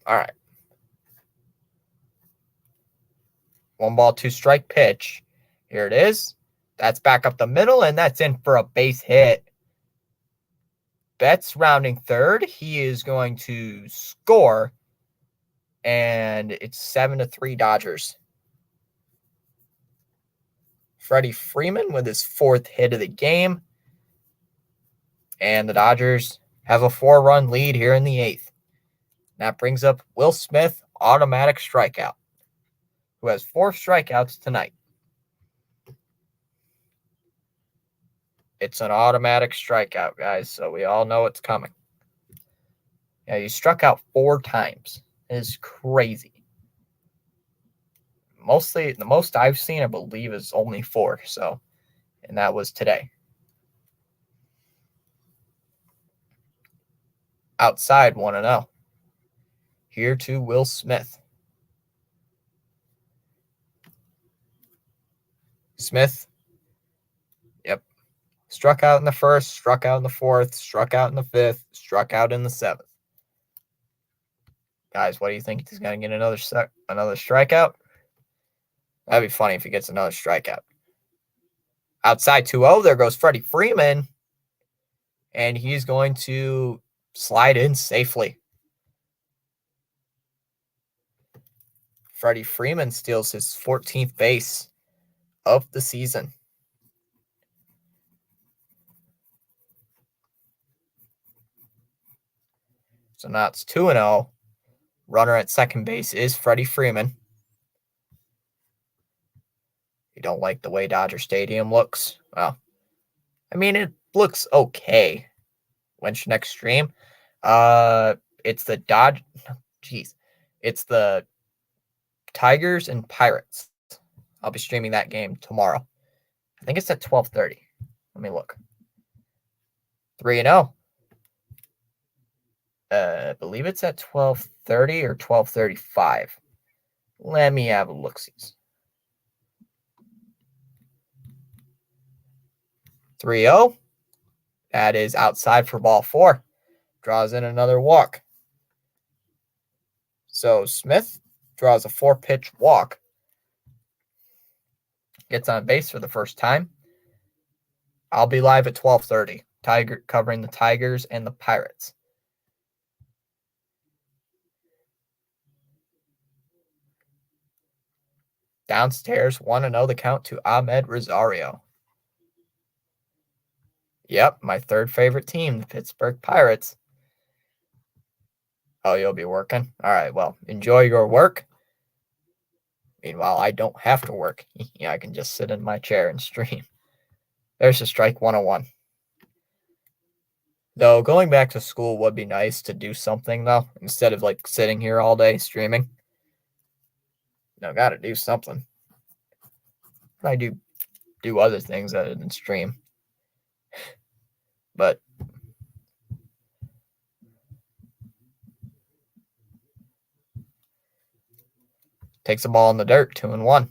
All right. 1 ball, 2 strike pitch. Here it is. That's back up the middle, and that's in for a base hit. Betts rounding third. He is going to score, and it's 7-3 Dodgers. Freddie Freeman with his 4th hit of the game. And the Dodgers have a 4-run lead here in the 8th. That brings up Will Smith, automatic strikeout, who has 4 strikeouts tonight. It's an automatic strikeout, guys, so we all know it's coming. Yeah, he struck out 4 times. It is crazy. The most I've seen, I believe, is only 4. So, and that was today. Outside 1-0. Here to Will Smith. Smith, yep, struck out in the 1st, struck out in the 4th, struck out in the 5th, struck out in the 7th. Guys, what do you think? He's going to get another strikeout? That'd be funny if he gets another strikeout. Outside 2-0, there goes Freddie Freeman. And he's going to slide in safely. Freddie Freeman steals his 14th base of the season. So now it's 2-0. Runner at second base is Freddie Freeman. You don't like the way Dodger Stadium looks? Well, I mean, it looks okay. When should next stream? It's the It's the Tigers and Pirates. I'll be streaming that game tomorrow. I think it's at 12:30. Let me look. 3-0. I believe it's at 12:30 or 12:35. Let me have a look-sees. 3-0. That is outside for ball 4. Draws in another walk. So Smith draws a 4-pitch walk. Gets on base for the first time. I'll be live at 12:30. Covering the Tigers and the Pirates. Downstairs, 1-0 the count to Ahmed Rosario. Yep, my 3rd favorite team, the Pittsburgh Pirates. Oh, you'll be working? All right, well, enjoy your work. Meanwhile, I don't have to work. Yeah, I can just sit in my chair and stream. There's a strike 101. Though going back to school would be nice to do something, though, instead of like sitting here all day streaming. No, gotta do something. I do other things other than stream. But takes a ball in the dirt, 2-1.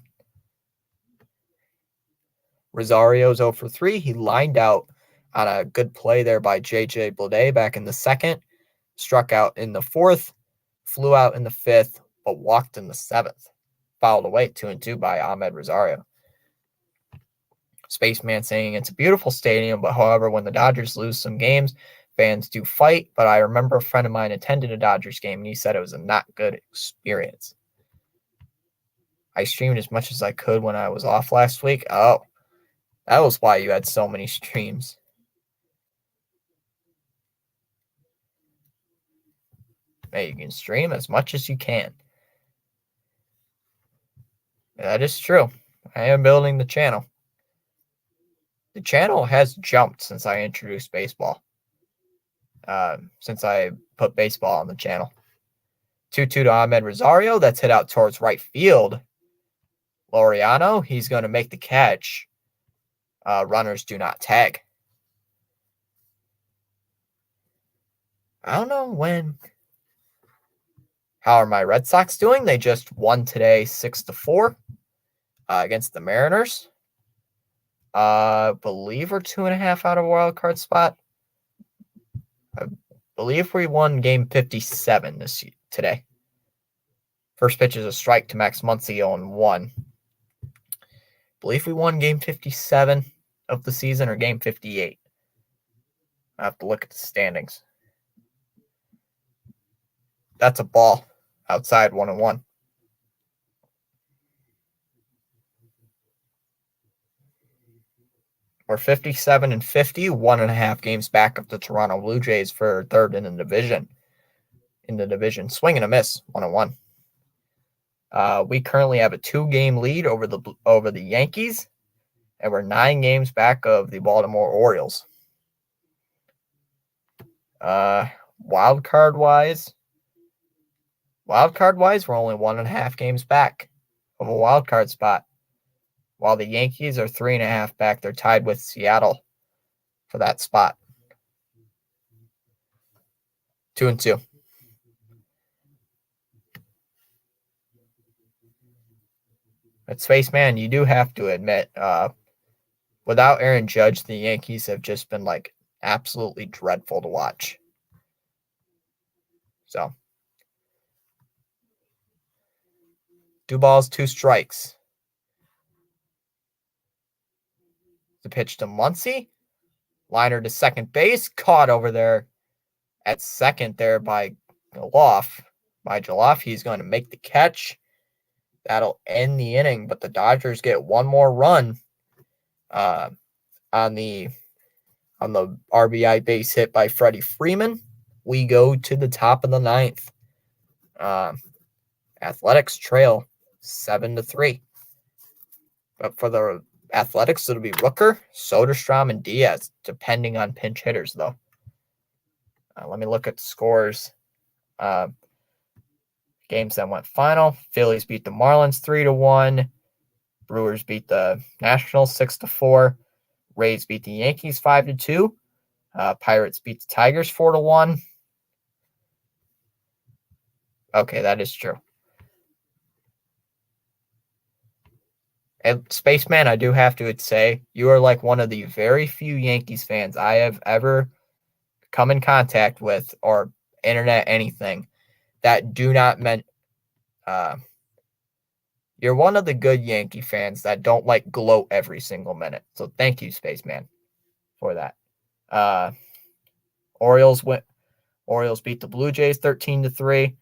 Rosario's 0 for 3. He lined out on a good play there by J.J. Bleday back in the 2nd. Struck out in the 4th. Flew out in the 5th, but walked in the 7th. Fouled away 2-2 by Ahmed Rosario. Spaceman saying it's a beautiful stadium, but however, when the Dodgers lose some games, fans do fight. But I remember a friend of mine attended a Dodgers game, and he said it was a not good experience. I streamed as much as I could when I was off last week. Oh, that was why you had so many streams. Hey, you can stream as much as you can. That is true. I am building the channel. The channel has jumped since I introduced baseball. Since I put baseball on the channel. 2-2 to Ahmed Rosario. That's hit out towards right field. Laureano, he's going to make the catch. Runners do not tag. I don't know when. How are my Red Sox doing? They just won today 6-4 against the Mariners. Believe we're 2.5 out of a wild card spot. I believe we won game 57 today. First pitch is a strike to Max Muncy on 1. Believe we won game 57 of the season or game 58. I have to look at the standings. That's a ball outside 1-1. We're 57-50, 1.5 games back of the Toronto Blue Jays for third in the division. Swing and a miss, 1-1. We currently have a 2-game lead over the Yankees, and we're 9 games back of the Baltimore Orioles. Wild card wise, we're only 1.5 games back of a wild card spot, while the Yankees are 3.5 back. They're tied with Seattle for that spot. 2-2. But Spaceman, you do have to admit, without Aaron Judge, the Yankees have just been like absolutely dreadful to watch. So, 2 balls, 2 strikes. The pitch to Muncy. Liner to second base. Caught over there at second there by Joloff. He's going to make the catch. That'll end the inning, but the Dodgers get one more run on the RBI base hit by Freddie Freeman. We go to the top of the 9th. Athletics trail 7-3. But for the Athletics, it'll be Rooker, Soderstrom, and Diaz, depending on pinch hitters, though. Let me look at the scores. Games that went final. Phillies beat the Marlins 3-1. Brewers beat the Nationals 6-4. Rays beat the Yankees 5-2. Pirates beat the Tigers 4-1. Okay, that is true. And Spaceman, I do have to say, you are like one of the very few Yankees fans I have ever come in contact with, or internet anything, that do not you're one of the good Yankee fans that don't like gloat every single minute. So thank you, Spaceman, for that. Orioles beat the Blue Jays 13-3.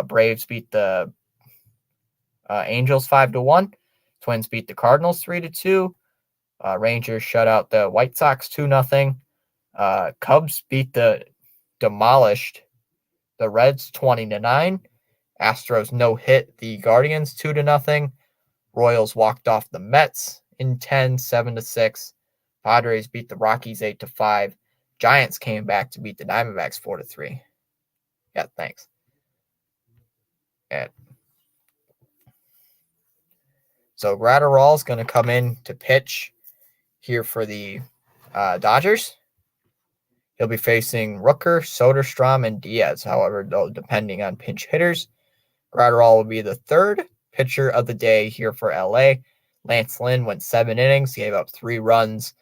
Braves beat the Angels 5-1. Twins beat the Cardinals 3-2. Rangers shut out the White Sox 2-0. Cubs demolished the Reds 20-9. Astros no-hit the Guardians 2-0. Royals walked off the Mets in 10, 7-6. Padres beat the Rockies 8-5. Giants came back to beat the Diamondbacks 4-3. Yeah, thanks. And so Gratterall is going to come in to pitch here for the Dodgers. He'll be facing Rooker, Soderstrom, and Diaz. However, though, depending on pinch hitters, Gratterall will be the third pitcher of the day here for LA. Lance Lynn went 7 innings, gave up 3 runs,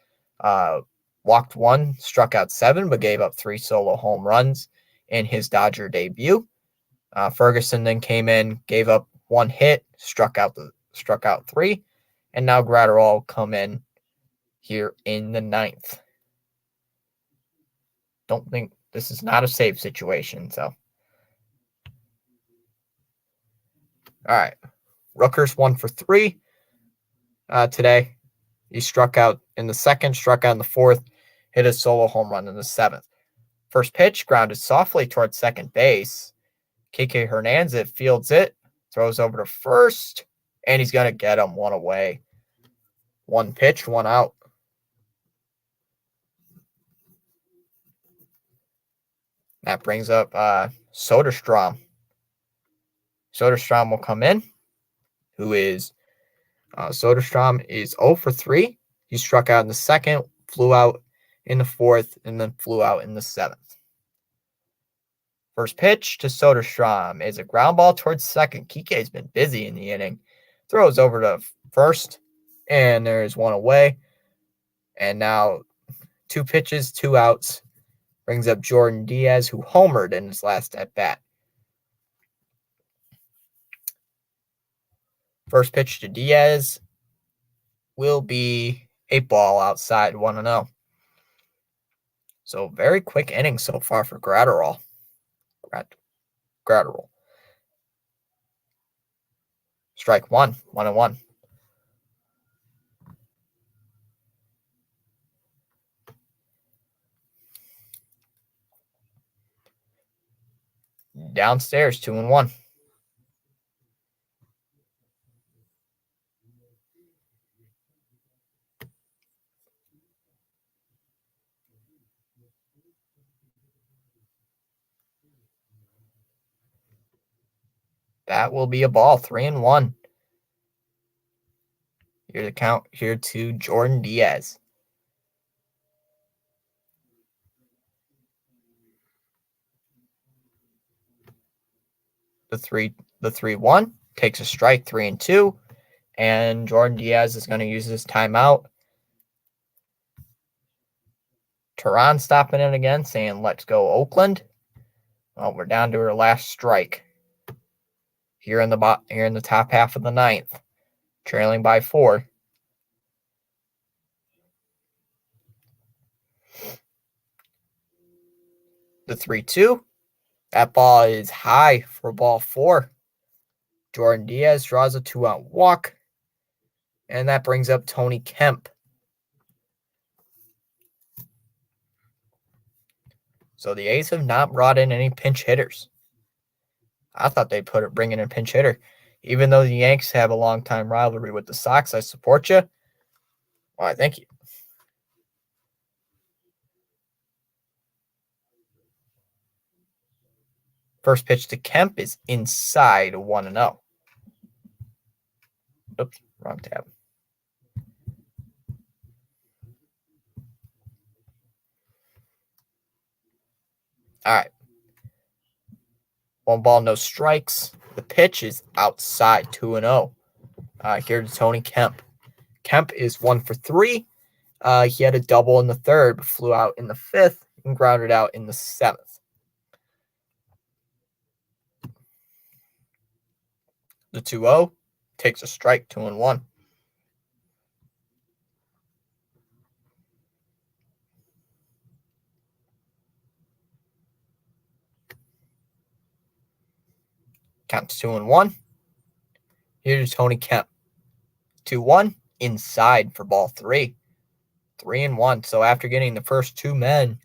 walked 1, struck out 7, but gave up 3 solo home runs in his Dodger debut. Ferguson then came in, gave up 1 hit, struck out 3, and now Gratterall will come in here in the 9th. Don't think this is not a save situation, so. All right. Rooker's 1 for 3 today. He struck out in the 2nd, struck out in the 4th, hit a solo home run in the 7th. First pitch grounded softly towards second base. KK Hernandez fields it, throws over to 1st, and he's going to get him 1 away. 1 pitch, 1 out. That brings up Soderstrom. Soderstrom will come in, Soderstrom is 0 for 3. He struck out in the 2nd, flew out in the 4th, and then flew out in the 7th. First pitch to Soderstrom is a ground ball towards 2nd. Kike's been busy in the inning. Throws over to 1st, and there's 1 away. And now 2 pitches, 2 outs. Brings up Jordan Diaz, who homered in his last at-bat. First pitch to Diaz will be a ball outside, 1-0. So very quick inning so far for Gratterall. Gratterall. Strike 1, 1-1. Downstairs, 2-1. That will be a ball, 3-1. Here to count here to Jordan Diaz. The 3-1 takes a strike, 3-2, and Jordan Diaz is going to use his timeout. Tehran stopping in again, saying, "Let's go, Oakland." Well, we're down to our last strike here in the top half of the ninth, trailing by 4. The 3-2. That ball is high for ball 4. Jordan Diaz draws a 2-out walk, and that brings up Tony Kemp. So the A's have not brought in any pinch hitters. I thought they'd bring in a pinch hitter. Even though the Yanks have a long-time rivalry with the Sox, I support you. All right, thank you. First pitch to Kemp is inside 1-0. Oops, wrong tab. All right. 1 ball, no strikes. The pitch is outside, 2-0. Here to Tony Kemp. Kemp is 1 for 3. He had a double in the 3rd, but flew out in the 5th and grounded out in the 7th. The 2-0 takes a strike, 2-1. Counts 2-1. Here's Tony Kemp. 2-1 inside for ball 3. 3-1. So after getting the first 2 men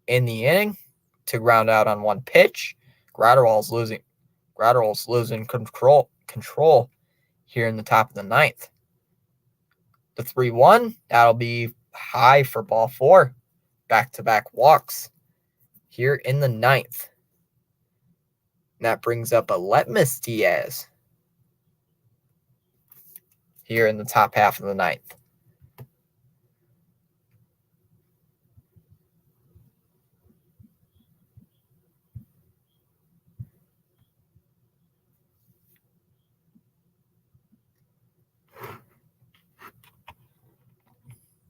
in the inning to ground out on 1 pitch, Gratterall's losing control here in the top of the 9th. The 3-1, that'll be high for ball 4. Back-to-back walks here in the 9th. And that brings up Aledmys Diaz here in the top half of the 9th.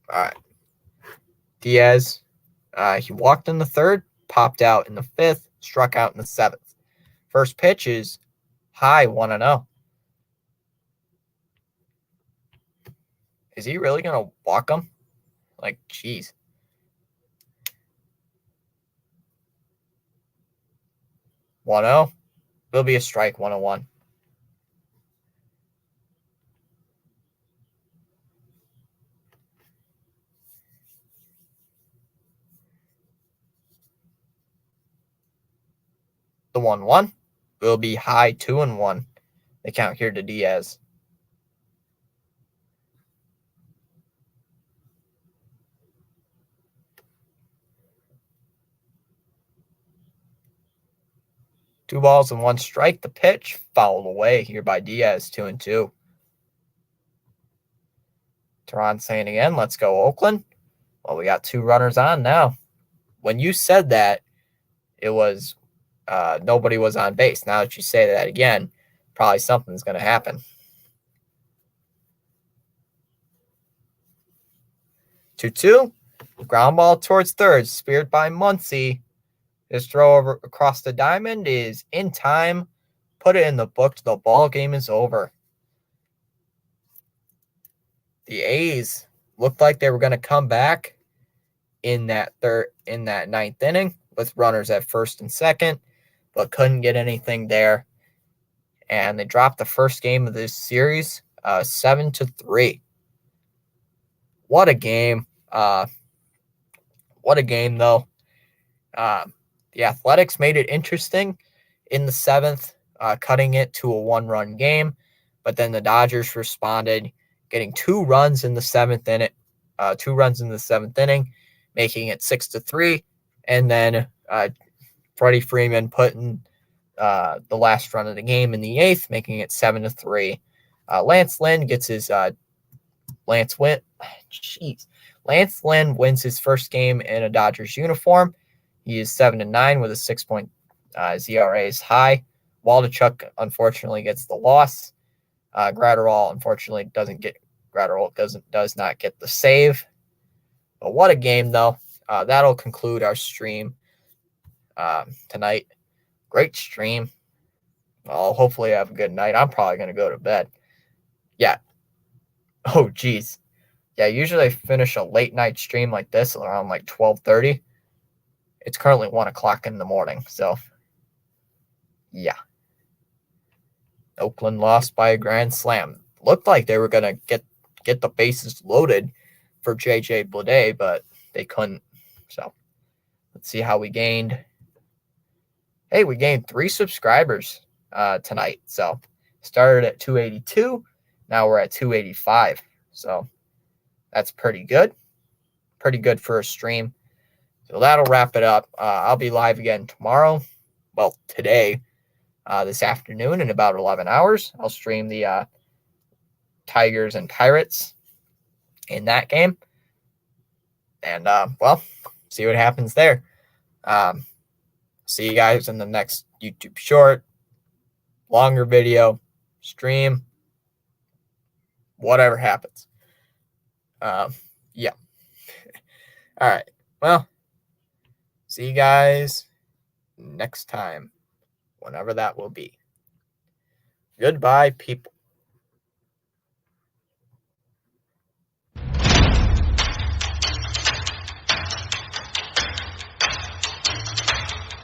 All right. Diaz, he walked in the 3rd, popped out in the 5th, struck out in the 7th. First pitch is high, 1-0. Is he really going to walk him? Like, geez. 1-0. Will be a strike, 1-1. The 1-1 will be high, 2-1. They count here to Diaz. Two balls and 1 strike. The pitch fouled away here by Diaz, 2-2. Tehran saying again, "Let's go, Oakland." Well, we got 2 runners on now. When you said that, it was nobody was on base. Now that you say that again, probably something's going to happen. 2-2. Ground ball towards 3rd, speared by Muncy. His throw over across the diamond is in time. Put it in the books. The ball game is over. The A's looked like they were going to come back in that 9th inning with runners at 1st and 2nd, but couldn't get anything there. And they dropped the first game of this series, 7-3. What a game! What a game, though. The Athletics made it interesting in the seventh, cutting it to a one-run game. But then the Dodgers responded, getting 2 runs in the seventh inning, 2 runs in the seventh inning, making it 6-3. And then Freddie Freeman putting the last run of the game in the eighth, making it 7-3. Lance Lynn gets his Lance Lynn wins his first game in a Dodgers uniform. He is 7-9 with a 6 ZRA is high. Waldichuk unfortunately gets the loss. Gratterall unfortunately does not get the save. But what a game though. That'll conclude our stream tonight. Great stream. Well, hopefully I have a good night. I'm probably gonna go to bed. Yeah. Oh geez. Yeah, usually I finish a late night stream like this around like 12:30. It's currently 1:00 in the morning, so yeah. Oakland lost by a grand slam. Looked like they were gonna get the bases loaded for JJ Bleday, but they couldn't. So let's see how we gained. Hey, we gained 3 subscribers tonight. So started at 282. Now we're at 285. So that's pretty good. Pretty good for a stream. So that'll wrap it up. I'll be live again tomorrow. Well, today, this afternoon in about 11 hours. I'll stream the Tigers and Pirates in that game. And, well, see what happens there. See you guys in the next YouTube short, longer video, stream, whatever happens. Yeah. All right. Well, see you guys next time, whenever that will be. Goodbye, people.